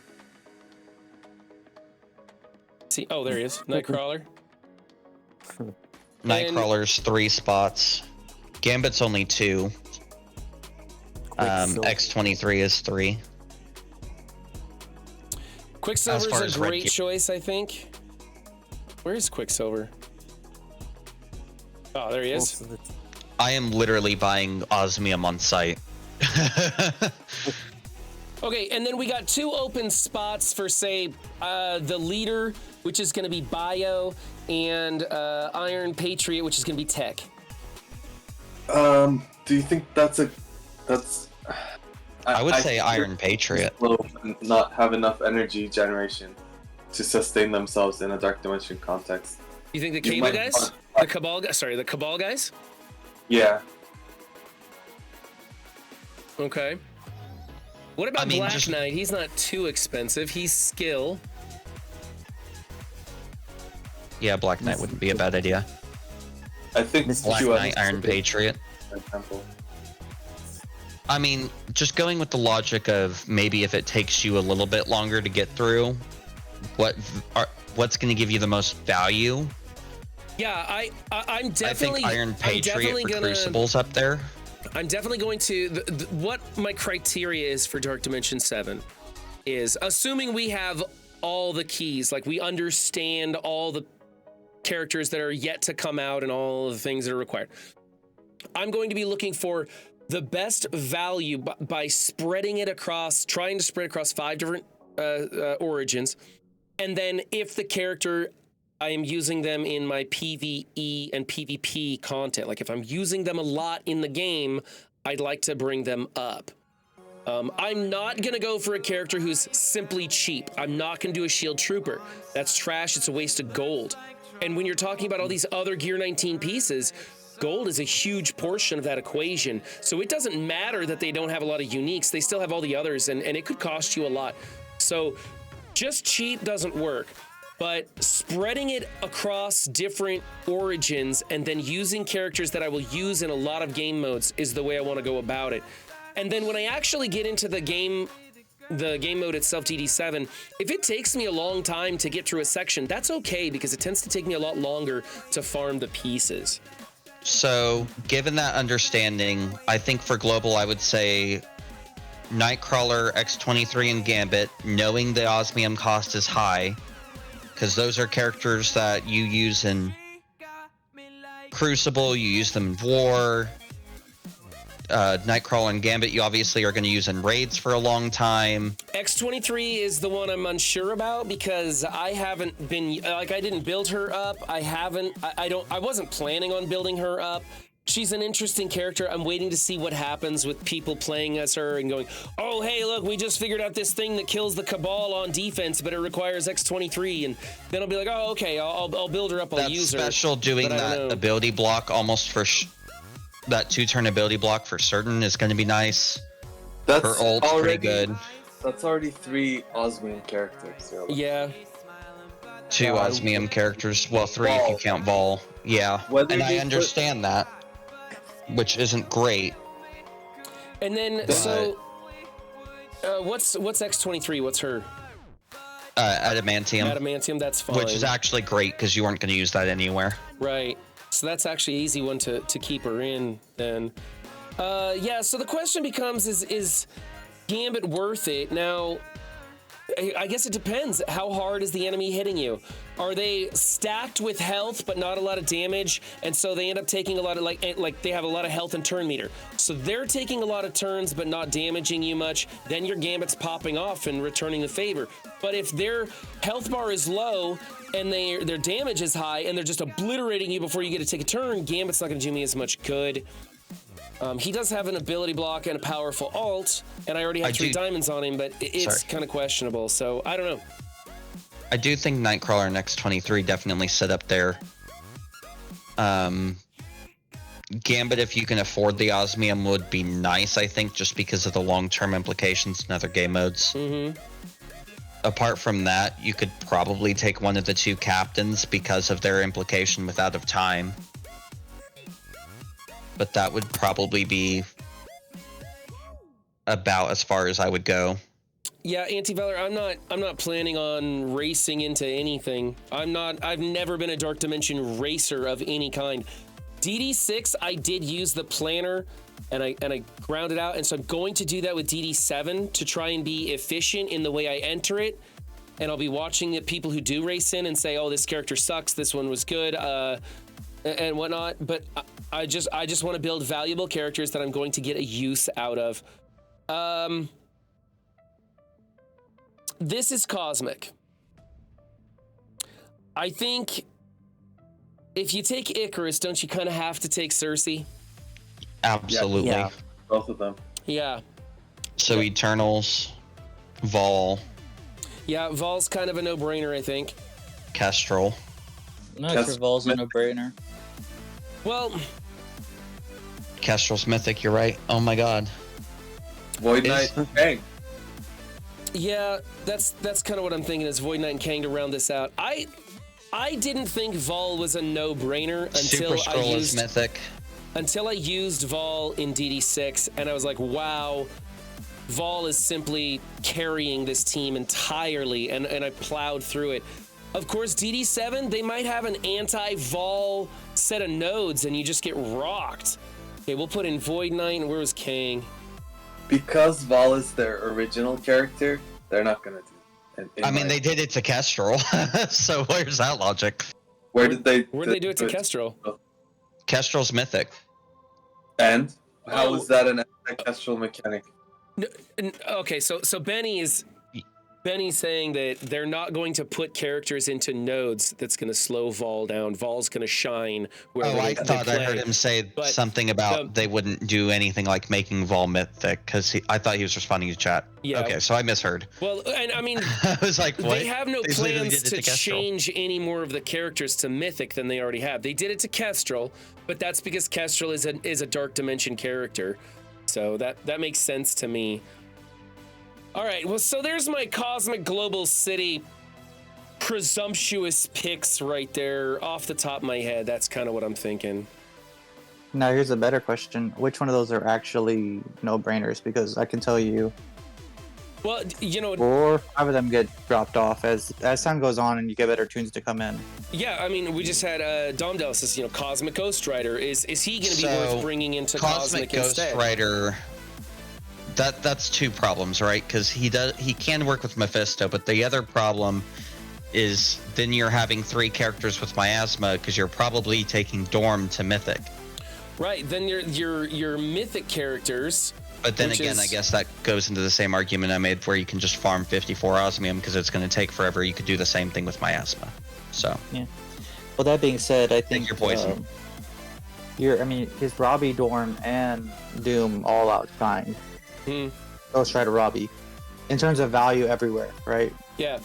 A: See, oh, there he is. Nightcrawler.
B: Nightcrawler's 3 spots. Gambit's only 2. X-23 is 3.
A: Quicksilver's a great choice, I think. Where's Quicksilver? Oh, there he is.
B: I am literally buying osmium on site.
A: Okay, and then we got 2 open spots for, say, the leader, which is going to be Bio, and Iron Patriot, which is going to be Tech.
D: Do you think that's...
B: I would say Iron Patriot.
D: And not have enough energy generation to sustain themselves in a Dark Dimension context.
A: You think the Cable guys? The Cabal guys? Sorry, the Cabal guys?
D: Yeah.
A: Okay. What about Black Knight? He's not too expensive. He's skill.
B: Yeah, Black Knight wouldn't be a bad idea.
D: I think
B: Black Knight, Iron Patriot. I mean, just going with the logic of maybe if it takes you a little bit longer to get through, what's going to give you the most value?
A: Yeah, I'm definitely.
B: I think Iron Patriot for Crucible's up there.
A: I'm definitely going to. What my criteria is for Dark Dimension 7 is assuming we have all the keys, like we understand all the characters that are yet to come out and all the things that are required. I'm going to be looking for the best value by spreading it across, trying to spread across 5 different origins. And then if the character, I am using them in my PvE and PvP content, like if I'm using them a lot in the game, I'd like to bring them up. I'm not going to go for a character who's simply cheap. I'm not going to do a shield trooper. That's trash. It's a waste of gold. And when you're talking about all these other Gear 19 pieces, gold is a huge portion of that equation. So it doesn't matter that they don't have a lot of uniques. They still have all the others, and it could cost you a lot. So just cheap doesn't work. But spreading it across different origins and then using characters that I will use in a lot of game modes is the way I want to go about it. And then when I actually get into the game mode itself, DD7, if it takes me a long time to get through a section, that's okay because it tends to take me a lot longer to farm the pieces.
B: So, given that understanding, I think for global, I would say Nightcrawler, X-23, and Gambit, knowing the osmium cost is high, because those are characters that you use in Crucible, you use them in War. Nightcrawler and Gambit, you obviously are going to use in raids for a long time.
A: X-23 is the one I'm unsure about because I haven't been, like, I didn't build her up. I wasn't planning on building her up. She's an interesting character. I'm waiting to see what happens with people playing as her and going, oh, hey, look, we just figured out this thing that kills the Cabal on defense, but it requires X-23. And then I'll be like, oh, okay, I'll build her up, I'll use her.
B: That's special doing that ability block almost for that 2-turn ability block for certain is going to be nice.
D: That's
B: her ult's pretty good.
D: That's already 3 Osmium characters.
A: Yeah.
B: 2 Osmium characters. Well, 3 if you count Vol. Yeah.
D: Whether
B: And I
D: they
B: understand that, which isn't great.
A: And then,
B: But-
A: so, what's X-23? What's her?
B: Adamantium.
A: Adamantium, that's fine.
B: Which is actually great because you weren't going to use that anywhere.
A: Right. So that's actually an easy one to keep her in then. Yeah, so the question becomes, is Gambit worth it? Now, I guess it depends. How hard is the enemy hitting you? Are they stacked with health but not a lot of damage, and so they end up taking a lot of like they have a lot of health and turn meter, so they're taking a lot of turns but not damaging you much? Then your Gambit's popping off and returning the favor. But if their health bar is low and their damage is high and they're just obliterating you before you get to take a turn, Gambit's not going to do me as much good. He does have an ability block and a powerful ult, and I already have 3 diamonds on him, but it's kind of questionable, so I don't know.
B: I do think Nightcrawler and X-23 definitely sit up there. Gambit, if you can afford the Osmium, would be nice, I think, just because of the long-term implications in other game modes.
A: Mm-hmm.
B: Apart from that, you could probably take one of the 2 captains because of their implication with out of time. But that would probably be about as far as I would go.
A: Yeah, Anti-Valor, I'm not planning on racing into anything. I've never been a Dark Dimension racer of any kind. DD6, I did use the planner and I grounded out, and so I'm going to do that with DD7 to try and be efficient in the way I enter it. And I'll be watching the people who do race in and say, oh, this character sucks, this one was good, and whatnot. But I just want to build valuable characters that I'm going to get a use out of. This is Cosmic. I think if you take Icarus, don't you kind of have to take Cersei?
B: Absolutely.
F: Yeah.
D: Both of them.
A: Yeah.
B: So Eternals, Vol,
A: Yeah, Vol's kind of a no-brainer, I think.
B: Kestrel.
H: I'm not sure Vol's a no-brainer.
A: Well,
B: Kestrel's mythic, you're right. Oh my god.
D: Void Knight. Hey.
A: yeah, that's kind of what I'm thinking is Void Knight and Kang to round this out. I didn't think Vol was a no-brainer
B: Super Scroll is mythic.
A: until I used Vol in DD6, and I was like, wow, Vol is simply carrying this team entirely, and I plowed through it. Of course, DD7, they might have an anti-Vol set of nodes, and you just get rocked. Okay, we'll put in Void Knight, and where was Kang?
D: Because Vol is their original character, they're not gonna do it.
B: I mean, they did it to Kestrel, so where's that logic?
D: Where did they
A: do it to Kestrel?
B: Kestrel's mythic.
D: And how is that an anti-Kestrel mechanic?
A: No, okay, so Benny's saying that they're not going to put characters into nodes that's going to slow Vol down. Vol's going to shine wherever
B: I thought I heard him say something about they wouldn't do anything like making Vol mythic, because I thought he was responding to chat.
A: Yeah.
B: Okay, so I misheard.
A: Well, and I mean,
B: I was like, what?
A: they have no
B: They literally
A: plans
B: did it
A: to
B: Kestrel.
A: change any more of the characters to mythic than they already have. They did it to Kestrel, but that's because Kestrel is a Dark Dimension character. So that makes sense to me. All right, well, so there's my Cosmic Global City presumptuous picks right there off the top of my head. That's kind of what I'm thinking.
H: Now, here's a better question. Which one of those are actually no-brainers? Because I can tell you,
A: Well, you know,
H: 4 or 5 of them get dropped off as time goes on and you get better tunes to come in.
A: yeah, I mean, we just had Domdell says, Cosmic Ghost Rider. Is he going to be worth bringing into
B: Cosmic Ghost
A: instead?
B: Rider. That's 2 problems, right? Because he can work with Mephisto, but the other problem is then you're having 3 characters with miasma because you're probably taking Dorm to Mythic.
A: Right. Then your Mythic characters.
B: But then again, I guess that goes into the same argument I made where you can just farm 54 osmium because it's going to take forever. You could do the same thing with miasma. So
H: yeah. Well, that being said, I think
B: your poison.
H: His Robbie, Dorm, and Doom all outshine Ghost Rider Robbie in terms of value everywhere, right?
A: Yeah.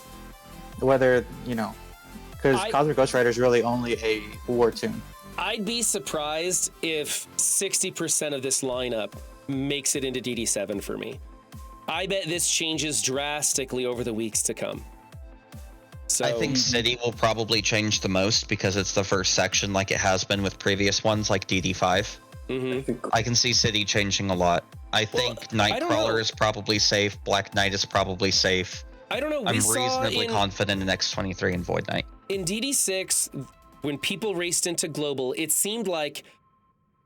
H: Whether because Cosmic Ghost Rider is really only a war tune.
A: I'd be surprised if 60% of this lineup makes it into DD7 for me. I bet this changes drastically over the weeks to come. So
B: I think City will probably change the most because it's the first section, like it has been with previous ones, like DD5. I can see City changing a lot. I think Nightcrawler is probably safe. Black Knight is probably safe.
A: I don't know.
B: I'm reasonably confident in X23 and Void Knight.
A: In DD6, when people raced into Global, it seemed like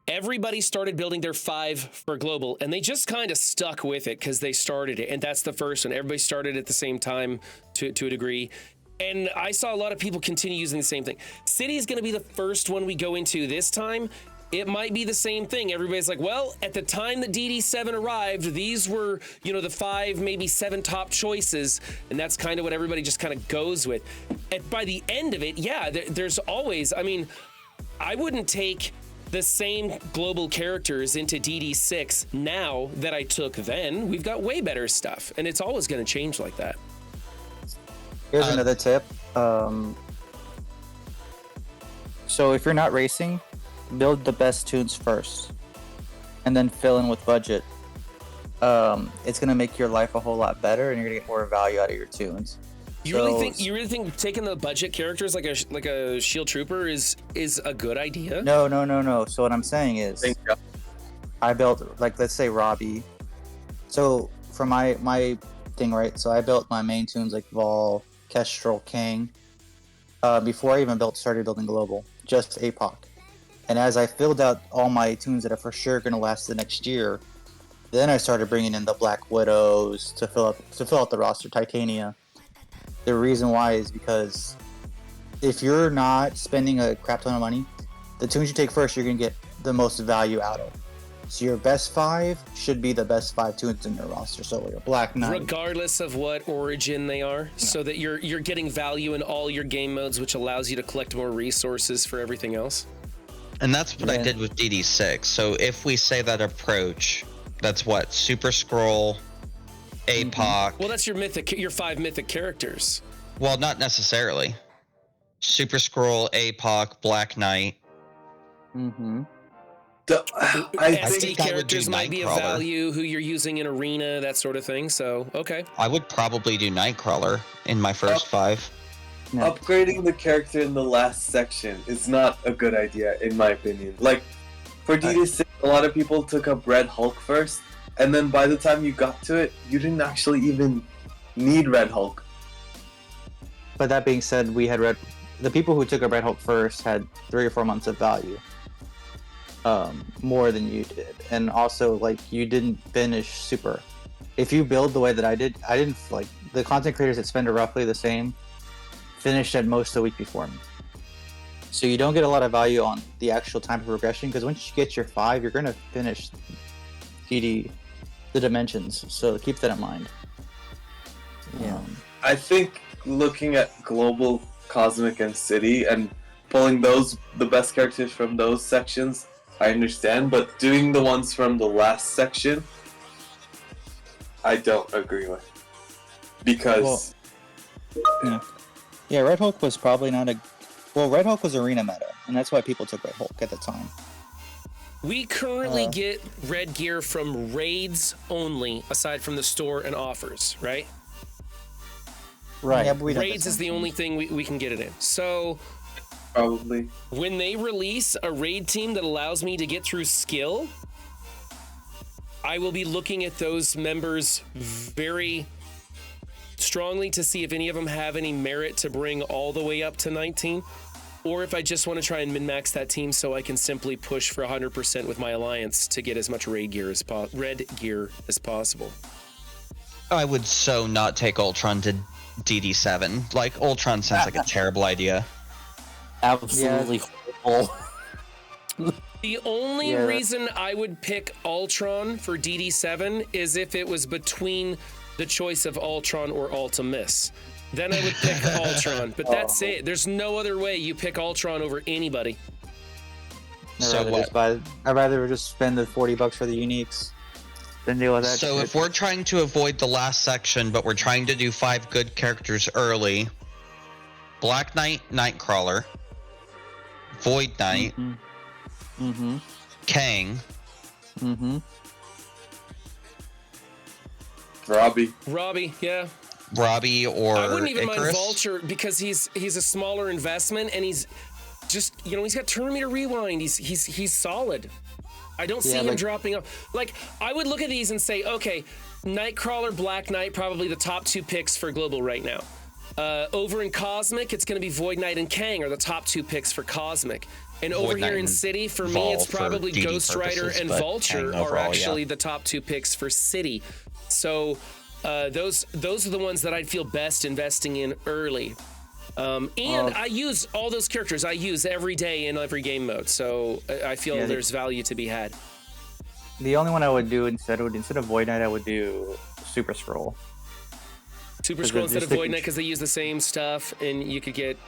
A: everybody started building their 5 for Global, and they just kind of stuck with it because they started it, and that's the first one. Everybody started at the same time to a degree. And I saw a lot of people continue using the same thing. City is going to be the first one we go into this time. It might be the same thing. Everybody's like, well, at the time that DD7 arrived, these were, the 5, maybe 7 top choices. And that's kind of what everybody just kind of goes with. And by the end of it, yeah, there's always, I wouldn't take the same global characters into DD6 now that I took then. We've got way better stuff. And it's always going to change like that.
H: Here's another tip. So if you're not racing, build the best tunes first, and then fill in with budget. It's gonna make your life a whole lot better, and you're gonna get more value out of your tunes.
A: You really think taking the budget characters like a shield trooper is a good idea?
H: No. So what I'm saying is, I built, like, let's say Robbie. So for my thing, right? So I built my main tunes like Vol, Kestrel, Kang. Before I even started building Global, just APOC. And as I filled out all my tunes that are for sure going to last the next year, then I started bringing in the Black Widows to fill out the roster, Titania. The reason why is because if you're not spending a crap ton of money, the tunes you take first, you're going to get the most value out of. So your best 5 should be the best 5 tunes in your roster. So your Black Knight,
A: regardless of what origin they are, so that you're getting value in all your game modes, which allows you to collect more resources for everything else.
B: And that's what I did with DD6. So if we say that approach, that's what? Super Scroll, APOC.
A: Well, that's your 5 mythic characters.
B: Well, not necessarily. Super Scroll, APOC, Black Knight.
A: SD characters might be of value, who you're using in arena, that sort of thing. So, okay.
B: I would probably do Nightcrawler in my first 5.
D: No. Upgrading the character in the last section is not a good idea, in my opinion. Like, for DD6, a lot of people took up Red Hulk first, and then by the time you got to it, you didn't actually even need Red Hulk.
H: But that being said, the people who took up Red Hulk first had 3 or 4 months of value. More than you did. And also, like, you didn't finish super. If you build the way that I didn't, like, the content creators that spend roughly the same finished at most a week before me. So you don't get a lot of value on the actual time of progression, because once you get your 5, you're going to finish the dimensions. So keep that in mind.
F: Yeah.
D: I think looking at Global, Cosmic, and City, and pulling the best characters from those sections, I understand, but doing the ones from the last section, I don't agree with. Because...
H: Yeah, Red Hulk was probably not Red Hulk was arena meta, and that's why people took Red Hulk at the time.
A: We currently get red gear from raids only, aside from the store and offers, right?
H: Right. Yeah,
A: raids is the only thing we can get it in. So...
D: Probably.
A: When they release a raid team that allows me to get through skill, I will be looking at those members very strongly to see if any of them have any merit to bring all the way up to 19, or if I just want to try and min-max that team so I can simply push for 100% with my alliance to get as much red gear as possible.
B: I would so not take Ultron to DD7. Like, Ultron sounds like a terrible idea.
F: Absolutely horrible.
A: The only reason I would pick Ultron for DD7 is if it was between the choice of Ultron or Ultimus. Then I would pick Ultron, but that's it. There's no other way you pick Ultron over anybody.
H: I'd rather just spend the $40 for the uniques than deal with that.
B: So if we're trying to avoid the last section, but we're trying to do 5 good characters early, Black Knight, Nightcrawler, Void Knight, Kang,
C: Robbie, yeah.
B: Robbie or
A: I wouldn't even mind
B: Icarus.
A: Vulture because he's a smaller investment and he's just, you know, he's got turn meter rewind. He's solid. I don't see him dropping off. Like, I would look at these and say, okay, Nightcrawler, Black Knight, probably the top 2 picks for global right now. Over in Cosmic, it's going to be Void Knight and Kang are the top 2 picks for Cosmic. And
B: Void
A: over
B: Knight
A: here in
B: and
A: City, for me,
B: Vol
A: it's
B: for
A: probably
B: DD
A: Ghost Rider
B: purposes,
A: and
B: but
A: Vulture
B: Kang
A: are
B: overall,
A: actually the top 2 picks for City. So those are the ones that I'd feel best investing in early. I use all those characters. I use every day in every game mode. So I feel there's value to be had.
H: The only one I would do instead of Void Knight, I would do Super Scroll.
A: Super Scroll instead of Void Knight because they use the same stuff, and you could get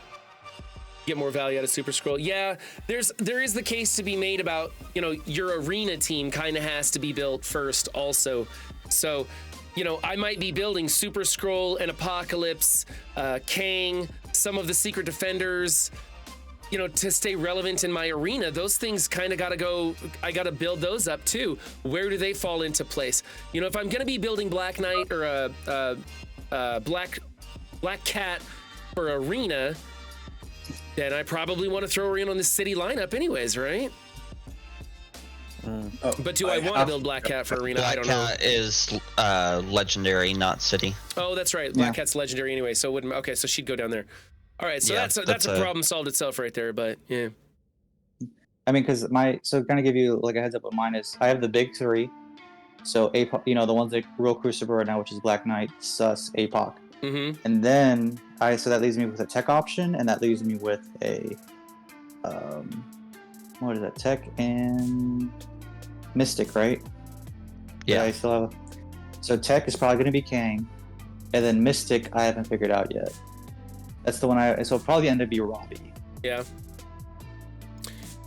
A: more value out of Super Scroll. Yeah, there is the case to be made about, you know, your arena team kind of has to be built first also. So, you know, I might be building Super Scroll and Apocalypse, Kang, some of the Secret Defenders, you know, to stay relevant in my arena. Those things kind of got to go. I got to build those up too. Where do they fall into place? You know, if I'm going to be building Black Knight or a Black Cat for arena, then I probably want to throw her in on the City lineup anyways, right? But do I want to build Black Cat for arena? I don't know.
B: Black Cat is legendary, not City.
A: Oh, that's right. Black Cat's legendary anyway, so it wouldn't. Okay, so she'd go down there. All right, so that's a problem solved itself right there. But yeah,
H: I mean, because kind of give you like a heads up. What mine is, I have the big 3. So APOC, you know, the ones that real Crucible right now, which is Black Knight, Sus, APOC, and then so that leaves me with a tech option, and that leaves me with a what is that, tech and Mystic, right?
B: Yeah.
H: I still have. So tech is probably going to be Kang, and then Mystic I haven't figured out yet. That's the one so it'll probably end up be Robbie.
A: Yeah.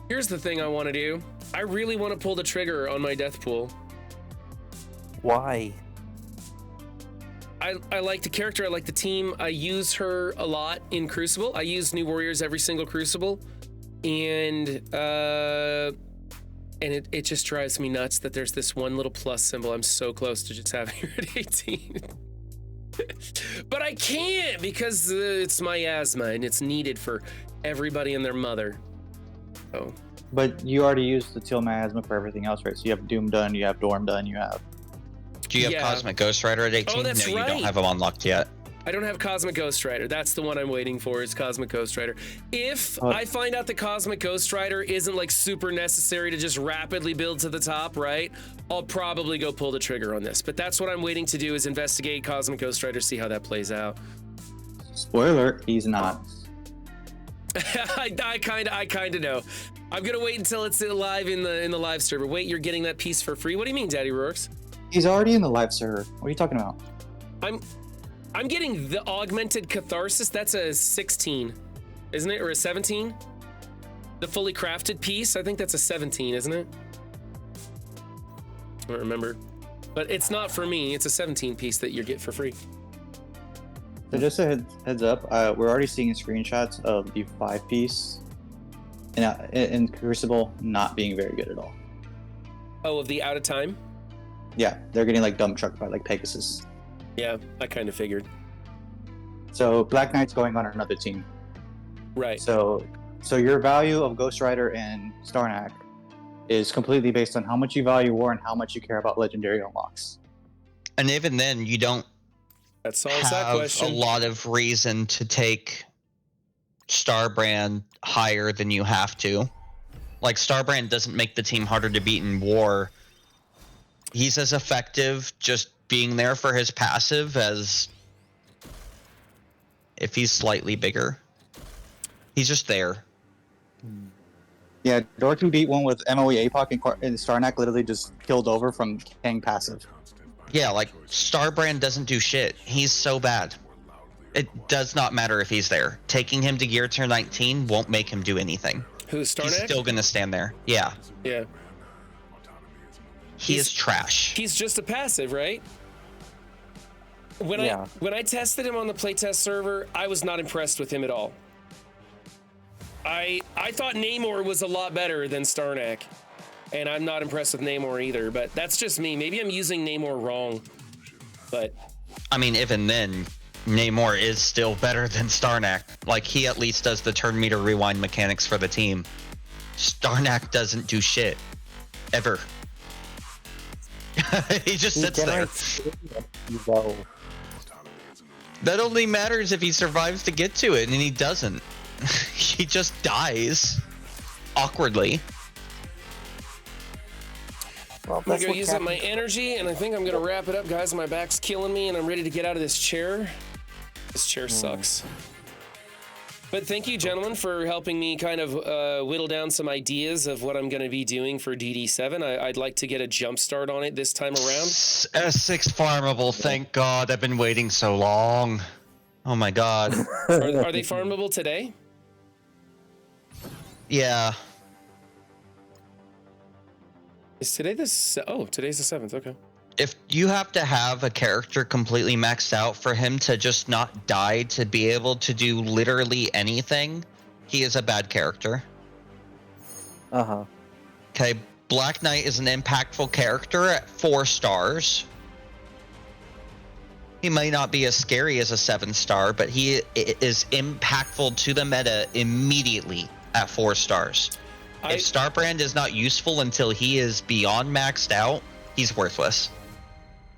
A: Here's the thing I want to do. I really want to pull the trigger on my death pool.
F: Why?
A: I like the character. I like the team. I use her a lot in Crucible. I use New Warriors every single Crucible, and it just drives me nuts that there's this one little plus symbol. I'm so close to just having her at 18. But I can't because it's miasma and it's needed for everybody and their mother. Oh.
H: But you already used the Teal Miasma for everything else, right? So you have Doom done, you have Dorm done, you have...
B: Do you have Cosmic Ghost Rider at 18?
A: Oh, that's
B: no,
A: right.
B: You don't have him unlocked yet.
A: I don't have Cosmic Ghost Rider. That's the one I'm waiting for, is Cosmic Ghost Rider. If I find out the Cosmic Ghost Rider isn't like super necessary to just rapidly build to the top, right? I'll probably go pull the trigger on this. But that's what I'm waiting to do, is investigate Cosmic Ghost Rider, see how that plays out.
H: Spoiler, he's not.
A: I kind of know. I'm gonna wait until it's live in the live server. Wait, you're getting that piece for free? What do you mean, Daddy Rourke's?
H: He's already in the live server. What are you talking about?
A: I'm getting the augmented catharsis. That's a 16, isn't it? Or a 17? The fully crafted piece. I think that's a 17, isn't it? I don't remember. But it's not for me. It's a 17 piece that you get for free.
H: So just a heads up, we're already seeing screenshots of the 5-piece in Crucible not being very good at all.
A: Oh, of the out of time?
H: Yeah, they're getting like dump trucked by like Pegasus.
A: Yeah, I kind of figured.
H: So Black Knight's going on another team.
A: Right.
H: So your value of Ghost Rider and Starnak is completely based on how much you value war and how much you care about legendary unlocks.
B: And even then, you don't
A: that solves that
B: have
A: question.
B: a lot of reason to take Starbrand higher than you have to. Like, Starbrand doesn't make the team harder to beat in war. He's as effective just being there for his passive as if he's slightly bigger. He's just there.
H: Yeah, Dorky beat one with MOE APOC and Starnak literally just killed over from Kang passive.
B: Yeah, like, Starbrand doesn't do shit. He's so bad. It does not matter if he's there. Taking him to gear tier 19 won't make him do anything.
A: Who's Starnak?
B: He's still gonna stand there. Yeah.
A: Yeah.
B: He is trash.
A: He's just a passive, right? When I tested him on the playtest server, I was not impressed with him at all. I thought Namor was a lot better than Starnak, and I'm not impressed with Namor either, but that's just me. Maybe I'm using Namor wrong. But
B: I mean, even then, Namor is still better than Starnak. Like, he at least does the turn meter rewind mechanics for the team. Starnak doesn't do shit. Ever. He just sits there. That only matters if he survives to get to it, and he doesn't. He just dies. Awkwardly.
F: Well,
A: I'm gonna go use up my energy, and I think I'm gonna wrap it up, guys. My back's killing me, and I'm ready to get out of this chair. This chair sucks. But thank you, gentlemen, for helping me kind of whittle down some ideas of what I'm going to be doing for DD7. I'd like to get a jump start on it this time around.
B: S6 farmable, thank God. I've been waiting so long. Oh my God.
A: Are they farmable today?
B: Yeah.
A: Is today the... Oh, today's the 7th, okay.
B: If you have to have a character completely maxed out for him to just not die to be able to do literally anything, he is a bad character.
F: Uh-huh.
B: Okay, Black Knight is an impactful character at 4 stars. He may not be as scary as a 7-star, but he is impactful to the meta immediately at 4 stars. If Starbrand is not useful until he is beyond maxed out, he's worthless.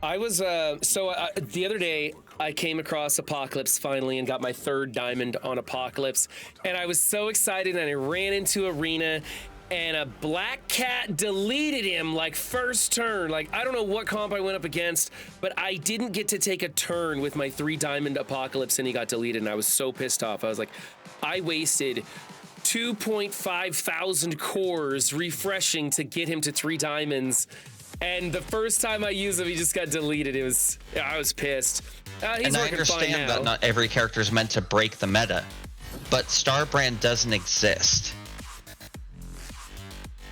A: I was, the other day, I came across Apocalypse finally and got my 3rd diamond on Apocalypse, and I was so excited, and I ran into Arena, and a black cat deleted him, like, first turn. Like, I don't know what comp I went up against, but I didn't get to take a turn with my 3 diamond Apocalypse, and he got deleted, and I was so pissed off. I was like, I wasted 2.5 thousand cores refreshing to get him to 3 diamonds. And the first time I used him, he just got deleted. I was pissed. He's
B: and I
A: working fine
B: understand
A: now.
B: that not every character is meant to break the meta, but Starbrand doesn't exist.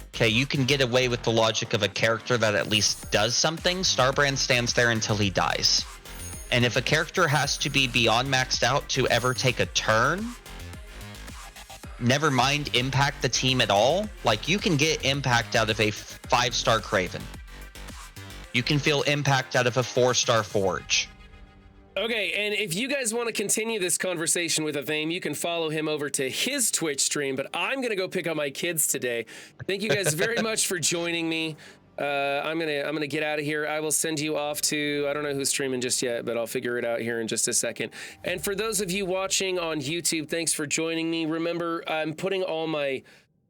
B: Okay, you can get away with the logic of a character that at least does something. Starbrand stands there until he dies. And if a character has to be beyond maxed out to ever take a turn, never mind impact the team at all, like, you can get impact out of a 5-star Kraven. You can feel impact out of a 4-star Forge.
A: Okay, and if you guys want to continue this conversation with Athame, you can follow him over to his Twitch stream, but I'm going to go pick up my kids today. Thank you guys very much for joining me. I'm gonna get out of here. I will send you off to, I don't know who's streaming just yet, but I'll figure it out here in just a second. And for those of you watching on YouTube, thanks for joining me. Remember, I'm putting all my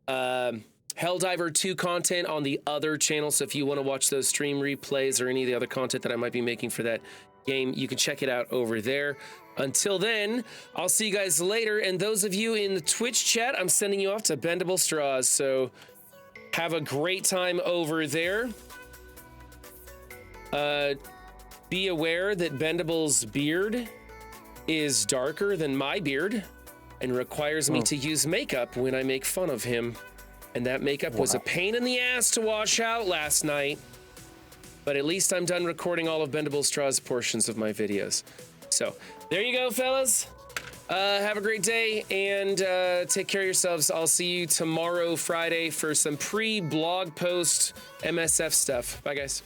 A: Helldiver 2 content on the other channel, so if you want to watch those stream replays or any of the other content that I might be making for that game, you can check it out over there. Until then, I'll see you guys later, and those of you in the Twitch chat, I'm sending you off to Bendable Straws, so have a great time over there. Be aware that Bendable's beard is darker than my beard and requires me to use makeup when I make fun of him. And that makeup was a pain in the ass to wash out last night. But at least I'm done recording all of Bendable Straw's portions of my videos. So there you go, fellas. Have a great day and take care of yourselves. I'll see you tomorrow, Friday, for some pre-blog post MSF stuff. Bye, guys.